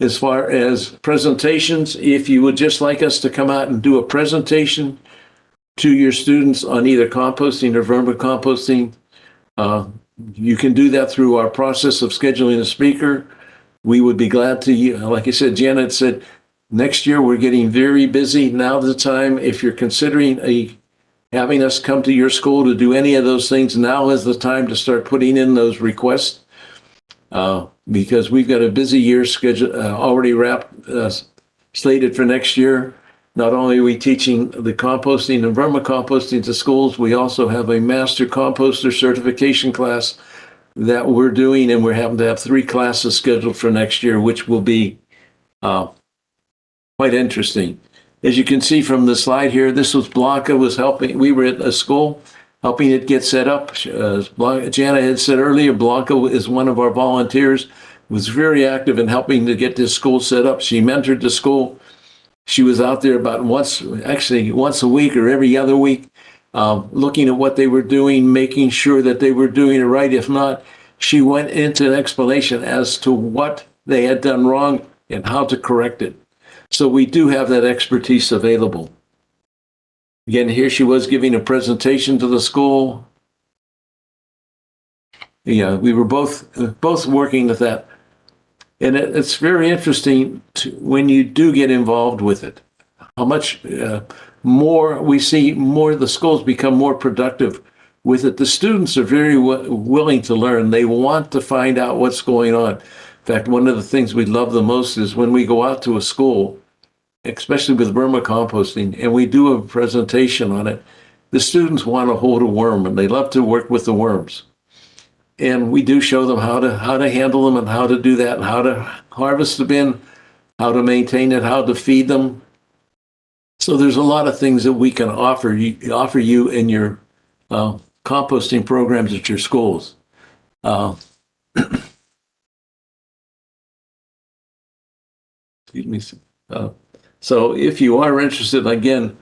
As far as presentations, if you would just like us to come out and do a presentation to your students on either composting or vermicomposting, you can do that through our process of scheduling a speaker. We would be glad to, like I said, Janet said, next year we're getting very busy. Now's the time. If you're considering having us come to your school to do any of those things, now is the time to start putting in those requests, because we've got a busy year schedule already slated for next year. Not only are we teaching the composting and vermicomposting to schools, we also have a master composter certification class that we're doing, and we're having to have 3 classes scheduled for next year, which will be quite interesting. As you can see from the slide here, this was Blanca was helping. We were at a school helping it get set up. Jana had said earlier, Blanca is one of our volunteers, was very active in helping to get this school set up. She mentored the school. She was out there about once a week or every other week, looking at what they were doing, making sure that they were doing it right. If not, she went into an explanation as to what they had done wrong and how to correct it. So we do have that expertise available. Again, here she was giving a presentation to the school. Yeah, we were both working with that. And it's very interesting when you do get involved with it, how much more we see, more the schools become more productive with it. The students are very willing to learn. They want to find out what's going on. In fact, one of the things we love the most is when we go out to a school, especially with vermicomposting, and we do a presentation on it, the students want to hold a worm and they love to work with the worms. and we do show them how to handle them and how to do that and how to harvest the bin, how to maintain it, how to feed them. So there's a lot of things that we can offer you in your composting programs at your schools. Excuse me. So if you are interested, again,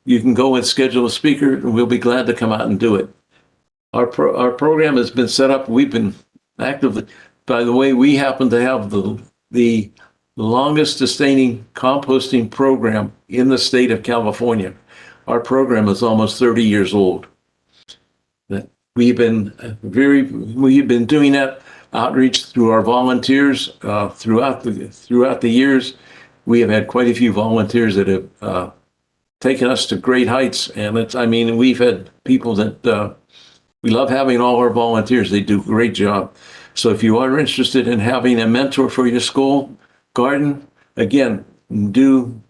you can go and schedule a speaker, and we'll be glad to come out and do it. Our program has been set up. We've been actively. By the way, we happen to have the longest sustaining composting program in the state of California. Our program is almost 30 years old. We've been doing that outreach through our volunteers throughout the years. We have had quite a few volunteers that have taken us to great heights, and we've had people that we love having all our volunteers. They do a great job. So if you are interested in having a mentor for your school garden, again, do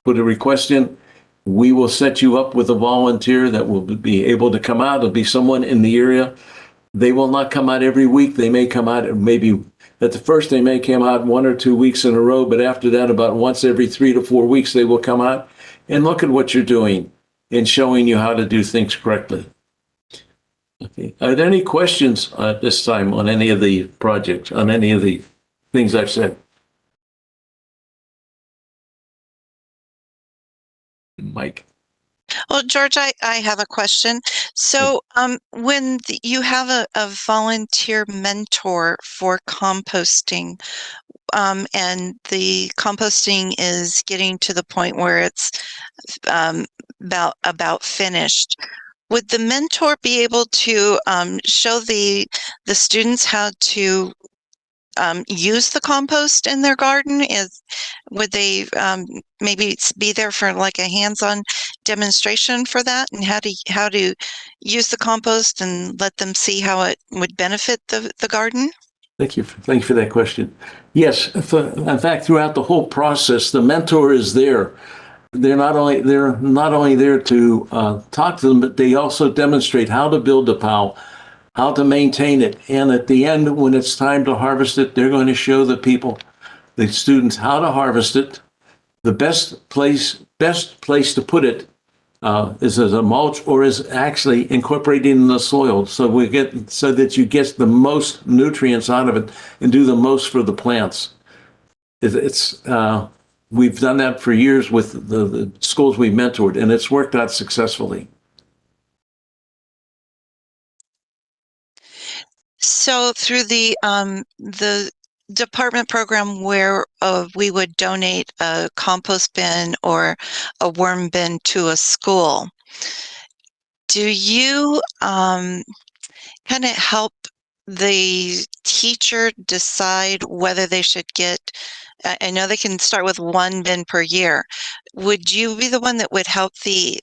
put a request in. We will set you up with a volunteer that will be able to come out. It'll be someone in the area. They will not come out every week. They may come out maybe at the first, they may come out 1 or 2 weeks in a row, but after that, about once every 3 to 4 weeks, they will come out and look at what you're doing and showing you how to do things correctly. Okay. Are there any questions at this time on any of the projects, on any of the things I've said? Mike.
Well, George, I have a question. So when you have a volunteer mentor for composting, and the composting is getting to the point where it's about finished, would the mentor be able to show the students how to use the compost in their garden? Would they maybe be there for like a hands-on demonstration for that, and how to use the compost and let them see how it would benefit the garden?
Thank you for that question. Yes, in fact, throughout the whole process, the mentor is there. They're not only there to talk to them, but they also demonstrate how to build the pile, how to maintain it, and at the end, when it's time to harvest it, they're going to show the students how to harvest it. The best place to put it is as a mulch, or is actually incorporated in the soil, so that you get the most nutrients out of it and do the most for the plants. We've done that for years with the schools we've mentored, and it's worked out successfully.
So through the department program where we would donate a compost bin or a worm bin to a school, do you kind of help the teacher decide whether they should get, I know they can start with 1 bin per year. Would you be the one that would help the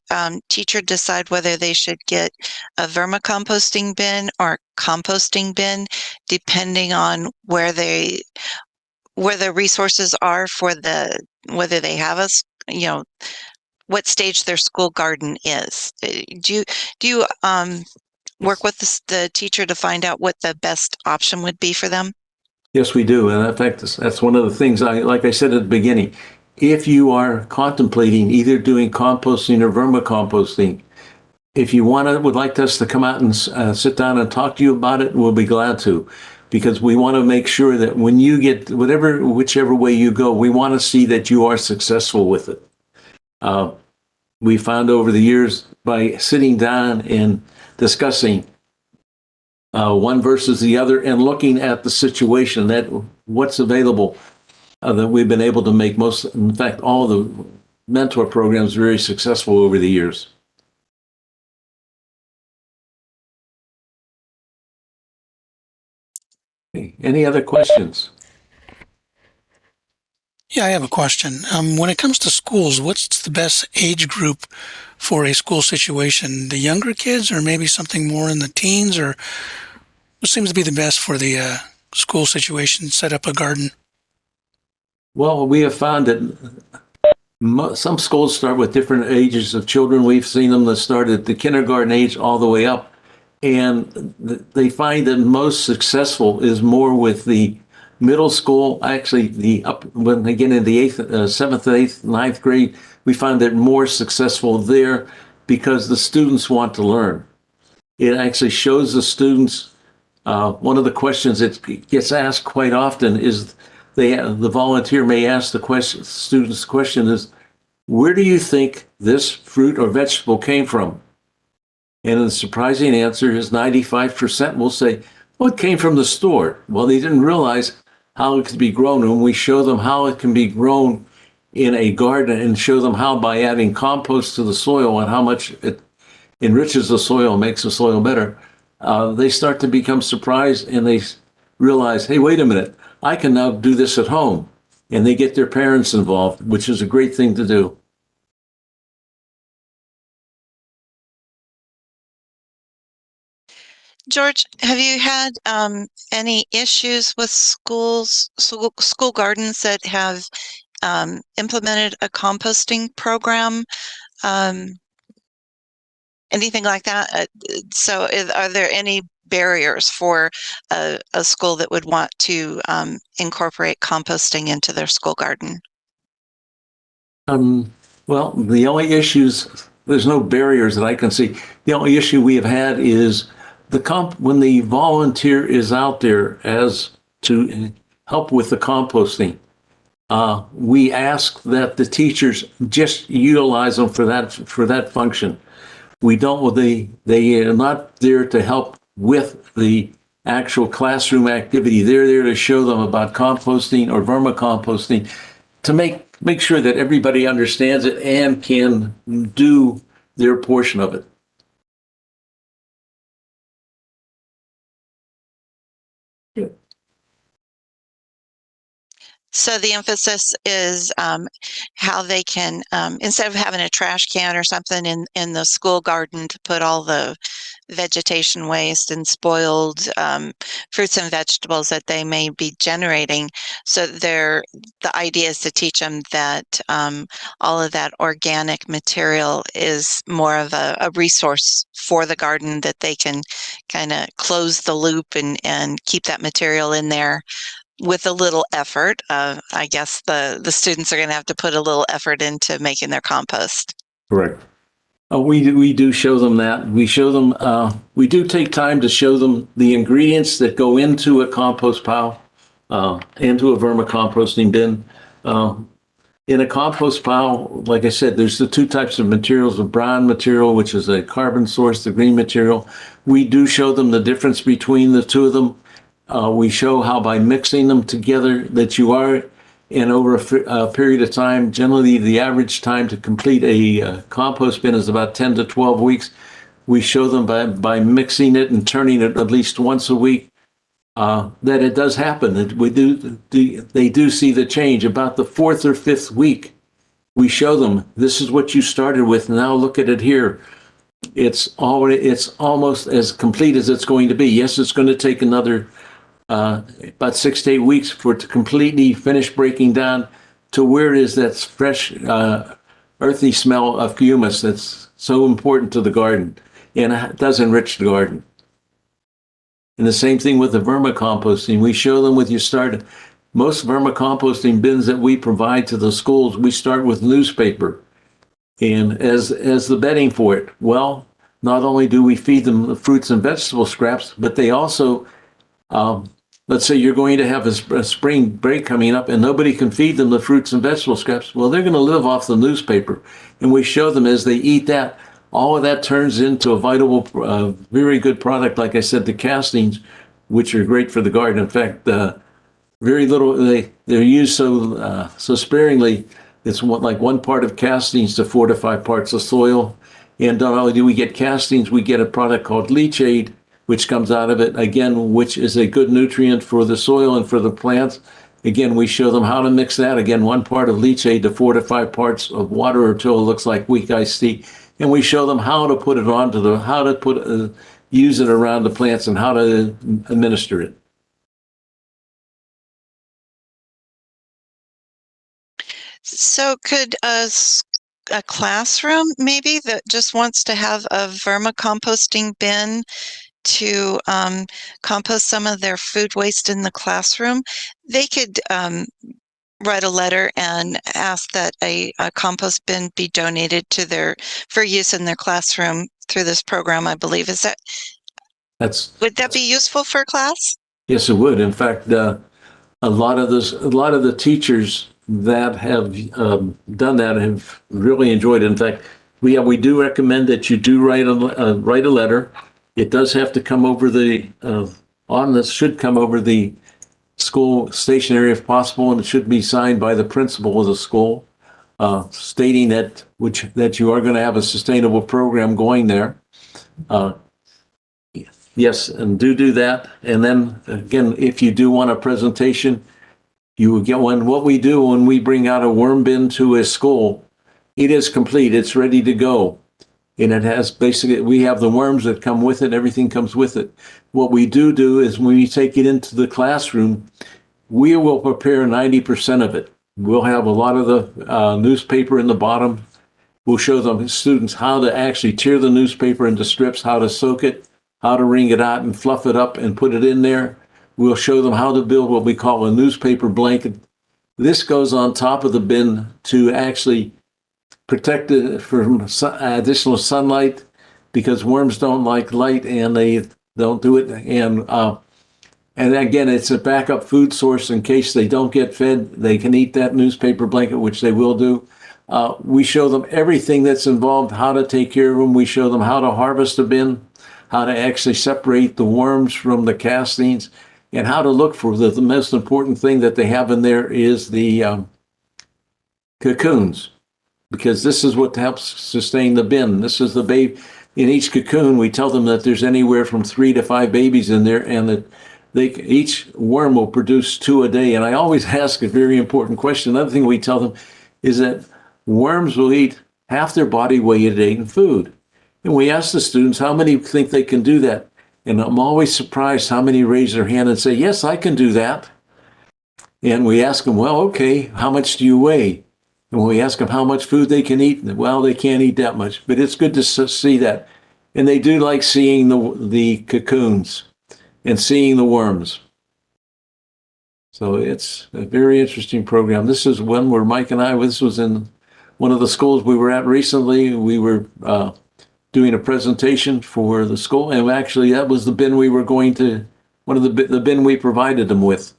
teacher decide whether they should get a vermicomposting bin or composting bin, depending on where the resources are for whether they have what stage their school garden is? Do you work with the teacher to find out what the best option would be for them?
Yes, we do. And in fact, that's one of the things, like I said at the beginning, if you are contemplating either doing composting or vermicomposting, if you would like us to come out and sit down and talk to you about it, we'll be glad to, because we want to make sure that when you get whichever way you go, we want to see that you are successful with it. We found over the years, by sitting down and discussing one versus the other and looking at the situation, that what's available, that we've been able to make in fact, all of the mentor programs very successful over the years. Okay. Any other questions?
Yeah, I have a question. When it comes to schools, what's the best age group for a school situation? The younger kids, or maybe something more in the teens, or what seems to be the best for the school situation, set up a garden?
Well, we have found that some schools start with different ages of children. We've seen them that start at the kindergarten age all the way up. And they find that most successful is more with the middle school. Actually, when they get in the seventh, eighth, ninth grade, we find that more successful there because the students want to learn. It actually shows the students. One of the questions that gets asked quite often is the volunteer may ask the students question is, where do you think this fruit or vegetable came from? And the surprising answer is 95% will say, well, it came from the store. Well, they didn't realize how it could be grown. And when we show them how it can be grown in a garden and show them how by adding compost to the soil and how much it enriches the soil, makes the soil better, they start to become surprised and they realize, hey, wait a minute, I can now do this at home. And they get their parents involved, which is a great thing to do.
George, have you had any issues with school gardens that have implemented a composting program? Anything like that? So are there any barriers for a school that would want to incorporate composting into their school garden?
Well, the only issues, there's no barriers that I can see. The only issue we have had is when the volunteer is out there as to help with the composting, we ask that the teachers just utilize them for that function. We don't, they are not there to help with the actual classroom activity. They're there to show them about composting or vermicomposting to make sure that everybody understands it and can do their portion of it.
So the emphasis is how they can, instead of having a trash can or something in the school garden to put all the vegetation waste and spoiled fruits and vegetables that they may be generating. So the idea is to teach them that all of that organic material is more of a resource for the garden, that they can kind of close the loop and keep that material in there with a little effort. I guess the students are going to have to put a little effort into making their compost.
Correct. We do show them that. We show them, we do take time to show them the ingredients that go into a compost pile, into a vermicomposting bin. In a compost pile, like I said, there's the two types of materials, the brown material, which is a carbon source, the green material. We do show them the difference between the two of them. We show how by mixing them together that you are, and over a period of time, generally the average time to complete a compost bin is about 10 to 12 weeks. We show them by mixing it and turning it at least once a week that it does happen. They do see the change. About the fourth or fifth week, we show them, this is what you started with, now look at it here. It's almost as complete as it's going to be. Yes, it's going to take another about 6 to 8 weeks for it to completely finish breaking down to where it is that fresh, earthy smell of humus that's so important to the garden, and it does enrich the garden. And the same thing with the vermicomposting. We show them with most vermicomposting bins that we provide to the schools, we start with newspaper and as the bedding for it. Well, not only do we feed them the fruits and vegetable scraps, but they also let's say you're going to have a spring break coming up and nobody can feed them the fruits and vegetable scraps. Well, they're going to live off the newspaper. And we show them as they eat that, all of that turns into a vital, very good product. Like I said, the castings, which are great for the garden. In fact, very little, they're used so sparingly. It's like 1 part of castings to 4 to 5 parts of soil. And not only do we get castings, we get a product called leachate, which comes out of it, again, which is a good nutrient for the soil and for the plants. Again, we show them how to mix that. Again, 1 part of leachate to 4 to 5 parts of water until it looks like weak iced tea. And we show them how to put it onto use it around the plants and how to administer it.
So could a classroom maybe that just wants to have a vermicomposting bin to compost some of their food waste in the classroom, they could write a letter and ask that a compost bin be donated to for use in their classroom through this program, I believe. Would that be useful for class?
Yes, it would. In fact, a lot of the teachers that have done that have really enjoyed it. In fact, we do recommend that you do write a letter. It does have to come over should come over the school stationery if possible, and it should be signed by the principal of the school, stating that you are going to have a sustainable program going there. Yes, and do that. And then again, if you do want a presentation, you will get one. What we do when we bring out a worm bin to a school, it is complete. It's ready to go. And it has basically, we have the worms that come with it. Everything comes with it. What we do is when we take it into the classroom, we will prepare 90% of it. We'll have a lot of the newspaper in the bottom. We'll show the students how to actually tear the newspaper into strips, how to soak it, how to wring it out and fluff it up and put it in there. We'll show them how to build what we call a newspaper blanket. This goes on top of the bin to actually protect it from additional sunlight, because worms don't like light and they don't do it. And again, it's a backup food source in case they don't get fed. They can eat that newspaper blanket, which they will do. We show them everything that's involved, how to take care of them. We show them how to harvest a bin, how to actually separate the worms from the castings, and how to look for the most important thing that they have in there is the cocoons, because this is what helps sustain the bin. This is the baby. In each cocoon, we tell them that there's anywhere from 3 to 5 babies in there, and that each worm will produce 2 a day. And I always ask a very important question. Another thing we tell them is that worms will eat half their body weight a day in food. And we ask the students, how many think they can do that? And I'm always surprised how many raise their hand and say, yes, I can do that. And we ask them, well, okay, how much do you weigh? And when we ask them how much food they can eat, well, they can't eat that much. But it's good to see that. And they do like seeing the cocoons and seeing the worms. So it's a very interesting program. This is one where Mike and this was in one of the schools we were at recently. We were doing a presentation for the school, and actually that was the bin we were going to, one of the bin we provided them with.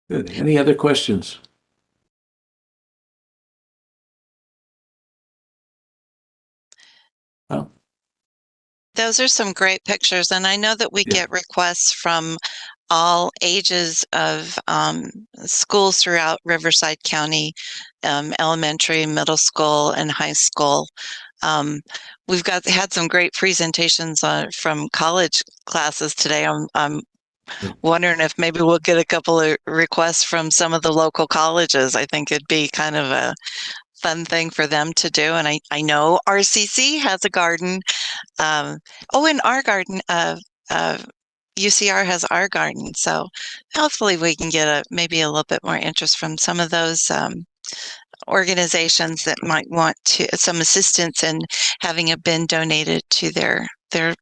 Good. Any other questions? Well,
those are some great pictures, and I know that we get requests from all ages of schools throughout Riverside County, elementary, middle school, and high school. We've had some great presentations from college classes today. I'm wondering if maybe we'll get a couple of requests from some of the local colleges. I think it'd be kind of a fun thing for them to do. And I know RCC has a garden. And our garden, UCR has our garden. So hopefully we can get maybe a little bit more interest from some of those organizations that might want some assistance in having a bin donated to their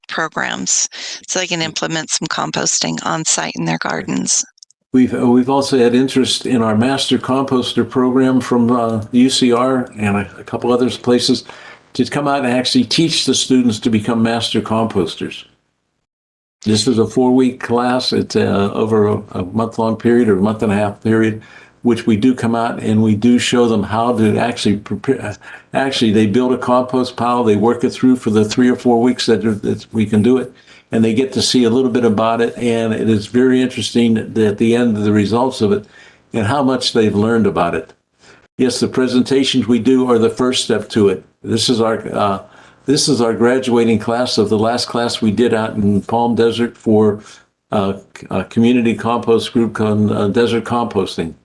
programs, so they can implement some composting on site in their gardens.
We've also had interest in our master composter program from UCR and a couple other places to come out and actually teach the students to become master composters. This is a 4-week class. It's over a month-long period or a month-and-a-half period, which we do come out and we do show them how to actually prepare. Actually, they build a compost pile. They work it through for the 3 or 4 weeks that we can do it. And they get to see a little bit about it. And it is very interesting at the end of the results of it and how much they've learned about it. Yes, the presentations we do are the first step to it. This is our graduating class of the last class we did out in Palm Desert for a community compost group called Desert Composting.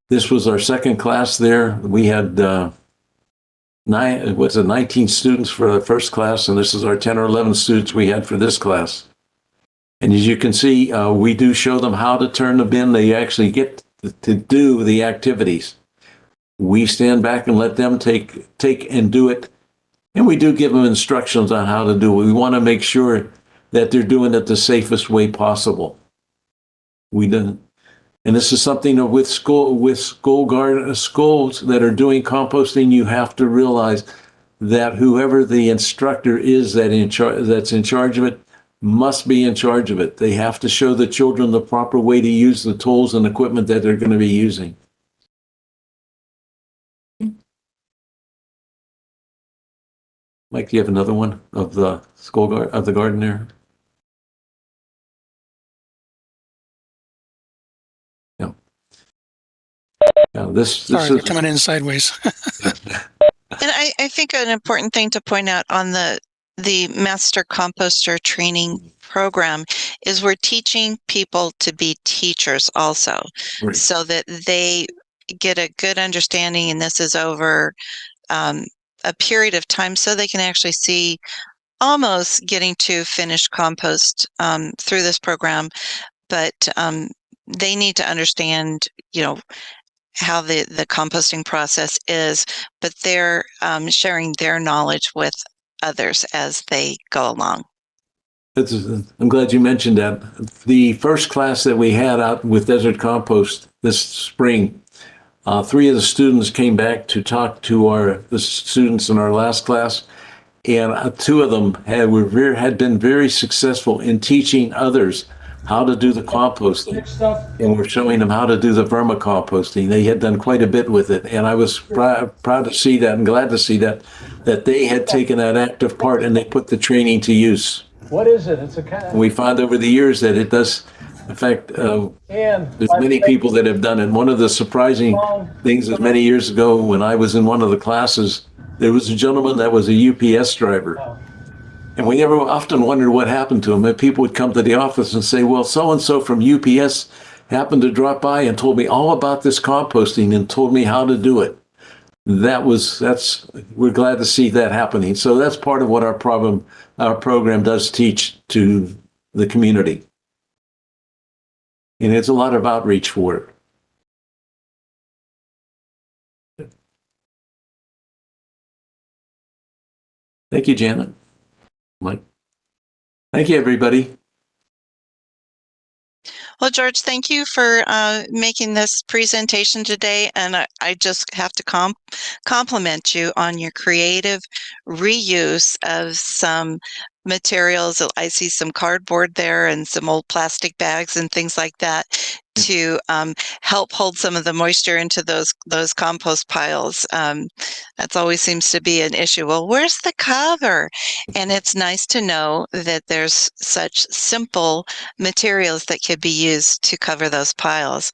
This was our second class there. We had 19 students for the first class, and this is our 10 or 11 students we had for this class. And as you can see, we do show them how to turn the bin. They actually get to do the activities. We stand back and let them take and do it. And we do give them instructions on how to do it. We want to make sure that they're doing it the safest way possible. We didn't. And this is something that with schools that are doing composting, you have to realize that whoever the instructor is that's in charge of it must be in charge of it. They have to show the children the proper way to use the tools and equipment that they're going to be using. Mike, do you have another one of the garden there? Yeah.
Sorry, we're coming in sideways.
And I think an important thing to point out on the Master Composter training program is we're teaching people to be teachers also,
Right.
so that they get a good understanding, and this is over a period of time, so they can actually see almost getting to finished compost through this program. But they need to understand, how the composting process is, but they're sharing their knowledge with others as they go along.
I'm glad you mentioned that. The first class that we had out with Desert Compost this spring, 3 of the students came back to talk to the students in our last class, and 2 of them had been very successful in teaching others how to do the composting, and we're showing them how to do the vermicomposting. They had done quite a bit with it, and I was proud to see that and glad to see that they had taken that active part and they put the training to use.
What is it? It's a kind of...
We found over the years that it does. In fact, there's many people that have done it. One of the surprising things is many years ago when I was in one of the classes, there was a gentleman that was a UPS driver. And we never often wondered what happened to him. And people would come to the office and say, well, so-and-so from UPS happened to drop by and told me all about this composting and told me how to do it. We're glad to see that happening. So that's part of what our program does teach to the community. And it's a lot of outreach for it. Thank you, Janet. Mike. Thank you, everybody.
Well, George, thank you for making this presentation today. And I just have to compliment you on your creative reuse of some materials. I see some cardboard there and some old plastic bags and things like that to help hold some of the moisture into those compost piles. That's always seems to be an issue. Well, where's the cover? And it's nice to know that there's such simple materials that could be used to cover those piles.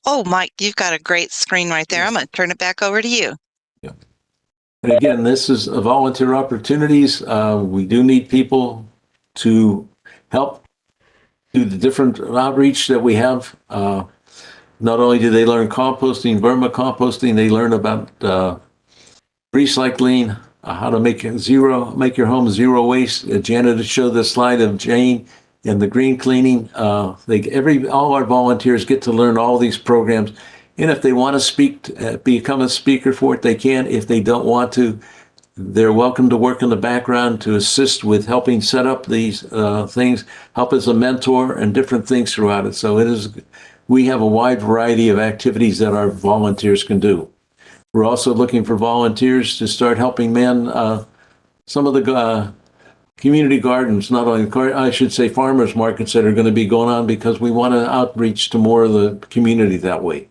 Oh, Mike, you've got a great screen right there. I'm going to turn it back over to you.
Yeah. And again, this is a volunteer opportunities. We do need people to help do the different outreach that we have. Not only do they learn composting, vermicomposting, they learn about recycling, how to make your home zero waste. Janet showed the slide of Jane and the green cleaning. All our volunteers get to learn all these programs. And if they want to become a speaker for it, they can. If they don't want to, they're welcome to work in the background to assist with helping set up these things, help as a mentor and different things throughout it. So we have a wide variety of activities that our volunteers can do. We're also looking for volunteers to start helping man some of the community gardens, not only, I should say, farmers markets that are going to be going on, because we want to outreach to more of the community that way.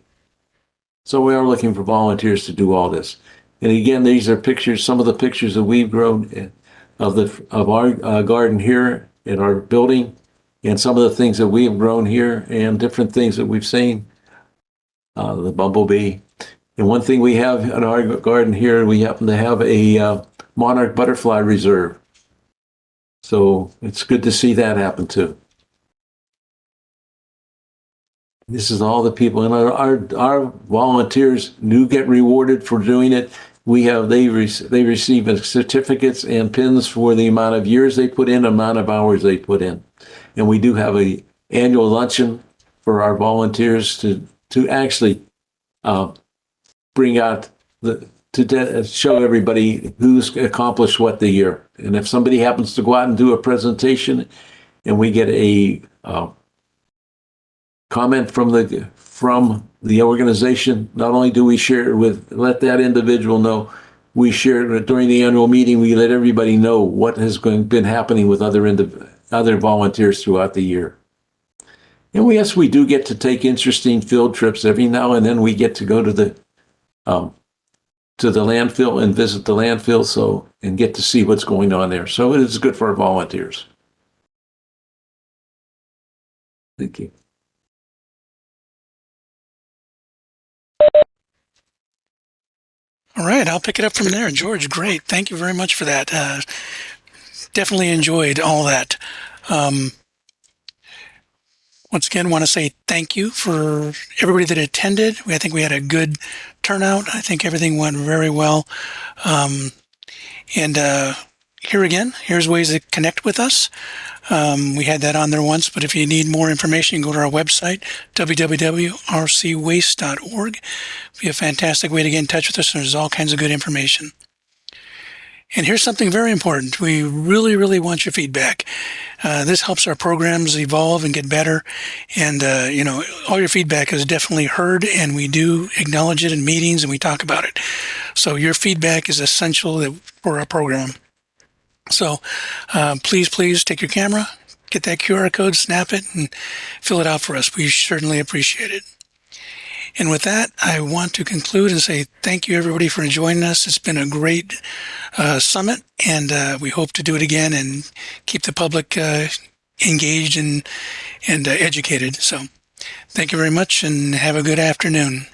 So we are looking for volunteers to do all this. And again, these are pictures, some of the pictures that we've grown of our garden here in our building, and some of the things that we have grown here and different things that we've seen. The bumblebee. And one thing we have in our garden here, we happen to have a monarch butterfly reserve. So it's good to see that happen too. This is all the people, and our volunteers do get rewarded for doing it. They receive certificates and pins for the amount of years they put in, amount of hours they put in. And we do have a annual luncheon for our volunteers to actually bring out show everybody who's accomplished what the year. And if somebody happens to go out and do a presentation and we get a comment from the organization, not only do we share it let that individual know, we share it during the annual meeting, we let everybody know what has been happening with other volunteers throughout the year. And we do get to take interesting field trips. Every now and then we get to go to the landfill and visit the landfill and get to see what's going on there. So it is good for our volunteers. Thank you.
All right, I'll pick it up from there. George, great. Thank you very much for that. Definitely enjoyed all that. Once again, want to say thank you for everybody that attended. I think we had a good turnout. I think everything went very well. Here's ways to connect with us. We had that on there once, but if you need more information, you can go to our website, www.rcwaste.org. It'd be a fantastic way to get in touch with us, and there's all kinds of good information. And here's something very important. We really, really want your feedback. This helps our programs evolve and get better. And, all your feedback is definitely heard, and we do acknowledge it in meetings, and we talk about it. So your feedback is essential for our program. So please take your camera, get that QR code, snap it, and fill it out for us. We certainly appreciate it. And with that, I want to conclude and say thank you, everybody, for joining us. It's been a great summit, and we hope to do it again and keep the public engaged and educated. So thank you very much, and have a good afternoon.